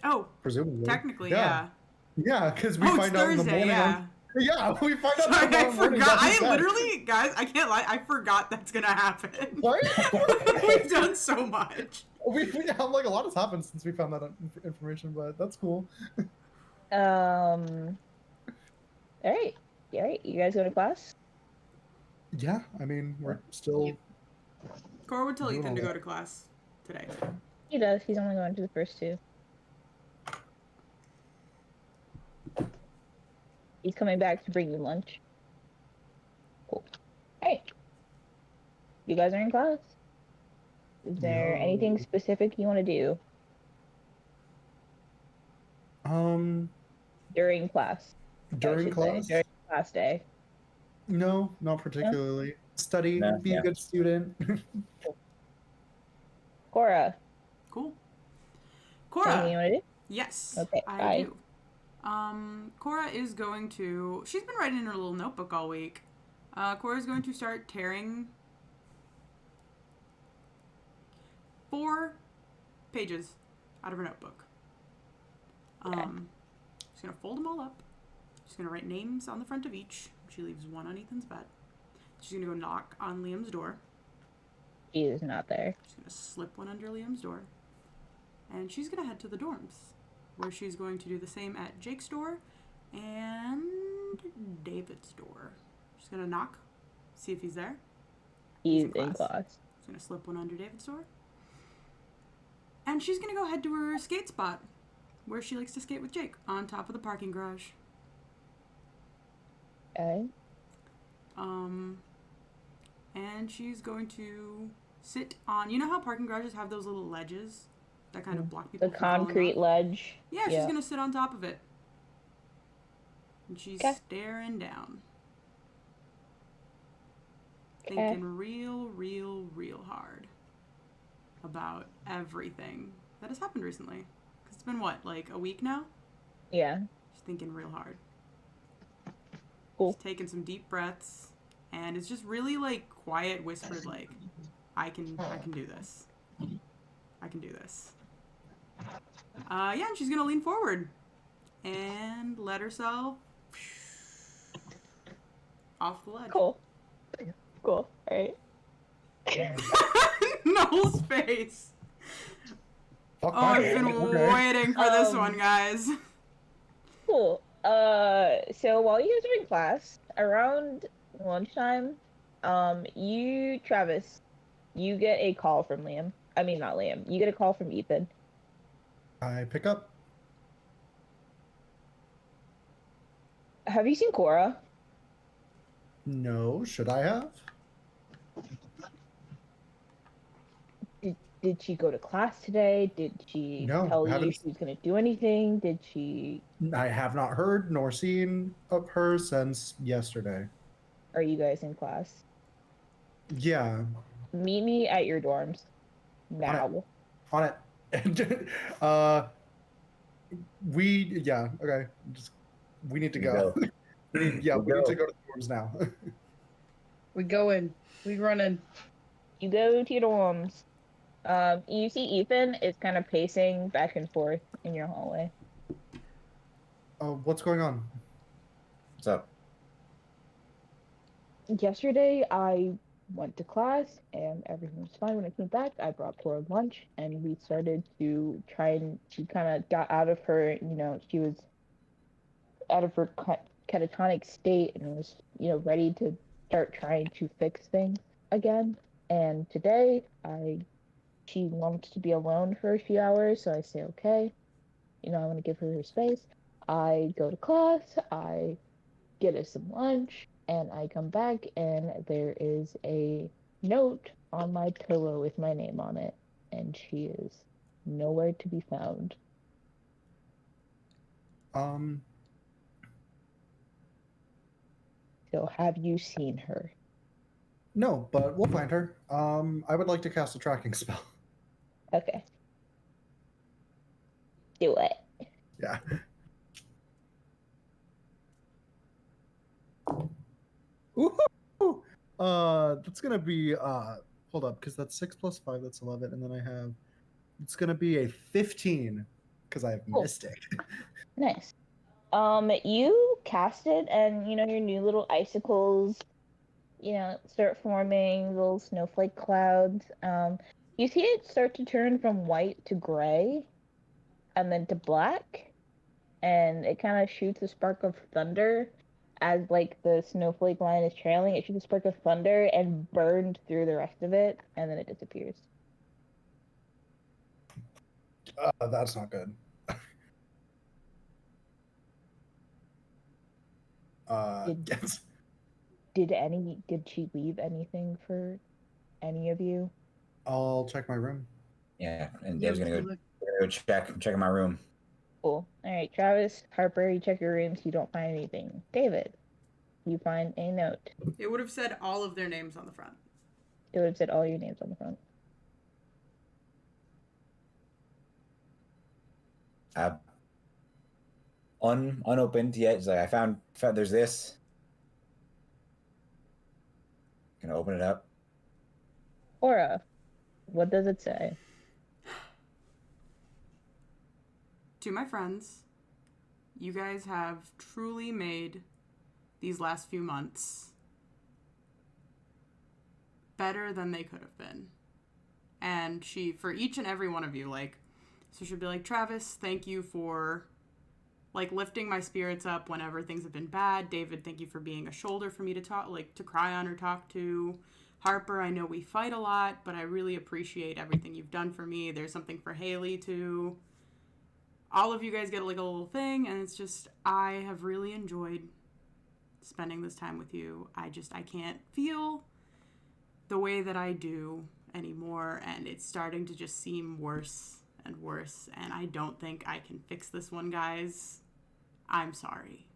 Oh, Presumably. technically, yeah. Yeah, because we Oh, it's find out in the Thursday, morning. yeah. Yeah, we find out Sorry, tomorrow I morning. forgot. that he's I dead. literally, guys, I can't lie. I forgot that's gonna happen. What? We've done so much. we like a lot has happened since we found that information, but that's cool. All right. All right. You guys go to class? Yeah, I mean we're still. Cora would tell Doing Ethan all to go that. to class today. He does. He's only going to the first two. He's coming back to bring you lunch. Cool. Hey. You guys are in class. Is there No. anything specific you want to do during class? I During should say, class? during class day. No, not particularly. Study, No, be yeah. a good student. Cora, Cool. anything you Cora. want to do? Yes, Okay, I bye. do. Cora is going to. She's been writing in her little notebook all week. Cora's going to start tearing 4 pages out of her notebook. She's gonna fold them all up. She's gonna write names on the front of each. She leaves one on Ethan's bed. She's gonna go knock on Liam's door. He is not there. She's gonna slip one under Liam's door. And she's gonna head to the dorms, where she's going to do the same at Jake's door and David's door. She's gonna knock, see if he's there. He's in in class. class. She's gonna slip one under David's door. And she's gonna go head to her skate spot, where she likes to skate with Jake, on top of the parking garage. Okay. And she's going to sit on, you know how parking garages have those little ledges that kind of block people The from falling concrete off? ledge. Yeah, she's gonna sit on top of it. And she's staring down. Thinking real hard about everything that has happened recently. Because it's been what, like a week now? Yeah. She's thinking real hard. Cool. She's taking some deep breaths. And it's just really like quiet, whispered like, I can do this. I can do this. Yeah, and she's gonna lean forward and let herself off the ledge. Cool. Cool. All right. Noel's face. Fuck Oh, my I've hand, been okay. waiting for this one, guys. Cool. So while you guys are in class, around lunchtime, you, Travis, you get a call from Liam. I mean, not Liam. You get a call from Ethan. I pick up. Have you seen Cora? No, should I have? Did she go to class today? Did she No, tell you haven't. she was going to do anything? Did she... I have not heard nor seen of her since yesterday. Are you guys in class? Yeah, Meet me at your dorms. Now. on it. Okay. We need to go. we need to go to the dorms now. We going. We running. You go to your dorms. You see Ethan is kind of pacing back and forth in your hallway. What's going on? What's up? Yesterday, I went to class and everything was fine. When I came back, I brought Cora lunch and we started to try and she kind of got out of her, she was out of her catatonic state and was, ready to start trying to fix things again. And today, she wants to be alone for a few hours, so I say, okay, I want to give her space. I go to class, I get her some lunch, and I come back, and there is a note on my pillow with my name on it, and she is nowhere to be found. So have you seen her? No, but we'll find her. I would like to cast a tracking spell. Okay. Do it. Yeah. Ooh. That's gonna be hold up, because that's 6 plus 5, that's 11, and then I have it's gonna be a 15 because I have Mystic. Nice. You cast it, and your new little icicles, start forming little snowflake clouds. You see it start to turn from white to gray, and then to black, and it kind of shoots a spark of thunder as like the snowflake line is trailing. It shoots a spark of thunder and burned through the rest of it, and then it disappears. That's not good. Yes. Did she leave anything for any of you? I'll check my room. Yeah, and Yeah, Dave's gonna look. go check. I'm checking my room. Cool. All right, Travis, Harper, you check your rooms. You don't find anything. David, you find a note. It would have said all of their names on the front. It would have said all your names on the front. Unopened yet. It's like I found there's this. Gonna open it up. Cora, what does it say? To my friends, you guys have truly made these last few months better than they could have been. And for each and every one of you, so she'll be like, Travis, thank you for, lifting my spirits up whenever things have been bad. David, thank you for being a shoulder for me to talk, to cry on or talk to. Harper, I know we fight a lot, but I really appreciate everything you've done for me. There's something for Haley too. All of you guys get like a little thing, and it's just, I have really enjoyed spending this time with you. I can't feel the way that I do anymore, and it's starting to just seem worse and worse, and I don't think I can fix this one, guys. I'm sorry.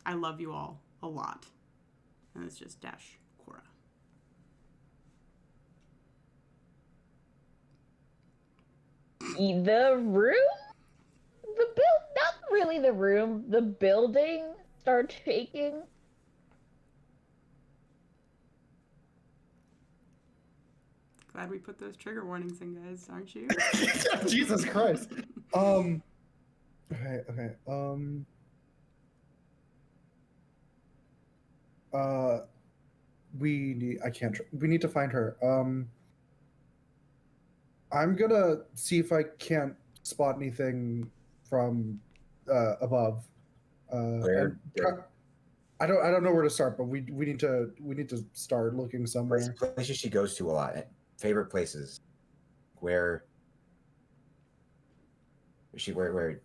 I love you all a lot. And it's just dash Cora. The room? Not really the room. The building starts shaking. Glad we put those trigger warnings in, guys, aren't you? Jesus Christ. Okay. We need. I can't. We need to find her. I'm gonna see if I can't spot anything from above. Where? I don't know where to start, but we need to start looking somewhere. Places she goes to a lot. Favorite places. Where she where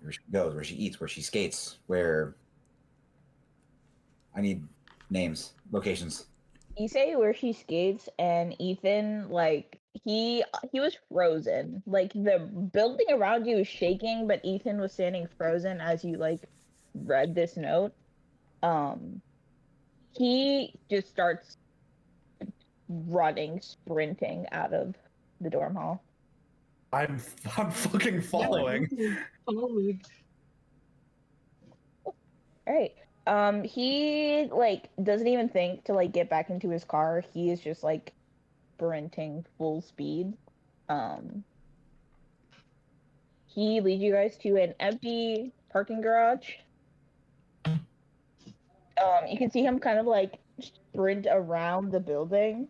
she goes, where she eats, where she skates, where I need names, locations. You say where she skates, and Ethan, like, he was frozen. Like, the building around you was shaking, but Ethan was standing frozen as you, like, read this note. He just starts running, sprinting out of the dorm hall. I'm fucking following. Following. All right. He like doesn't even think to like get back into his car. He is just like sprinting full speed. He leads you guys to an empty parking garage. You can see him kind of like sprint around the building.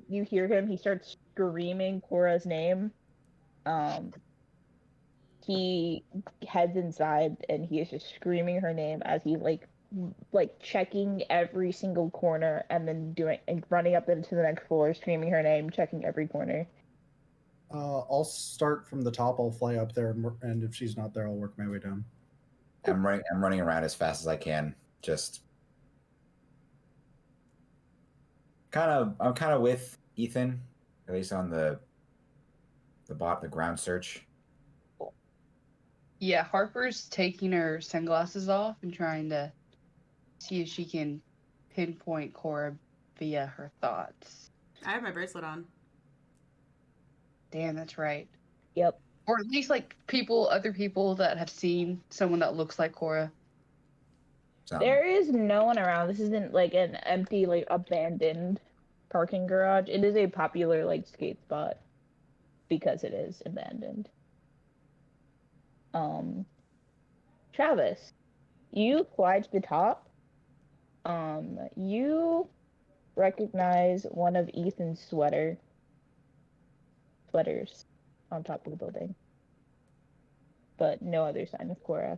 You hear him. He starts screaming Cora's name. He heads inside and he is just screaming her name as he like checking every single corner and then doing and running up into the next floor, screaming her name, checking every corner. I'll start from the top. I'll fly up there, and if she's not there, I'll work my way down. I'm running around as fast as I can. Just I'm kind of with Ethan, at least on the ground search. Yeah, Harper's taking her sunglasses off and trying to see if she can pinpoint Cora via her thoughts. I have my bracelet on. Damn, that's right. Yep. Or at least like other people that have seen someone that looks like Cora. There is no one around. This isn't like an empty, like abandoned parking garage. It is a popular like skate spot because it is abandoned. Travis, you fly to the top. You recognize one of Ethan's sweaters on top of the building, but no other sign of Cora.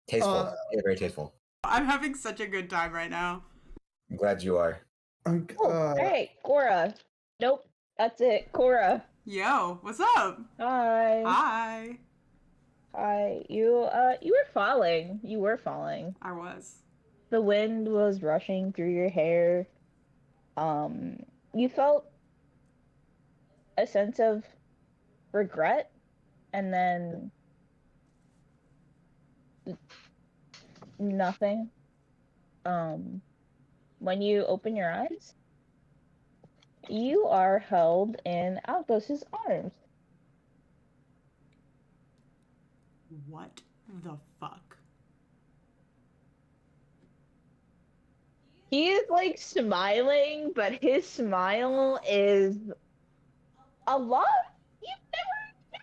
Tasteful. Yeah, very tasteful. I'm having such a good time right now. I'm glad you are. Hey, Cora. Nope, that's it, Cora. Yo, what's up? Hi. Hi. Hi. You were falling. You were falling. I was. The wind was rushing through your hair. You felt a sense of regret, and then nothing. When you open your eyes, you are held in Albos's arms. What the fuck? He is like smiling, but his smile is a lot. You've never seen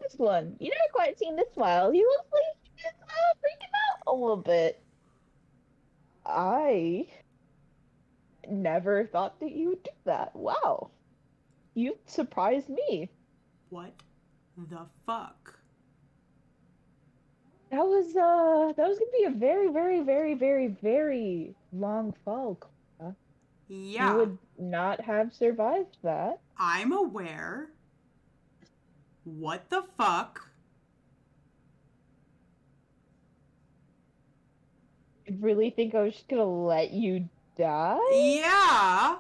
this one. You never quite seen this smile. He looks like he's freaking out a little bit. I never thought that you would do that. Wow. You surprised me. What the fuck? That was gonna be a very, very, very, very, very long fall, Cora. You Yeah, would not have survived that. I'm aware. What the fuck? You really think I was just gonna let you die? Yeah.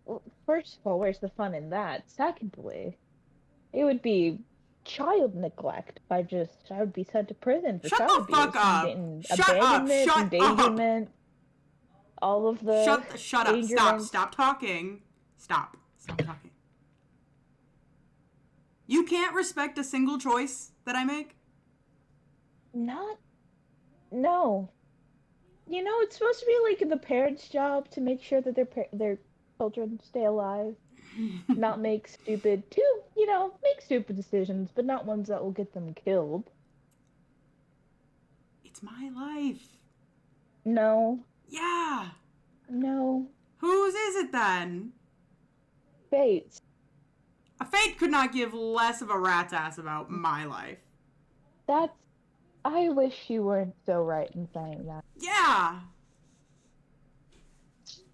Well, first of all, where's the fun in that? Secondly, it would be child neglect if I would be sent to prison for Shut child the fuck abuse up. and Shut up. abandonment, Shut up. endangerment, all of the Shut up. endangerment. Stop talking. Stop talking. You can't respect a single choice that I make? Not, no. You know, it's supposed to be like the parents' job to make sure that their children stay alive, not make stupid make stupid decisions, but not ones that will get them killed. It's my life. No, Yeah. no, Whose is it then? Fates. A fate could not give less of a rat's ass about my life. That's. I wish you weren't so right in saying that. Yeah.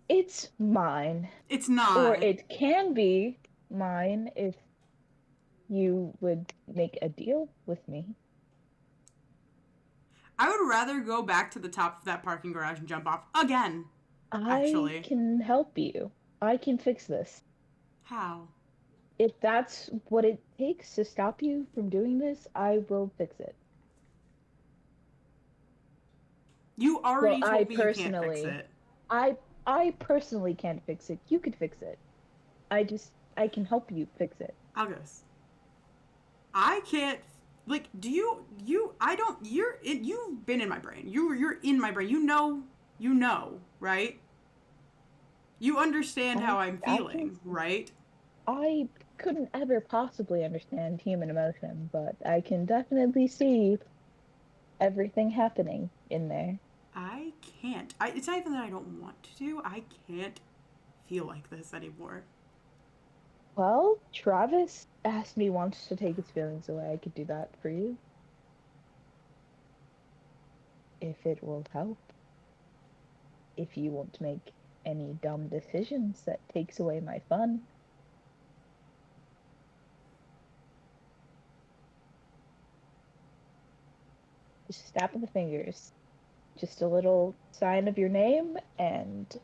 It's mine, It's not. or it can be mine if you would make a deal with me. I would rather go back to the top of that parking garage and jump off again. Actually. I can help you. I can fix this. How? If that's what it takes to stop you from doing this, I will fix it. You already Well, told me you can't fix it. I personally can't fix it. You could fix it. I can help you fix it. August. I can't, like, you've been in my brain. You're in my brain. You know, right? You understand how I'm feeling, right? I couldn't ever possibly understand human emotion, but I can definitely see everything happening in there. I can't. It's not even that I don't want to. I can't feel like this anymore. Well, Travis asked me once to take his feelings away. I could do that for you. If it will help. If you won't make any dumb decisions that takes away my fun. Just snap of the fingers. Just a little sign of your name, and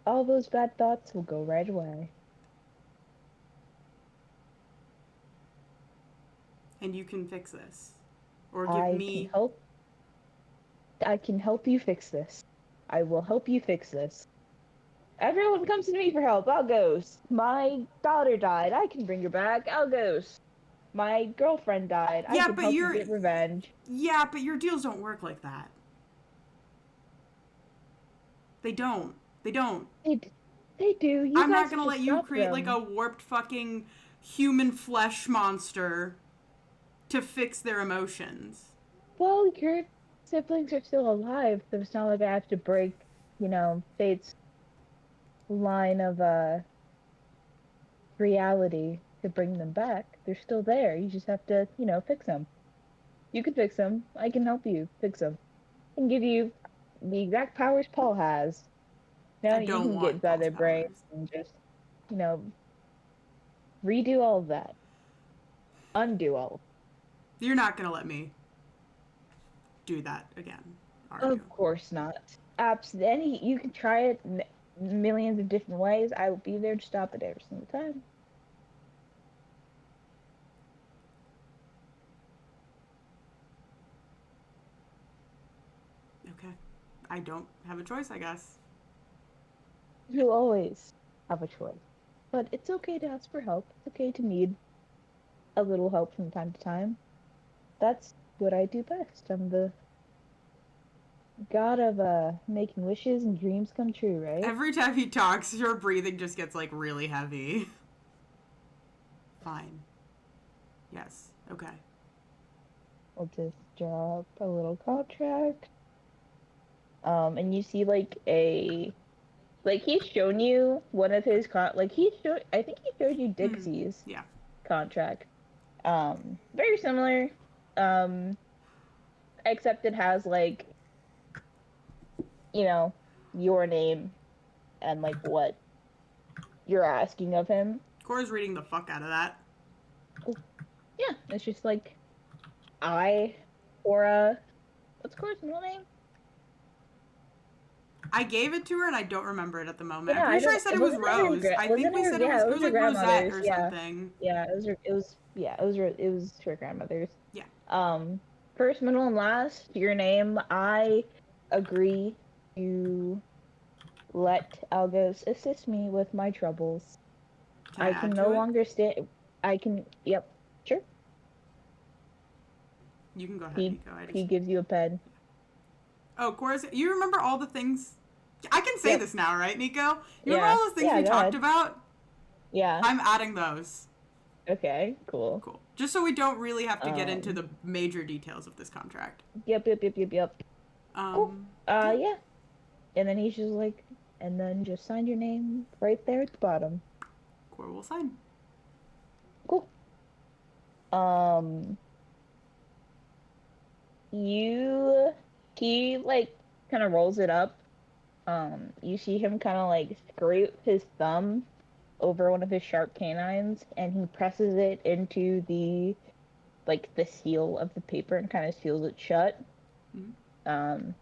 all those bad thoughts will go right away. And you can fix this. Or give me... I can help you fix this. I will help you fix this. Everyone comes to me for help. I'll go. My daughter died. I can bring her back. I'll go. My girlfriend died. I can help you get revenge. Yeah, but your deals don't work like that. They don't. They don't. They do. I'm not gonna let you create like a warped fucking human flesh monster to fix their emotions. Well, your siblings are still alive, so it's not like I have to break, fate's line of reality to bring them back. They're still there. You just have to, fix them. You can fix them. I can help you fix them. I can give you the exact powers Paul has. Now you can get inside their brain and just, redo all of that. Undo all of it. You're not gonna let me do that again, are you? Of course not. Absolutely. You can try it millions of different ways. I will be there to stop it every single time. Okay. I don't have a choice, I guess. You always have a choice. But it's okay to ask for help. It's okay to need a little help from time to time. That's what I do best. I'm the god of making wishes and dreams come true, right? Every time he talks, your breathing just gets like really heavy. Fine. Yes. Okay. We'll just draw up a little contract. And you see he's shown you one of his I think he showed you Dixie's Yeah. contract. Very similar. Except it has like, you know, your name and like what you're asking of him. Cora's reading the fuck out of that. Yeah, it's just like Cora. What's Cora's middle name? I gave it to her and I don't remember it at the moment. Yeah, I'm pretty sure I said it was Rose. I think we said it was her like Rosette grandmother's. or Yeah, something. yeah, it was her grandmother's. Yeah. First, middle, and last, your name. I agree to let Algos assist me with my troubles. Can I add can to no it? longer stay. I can. Yep. Sure. You can go ahead, He Nico. he gives you a pen. Oh, Cora's. You remember all the things? I can say Yep. this now, right, Nico? You remember Yeah. all the things Yeah, we go talked ahead. about? Yeah. I'm adding those. Okay. Cool. Cool. Just so we don't really have to get into the major details of this contract. Yep. Cool. Yeah. Yeah. And then he's just like, and then just sign your name right there at the bottom. Cora will sign. Cool. He like kind of rolls it up. You see him kind of like scrape his thumb over one of his sharp canines, and he presses it into the seal of the paper and kind of seals it shut. Mhm. And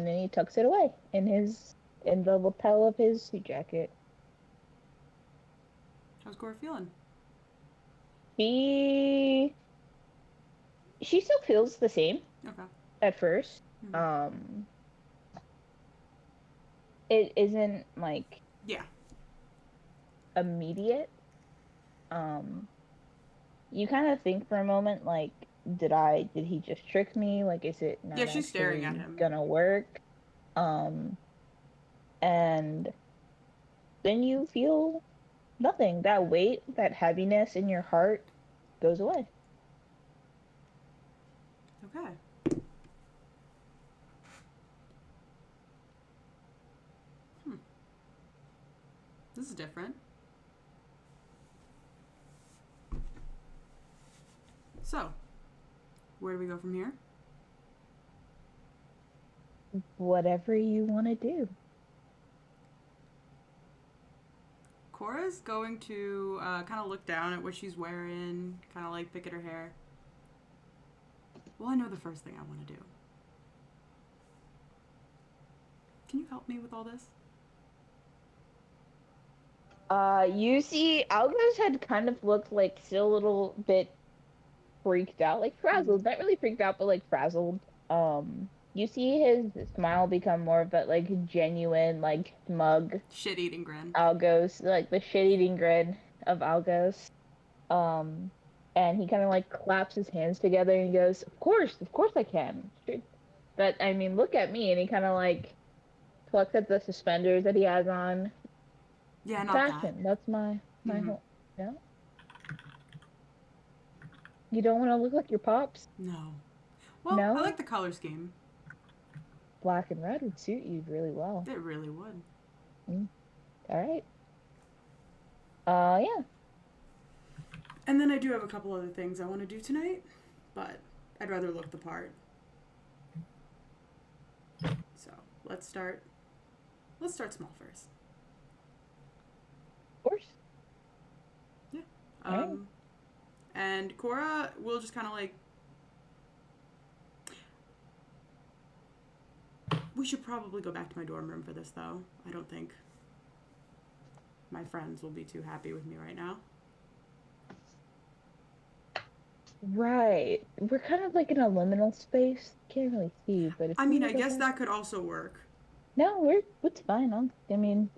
then he tucks it away in the lapel of his suit jacket. How's Cora feeling? She still feels the same. Okay. At first. Mm-hmm. It isn't like Yeah. immediate. You kind of think for a moment like, did he just trick me? Like, is it not Yeah, she's staring at actually him. gonna work? And then you feel nothing. That weight, that heaviness in your heart goes away. Okay. This is different. So, where do we go from here? Whatever you want to do. Cora's going to kind of look down at what she's wearing, kind of like pick at her hair. Well, I know the first thing I want to do. Can you help me with all this? You see, Algos had kind of looked like still a little bit freaked out, like frazzled. Not really freaked out, but like frazzled. You see his smile become more of that like genuine, like smug Shit-eating grin. Algos, like the shit-eating grin of Algos. And he kind of like claps his hands together and he goes, of course I can. But I mean, look at me. And he kind of like plucks at the suspenders that he has on. Yeah, not Fashion. that. That's my whole. Yeah. You don't want to look like your pops? No. Well, No? I like the color scheme. Black and red would suit you really well. It really would. All right. Yeah. And then I do have a couple other things I want to do tonight, but I'd rather look the part. So let's start small first. Of course. Yeah. Alright. And Cora will just kind of like. We should probably go back to my dorm room for this, though. I don't think my friends will be too happy with me right now. Right. We're kind of like in a liminal space. Can't really see, but if I mean, I guess that could also work. No, it's fine. I mean,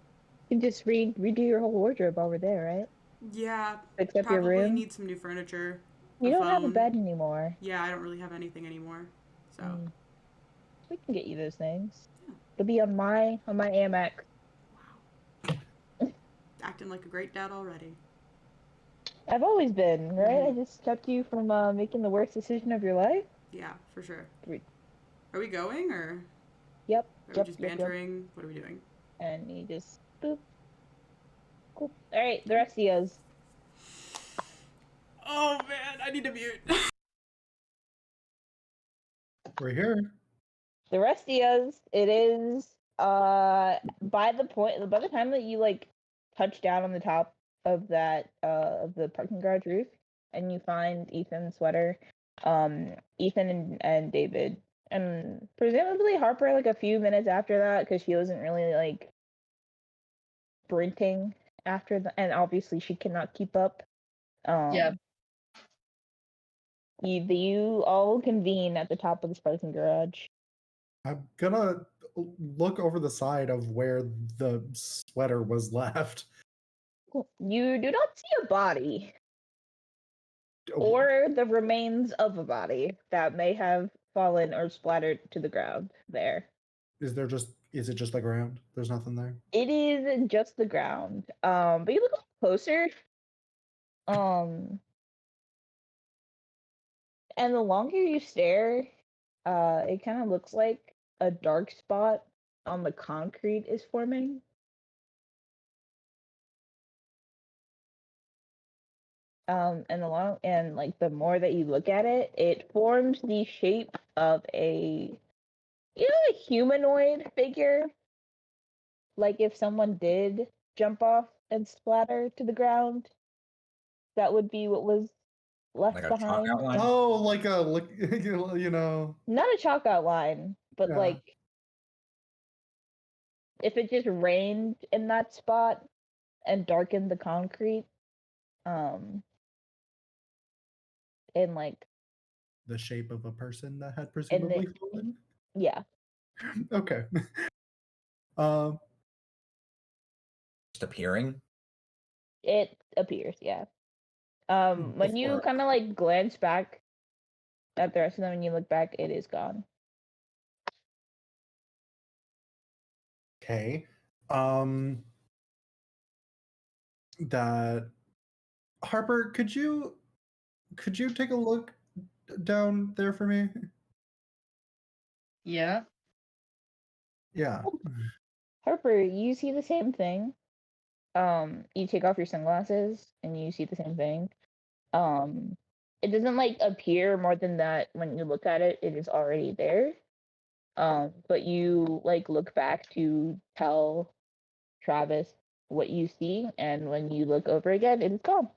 you can just redo your whole wardrobe over there, right? Yeah. Except your probably room. Need some new furniture. You don't have a bed anymore. Yeah, I don't really have anything anymore. So we can get you those things. Yeah. It'll be on my Amex. Wow. Acting like a great dad already. I've always been, right? I just kept you from making the worst decision of your life. Yeah, for sure. Are we going or? Yep. Are we just bantering? Yep. What are we doing? And you just boop. Cool. All right, the rest of yo's. Oh man, I need to mute. We're here. The rest of us, it is by the time that you like touch down on the top of that of the parking garage roof and you find Ethan's sweater, Ethan and David and presumably Harper like a few minutes after that because she wasn't really like sprinting after and obviously she cannot keep up. Yeah. You all convene at the top of the parking garage. I'm gonna look over the side of where the sweater was left. You do not see a body Oh, or the remains of a body that may have fallen or splattered to the ground there. is it just the ground? There's nothing there. It is just the ground. But you look a little closer. And the longer you stare, it kind of looks like a dark spot on the concrete is forming. And like the more that you look at it, it forms the shape of a humanoid figure. Like if someone did jump off and splatter to the ground, that would be what was left Like a chalk behind. outline. Oh, like you know. Not a chalk outline, but Yeah. like if it just rained in that spot and darkened the concrete, and like The shape of a person that had and presumably fallen. yeah, Okay. Um. Just appearing. it appears, yeah. When you Before. kind of like glance back at the rest of them and you look back, it is gone. Okay. That Harper, could you take a look down there for me? Yeah. Yeah. Harper, you see the same thing. You take off your sunglasses and you see the same thing. It doesn't like appear more than that when you look at it, it is already there. But you like look back to tell Travis what you see, and when you look over again, it is gone.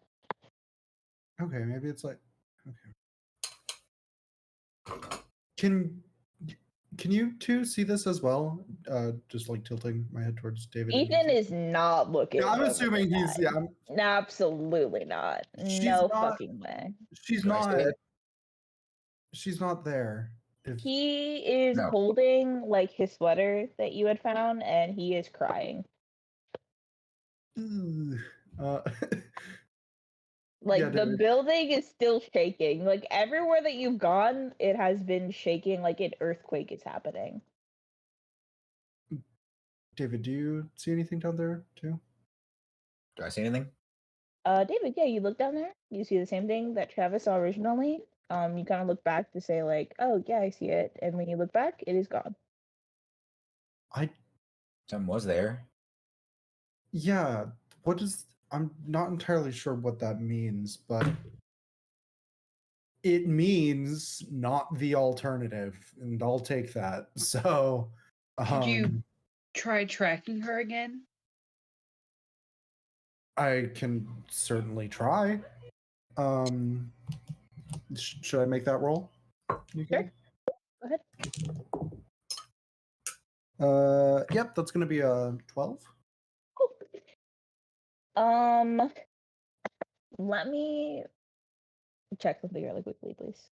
Okay, maybe it's like okay. Can you two see this as well? Just like tilting my head towards David. and Ethan is not looking. Yeah, I'm over assuming the he's side. yeah. No, absolutely not. She's No not- fucking way. She's Do I not. see it? She's not there. If He is No. holding like his sweater that you had found, and he is crying. uh, Like Yeah, the David. building is still shaking. Like everywhere that you've gone, it has been shaking. Like an earthquake is happening. David, do you see anything down there too? Do I see anything? David, yeah, you look down there. You see the same thing that Travis saw originally. You kind of look back to say like, oh yeah, I see it. And when you look back, it is gone. Something was there. Yeah. What is? I'm not entirely sure what that means, but it means not the alternative, and I'll take that. So, Did you try tracking her again? I can certainly try. Should I make that roll? Sure. Go ahead. Yep, that's gonna be a 12. Cool. Let me check something really quickly, please.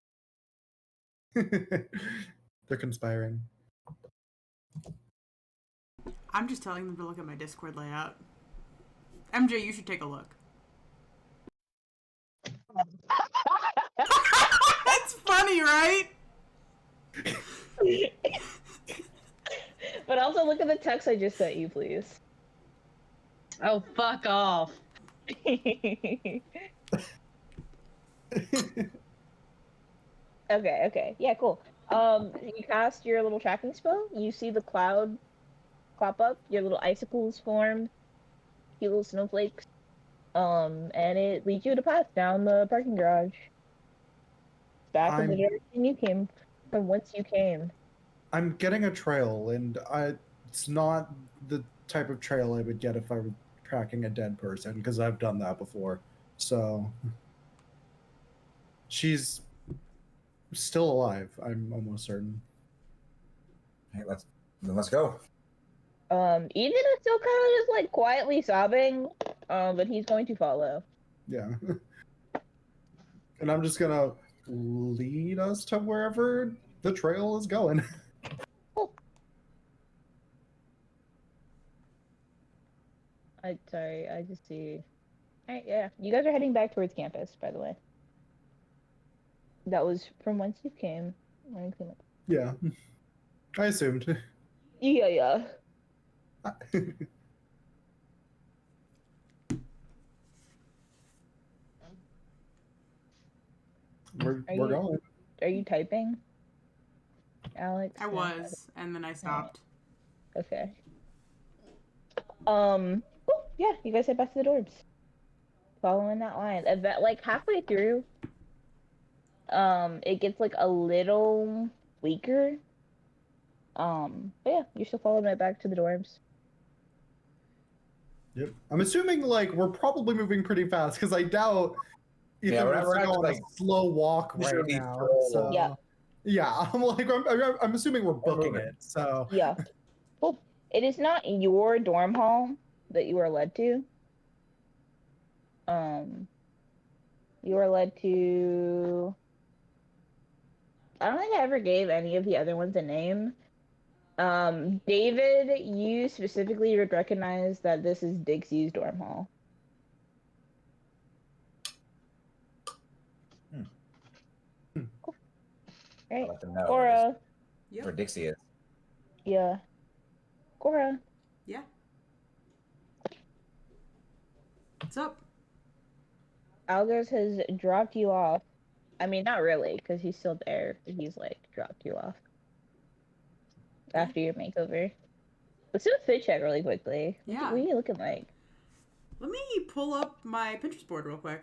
They're conspiring. I'm just telling them to look at my Discord layout. MJ, you should take a look. That's funny, right? But also look at the text I just sent you, please. Oh, fuck off. Okay. Yeah, cool. You cast your little tracking spell. You see the cloud pop up. Your little icicles form. Cute little snowflakes. And it leads you to path down the parking garage. Back in the I'm- direction you came from whence you came. I'm getting a trail, and it's not the type of trail I would get if I were tracking a dead person, because I've done that before. So she's still alive, I'm almost certain. Hey, let's go. Eden is still kind of just like quietly sobbing, but he's going to follow. Yeah. And I'm just gonna lead us to wherever the trail is going. Sorry, I just see. Alright, yeah. You guys are heading back towards campus, by the way. That was from whence you came. Yeah. I assumed. Yeah. We're going. Are you typing, Alex? I was, and then I stopped. Okay. Yeah, you guys head back to the dorms. Following that line. Like halfway through, it gets like a little weaker. But yeah, you're still following it back to the dorms. Yep. I'm assuming like we're probably moving pretty fast, because I doubt Ethan we're wants to not go on like, a slow walk sure right these now. trolls- So Yeah. I'm assuming we're booking moving. it. So Yeah. Well, it is not your dorm hall that you are led to. You are led to. I don't think I ever gave any of the other ones a name. David, you specifically would recognize that this is Dixie's dorm hall. Cool. I'll Right. let them know Cora. Yep. where Dixie is. Yeah. Cora. Yeah. What's up? Algos has dropped you off. I mean, not really, because he's still there, but he's like dropped you off after your makeover. Let's do a fit check really quickly. Yeah. What are you looking like? Let me pull up my Pinterest board real quick.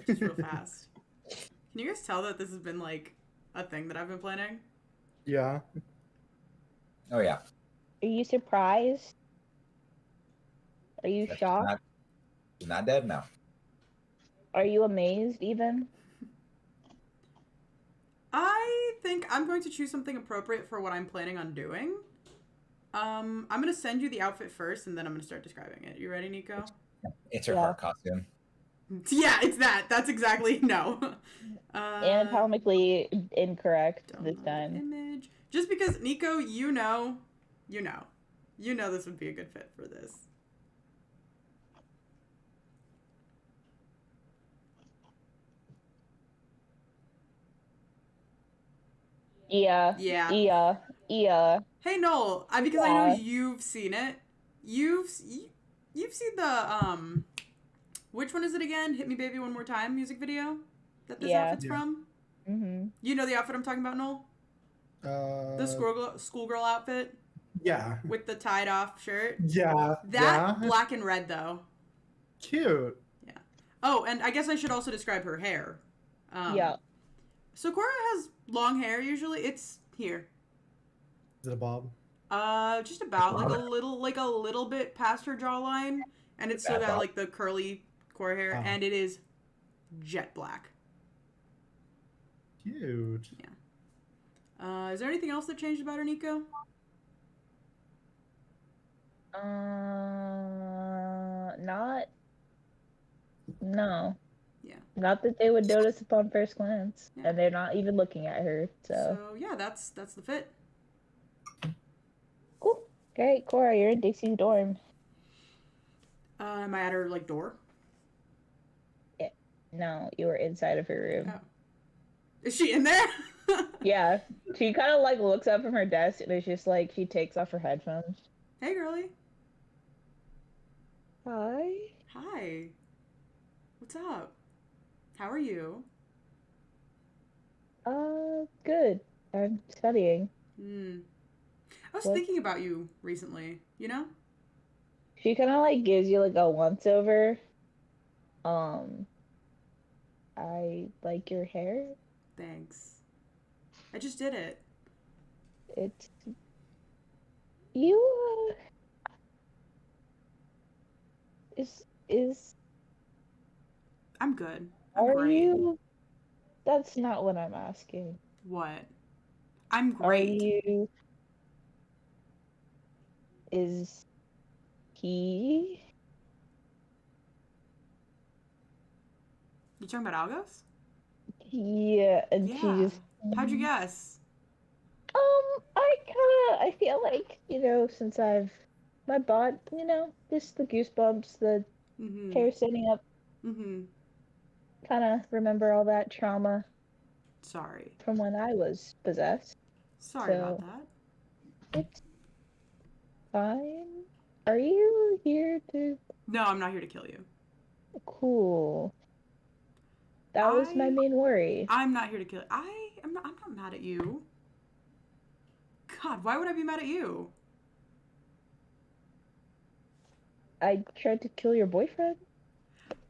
Just real fast. Can you guys tell that this has been like a thing that I've been planning? yeah. Oh yeah. Are you surprised? Are you shocked? She's not dead now. Are you amazed even? I think I'm going to choose something appropriate for what I'm planning on doing. I'm gonna send you the outfit first, and then I'm gonna start describing it. You ready, Nico? It's her Yeah. heart costume. Yeah, it's that. That's exactly no. Anatomically incorrect this Download time. image. Just because Nico, you know this would be a good fit for this. Yeah. Yeah. Yeah. Yeah. Hey Noel, because I know you've seen it. You've seen the which one is it again? Hit Me Baby One More Time music video that this outfit's from. Mm-hmm. You know the outfit I'm talking about, Noel? The schoolgirl outfit Yeah. with the tied off shirt. Yeah. That black and red though. Cute. Yeah. Oh, and I guess I should also describe her hair. Yeah. So Cora has long hair usually. It's here. Is it a bob? Just about like a little bit past her jawline, and it's still got like the curly core hair, and it is jet black. Cute. Yeah. Is there anything else that changed about her, Nico? Not. No. Yeah. Not that they would notice upon first glance, and they're not even looking at her. So yeah, that's the fit. Cool. Great, Cora, you're in Dixie's dorm. Am I at her like door? Yeah. No, you were inside of her room. Oh. Is she in there? Yeah. She kind of like looks up from her desk and it's just like she takes off her headphones. Hey, girly. Hi. Hi. What's up? How are you? Good. I'm studying. I was thinking about you recently, you know? She kind of like gives you like a once over. I like your hair. Thanks. I just did it. It's you. Is I'm good. I'm are great. you? That's not what I'm asking. What? I'm Are great. you? Is he? You talking about Algos? Yeah, and she Yeah. just. How'd you guess? I feel like, since my body, just the goosebumps, the Mm-hmm. hair standing up, Mm-hmm. kind of remember all that trauma Sorry. from when I was possessed. Sorry about So that. it's fine. Are you here to? No, I'm not here to kill you. Cool. That was my I main worry. I'm not here to kill you. I'm not mad at you. God, why would I be mad at you? I tried to kill your boyfriend.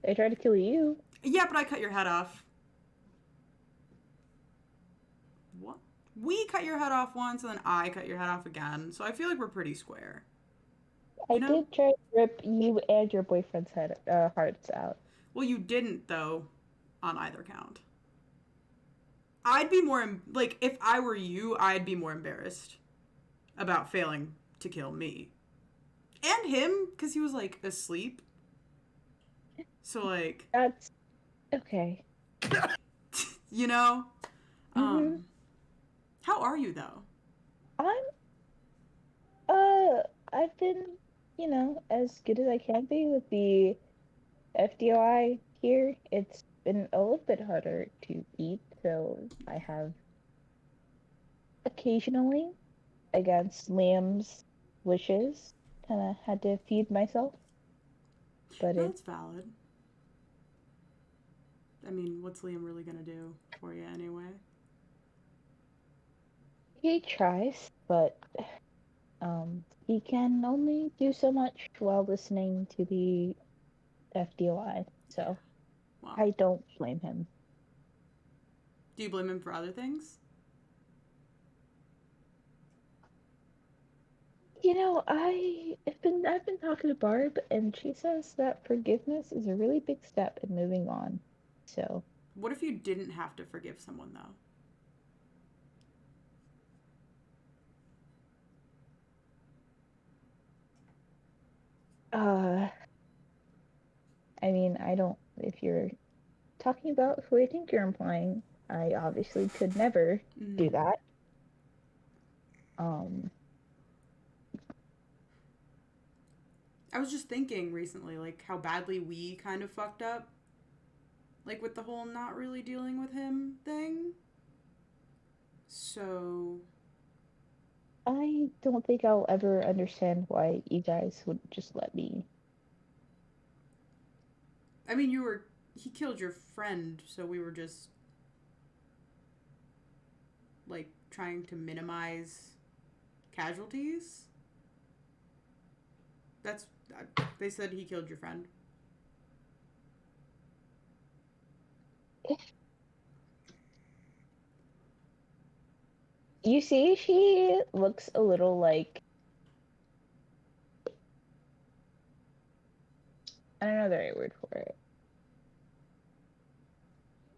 I tried to kill you. Yeah, but I cut your head off. What? We cut your head off once and then I cut your head off again. So I feel like we're pretty square. I You know? did try to rip you and your boyfriend's hearts out. Well, you didn't though on either count. I'd be more like if I were you, I'd be more embarrassed about failing to kill me. And him cuz he was like asleep. So like, That's okay. you know, Mm-hmm. how are you though? I'm uh I've been, as good as I can be with the FDOI here. It's been a little bit harder to eat, so I have occasionally, against Liam's wishes, kind of had to feed myself. But No, it that's valid. I mean, what's Liam really gonna do for you anyway? he tries, but he can only do so much while listening to the FDOI. So Wow. I don't blame him. Do you blame him for other things? I've been talking to Barb, and she says that forgiveness is a really big step in moving on. So, What if you didn't have to forgive someone though? uh, I mean, I don't. If you're talking about who I think you're implying, I obviously could never do Mm. that. Um, I was just thinking recently, like how badly we kind of fucked up, like with the whole not really dealing with him thing. So, I don't think I'll ever understand why you guys would just let me. I mean, he killed your friend, so we were just like trying to minimize casualties. That's they said he killed your friend. You see, she looks a little like, I don't know the right word for it.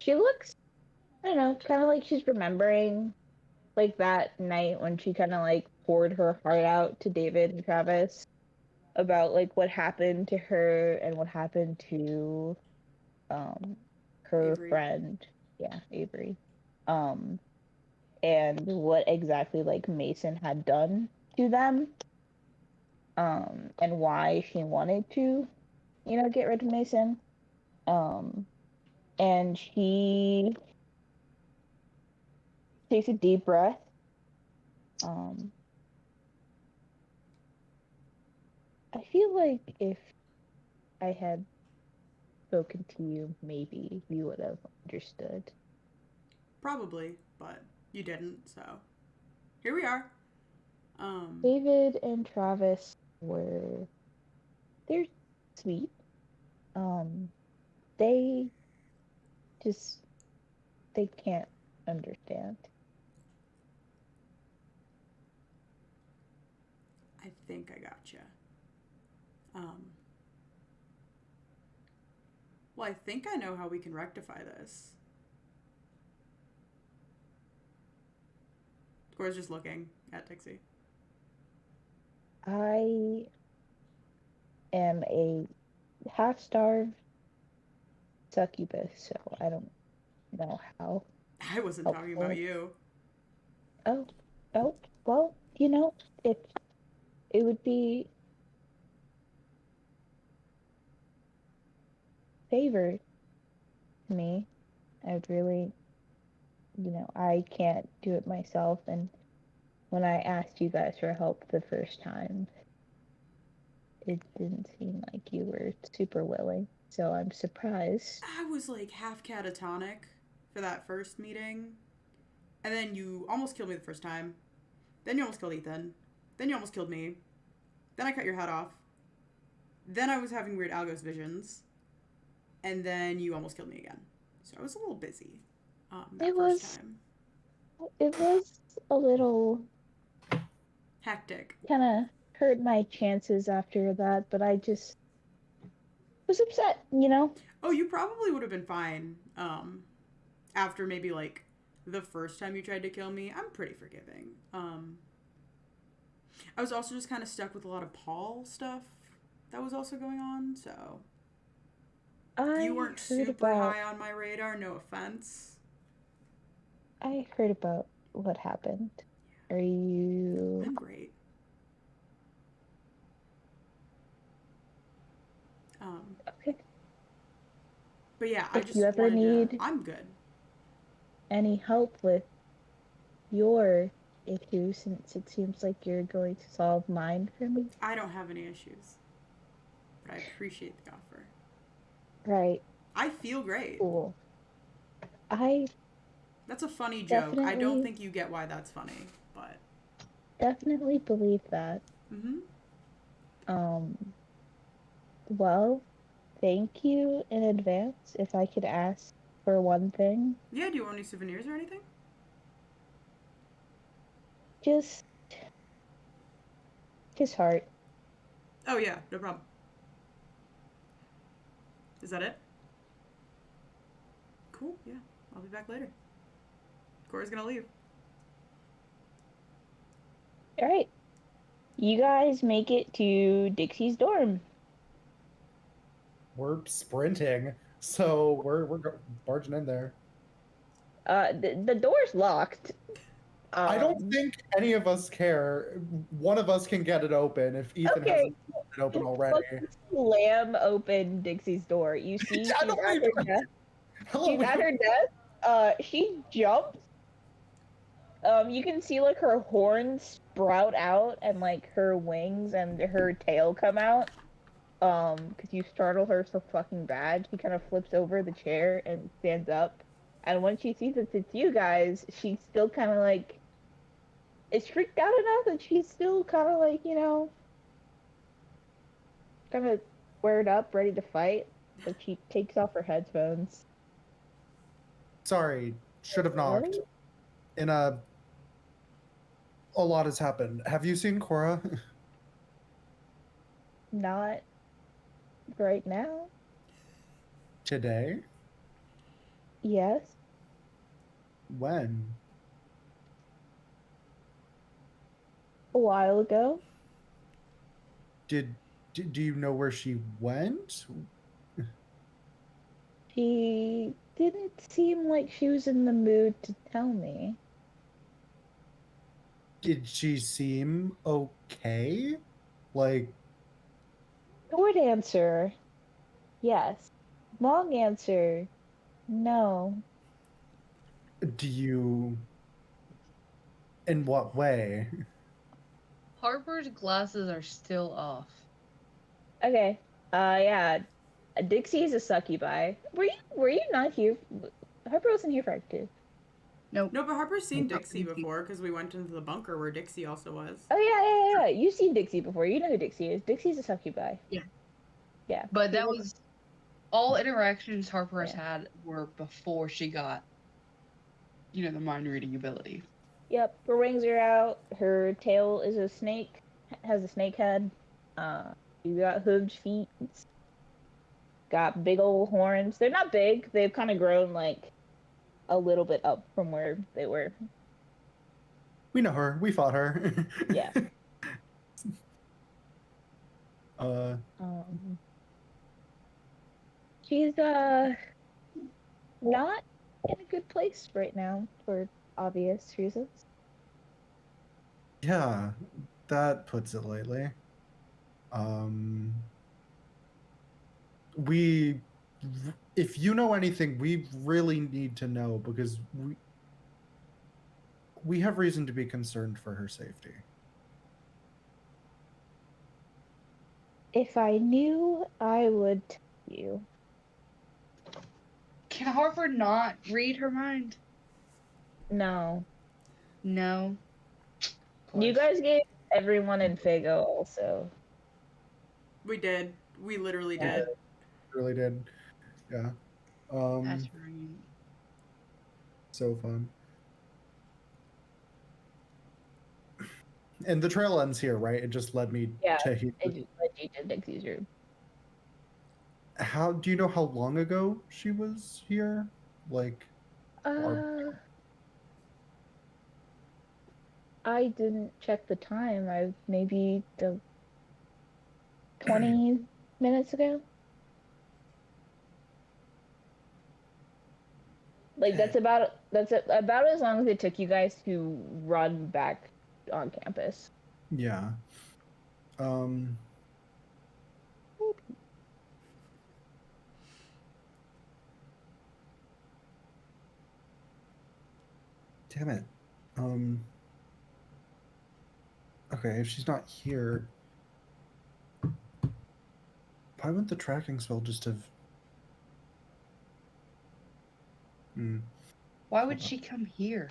She looks, I don't know, kind of like she's remembering like that night when she kind of like poured her heart out to David and Travis about like what happened to her and what happened to um her Avery. friend, yeah, Avery. Um and what exactly like Mason had done to them. And why she wanted to, get rid of Mason. Um and she takes a deep breath. Um I feel like if I had spoken to you, maybe you would have understood. Probably, but you didn't, so here we are. David and Travis they're sweet. Um, they just they can't understand. think I gotcha. Well, I think I know how we can rectify this. Cora's just looking at Dixie. I am a half-starved succubus, so I don't know how. I wasn't talking about you. Oh, well, if it would be favored to me, I would really, I can't do it myself. And when I asked you guys for help the first time, it didn't seem like you were super willing. So I'm surprised. I was like half catatonic for that first meeting. And then you almost killed me the first time. Then you almost killed Ethan. Then you almost killed me. Then I cut your head off. Then I was having weird Algos visions. And then you almost killed me again. So I was a little busy that first time. It was a little Hectic. kind of hurt my chances after that, but I just was upset, Oh, you probably would have been fine after maybe like the first time you tried to kill me. I'm pretty forgiving. I was also just kind of stuck with a lot of Paul stuff that was also going on, so you weren't super high on my radar, no offense. I heard about what happened. Are you... I'm great. Okay. But yeah, if I just you ever need I'm good. Any help with your issues, since it seems like you're going to solve mine for me? I don't have any issues, but I appreciate the offer. Right. I feel great. Cool. That's a funny joke. I don't think you get why that's funny, but definitely believe that. Well, thank you in advance. If I could ask for one thing. Yeah, do you want any souvenirs or anything? Just his heart. Oh yeah, no problem. Is that it? Cool, yeah. I'll be back later. Cora's gonna leave. Alright. You guys make it to Dixie's dorm. We're sprinting, so we're barging in there. The door's locked. I don't think any of us care. One of us can get it open if Ethan hasn't got it open already. Slam open Dixie's door. You see she's at her desk. Hello, she's at her desk. She jumps. You can see like her horns sprout out and like her wings and her tail come out. Because you startle her so fucking bad. She kind of flips over the chair and stands up. And when she sees that it's you guys, she's still kind of like, is freaked out enough that she's still kind of like, kind of squared up, ready to fight. But she takes off her headphones. Sorry, should have knocked. A lot has happened. Have you seen Cora? Not right now. Today? Yes. When? A while ago. Do you know where she went? She didn't seem like she was in the mood to tell me. Did she seem okay? Like... Short answer, yes. Long answer, no. Do you... In what way? Harper's glasses are still off. Okay. Yeah. Dixie's a succubi. Were you not here? Harper wasn't here for Act 2. Nope. No, but Harper's seen Dixie before because we went into the bunker where Dixie also was. Oh yeah. You've seen Dixie before. You know who Dixie is. Dixie's a succubi. Yeah. Yeah. But that was all interactions Harper has had were before she got, the mind reading ability. Yep. Her wings are out. Her tail is a snake. has a snake head. You got hooved feet. Got big old horns. They're not big. They've kind of grown like a little bit up from where they were. We know her. We fought her. Yeah. uh, She's not in a good place right now for obvious reasons. yeah, that puts it lightly. We, if you know anything, we really need to know because we have reason to be concerned for her safety. If I knew, I would tell you. Can Harvard not read her mind? No. No. You guys gave everyone in Fago also. We did. We literally Yeah. did. Really did. Yeah. That's right. So fun. And the trail ends here, right? It just led me Yeah, to it just led you to Dixie's room. How do you know how long ago she was here? Like, I didn't check the time. Maybe 20 minutes ago. Like that's about as long as it took you guys to run back on campus. yeah. Damn it. Okay, if she's not here, why wouldn't the tracking spell just have? Why would she come here?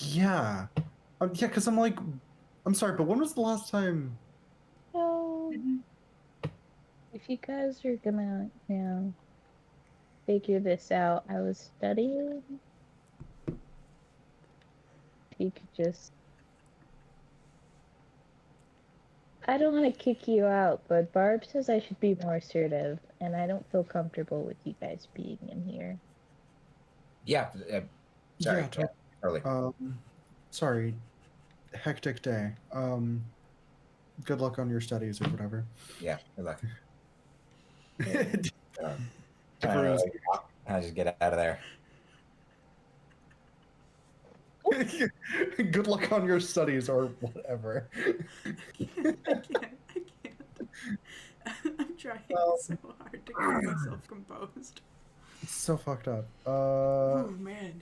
Yeah. Yeah, because I'm like, I'm sorry, but when was the last time? So, if you guys are gonna, figure this out, I was studying. If you could just. I don't want to kick you out, but Barb says I should be more assertive, and I don't feel comfortable with you guys being in here. Yeah. Sorry. Yeah, Totally. Sorry. Hectic day. Good luck on your studies or whatever. Yeah. Good luck. Degrees. Can I just get out of there? Good luck on your studies or whatever. I can't. I'm trying so hard to keep myself composed. It's so fucked up. Oh man.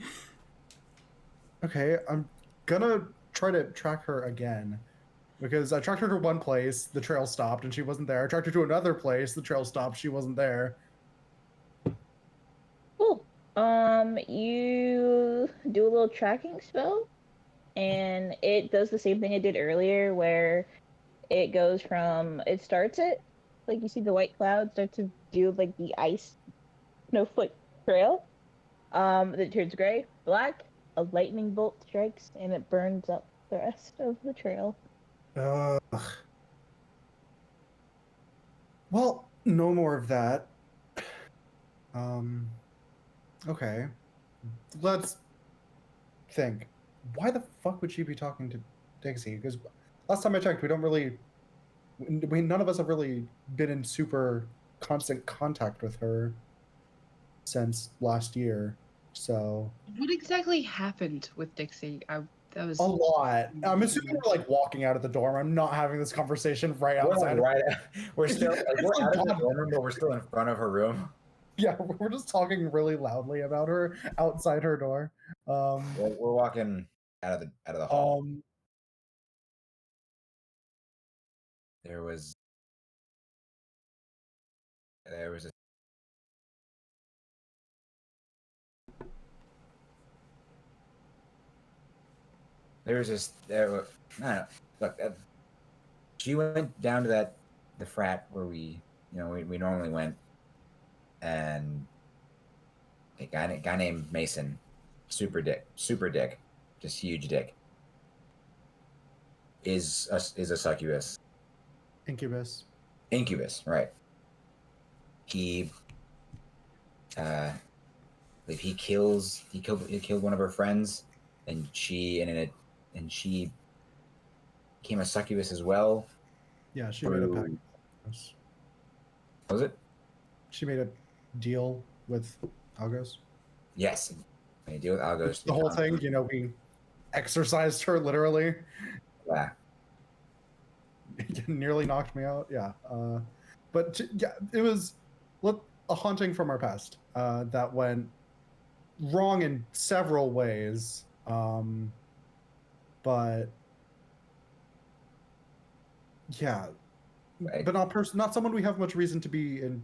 Okay, I'm gonna try to track her again. Because I tracked her to one place, the trail stopped, and she wasn't there. I tracked her to another place, the trail stopped, she wasn't there. Cool. You do a little tracking spell, and it does the same thing it did earlier, where it goes from it starts it like you see the white cloud start to do like the ice snowflake trail. It turns gray, black. A lightning bolt strikes, and it burns up the rest of the trail. Well, no more of that. Okay. Let's think. Why the fuck would she be talking to Dixie? Because last time I checked, none of us have really been in super constant contact with her since last year. So What exactly happened with Dixie? That was a lot. I'm assuming we're like walking out of the dorm. I'm not having this conversation right outside. We're still we're out of the dorm room, but we're still in front of her room. Yeah, we're just talking really loudly about her outside her door. We're walking out of the hall. There was a look, she went down to the frat where we normally went, and a guy named Mason, super dick, just huge dick. is a succubus. Incubus. Incubus, right? He he killed one of her friends, and she became a succubus as well. Yeah, she made a pact. What was it? She made a deal with Algos. Yes. Made a deal with Algos. The whole thing, you know, we exorcised her literally. Yeah. Nearly knocked me out. Yeah. But yeah, it was a haunting from our past that went wrong in several ways. But yeah, Right. but not someone we have much reason to be in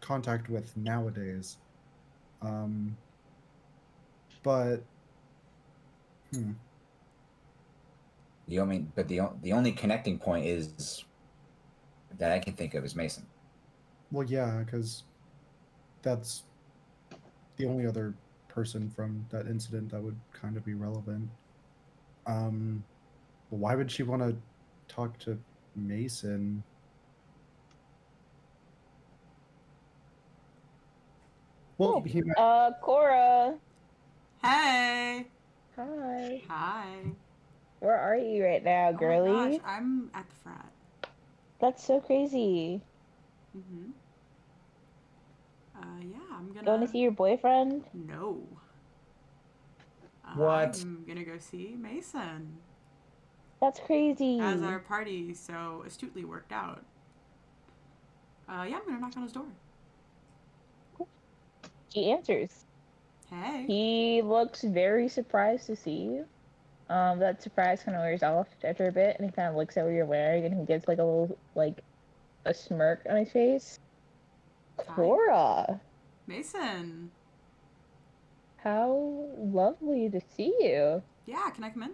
contact with nowadays. But The only connecting point is that I can think of is Mason. well, yeah, because that's the only other person from that incident that would kind of be relevant. Why would she want to talk to Mason? Well, Cool. he might, Cora. Hey. Hi. Hi. Where are you right now, Oh girly? my gosh, I'm at the frat. That's so crazy. Mm-hmm. Yeah, I'm Going gonna... to see your boyfriend? No. What? I'm gonna go see Mason. That's crazy. As our party so astutely worked out. Yeah, I'm gonna knock on his door. He answers. Hey. He looks very surprised to see you. That surprise kind of wears off after a bit, and he kind of looks at what you're wearing, and he gets like a little, like, a smirk on his face. Hi. Cora, Mason. how lovely to see you. Yeah, can I come in?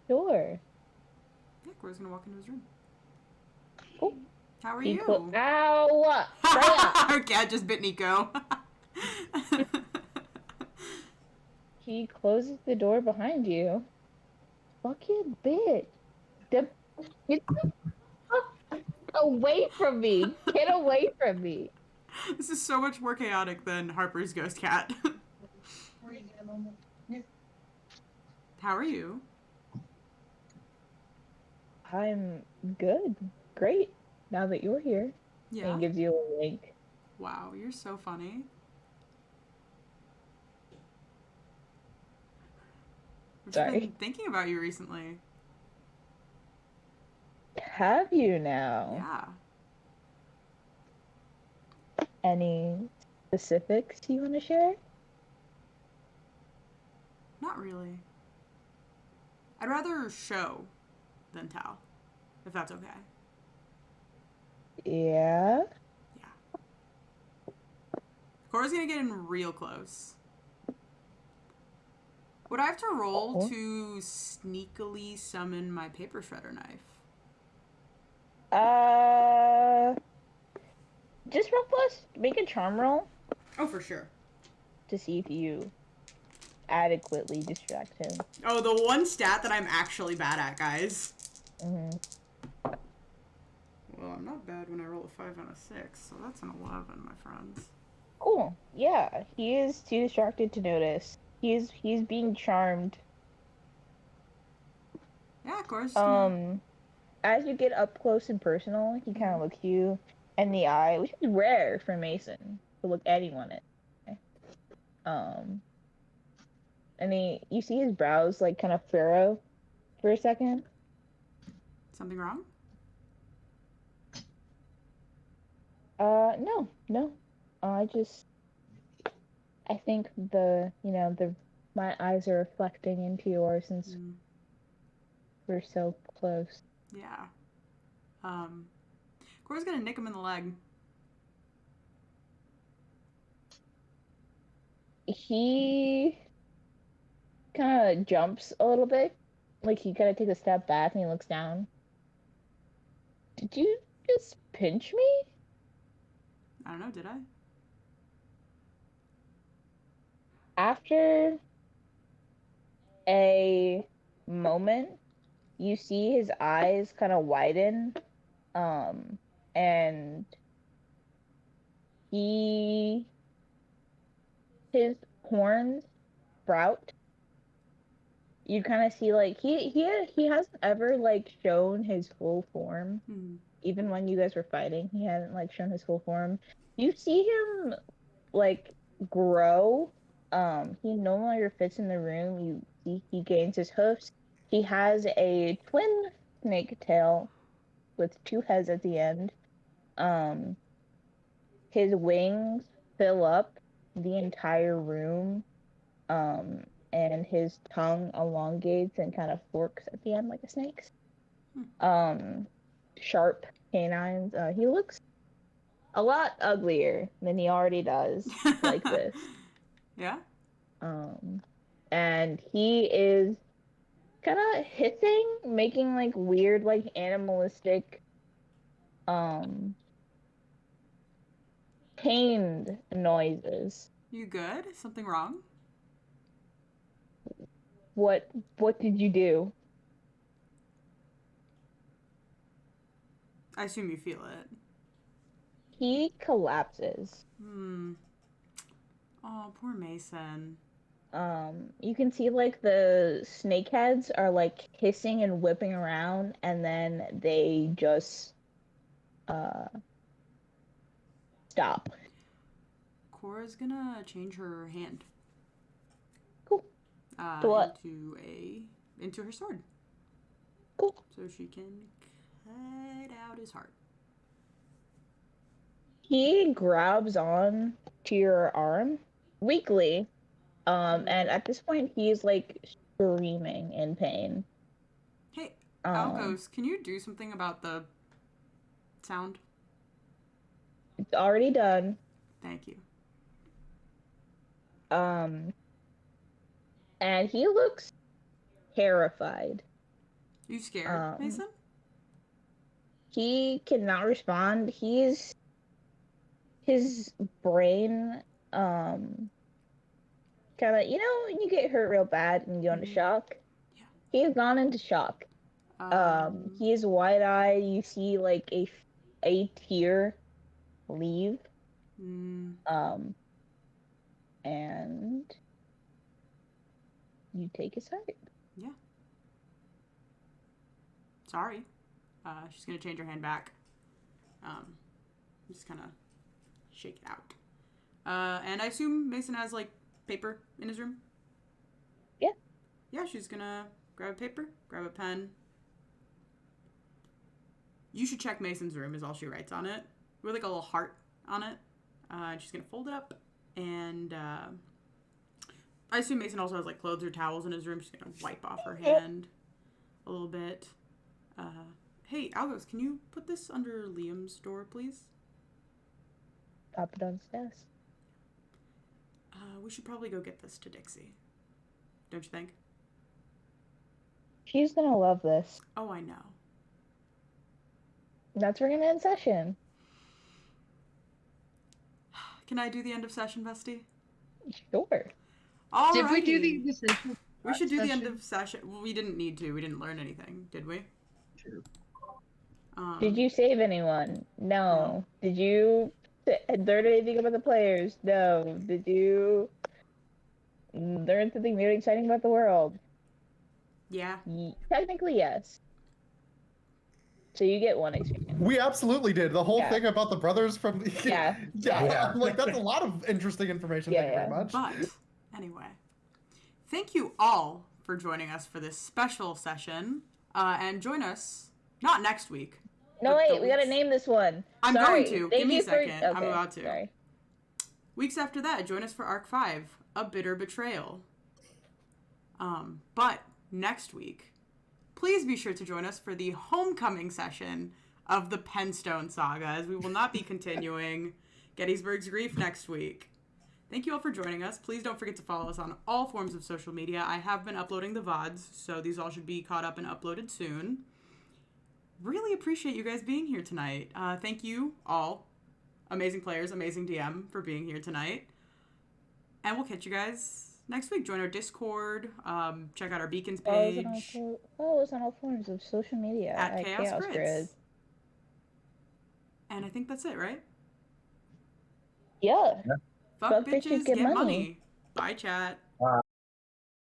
Sure. Yeah, Cora's gonna walk into his room. Cool. How are He you? Ow! Freya! Our cat just bit Nico. He closes the door behind you. Fucking bitch. Get the fuck away from me. Get away from me. This is so much more chaotic than Harper's ghost cat. How are you? I'm good. Great. Now that you're here. Yeah. And he gives you a wink. Wow, you're so funny. I've just Sorry. been thinking about you recently. Have you now? Yeah. Any specifics you want to share? Not really. I'd rather show than tell, if that's okay. Yeah. Yeah. Cora's gonna get in real close. Would I have to roll to sneakily summon my paper shredder knife? Just real close. Make a charm roll Oh, for sure. to see if you adequately distract him. Oh, the one stat that I'm actually bad at, guys. Mm-hmm. Well, I'm not bad when I roll a 5 and a 6, so that's an 11, my friends. Cool. Yeah, he is too distracted to notice. He's being charmed. Yeah, of course. As you get up close and personal, he kind of looks you in the eye, which is rare for Mason to look anyone in. And you see his brows like kind of furrow for a second. Something wrong? No. I think my eyes are reflecting into yours since we're so close. Yeah. Cora's gonna nick him in the leg. He kind of jumps a little bit. Like he kind of takes a step back and he looks down. Did you just pinch me? I don't know, did I? After a moment, you see his eyes kind of widen, and he his horns sprout. You kind of see like he hasn't ever like shown his full form. Hmm. Even when you guys were fighting, he hadn't like shown his full form. You see him like grow. He no longer fits in the room. You see he gains his hoofs. He has a twin snake tail with two heads at the end. Um, his wings fill up the entire room. Um, and his tongue elongates and kind of forks at the end like a snake's. Um, sharp canines. He looks a lot uglier than he already does like this. Yeah. And he is kind of hissing, making like weird, like animalistic, um, pained noises. You good? Something wrong? What did you do? I assume you feel it. He collapses. Hmm. Oh, poor Mason. You can see like the snakeheads are like hissing and whipping around, and then they just stop. Cora's gonna change her hand. Cool. To what? Into her sword. Cool. So she can cut out his heart. He grabs on to your arm weakly. And at this point he's like screaming in pain. Hey, Algos, can you do something about the sound? It's already done. Thank you. And he looks terrified. You scared, Mason? He cannot respond. His brain kind of, you know, when you get hurt real bad and you go into shock. Yeah. He has gone into shock. He is wide-eyed. You see like a tear leave. And you take his heart. Yeah. Sorry. She's gonna change her hand back. Just kind of shake it out. And I assume Mason has like paper in his room. Yeah. Yeah, she's gonna grab a paper, grab a pen. You should check Mason's room is all she writes on it. With like a little heart on it. And she's gonna fold it up, and I assume Mason also has like clothes or towels in his room. She's gonna wipe off her hand a little bit. Hey, Algos, can you put this under Liam's door, please? Pop it on his desk. We should probably go get this to Dixie. Don't you think? She's gonna love this. Oh, I know. That's we're gonna end session. Can I do the end of session, Bestie? Sure. Alrighty. Did we do the session? We should do the end of session. Well, we didn't need to. We didn't learn anything, did we? True. Did you save anyone? No. Did you learn anything about the players? No. Did you learn something really exciting about the world? Yeah. Technically, yes. So you get one experience. We absolutely did. The whole Yeah. thing about the brothers from the Yeah. Yeah. I'm like, that's a lot of interesting information. Yeah, Thank you very much. But anyway, thank you all for joining us for this special session. And join us not next week. No, but the wait. We gotta weeks- name this one. I'm Sorry. going to. Thank Give me you a second. For... I'm Okay, about to. Sorry. Weeks after that, join us for Arc 5, A Bitter Betrayal. But next week, please be sure to join us for the homecoming session of the Penstone Saga, as we will not be continuing Gettysburg's Grief next week. Thank you all for joining us. Please don't forget to follow us on all forms of social media. I have been uploading the VODs, so these all should be caught up and uploaded soon. Really appreciate you guys being here tonight. Thank you all, amazing players, amazing DM, for being here tonight. And we'll catch you guys next week. Join our Discord. Check out our Beacons Follow us page. on all forms of social media At Chaos Chaos Grids. Grid. And I think that's it, right? Yeah. Fuck bitches, get money. Bye, chat.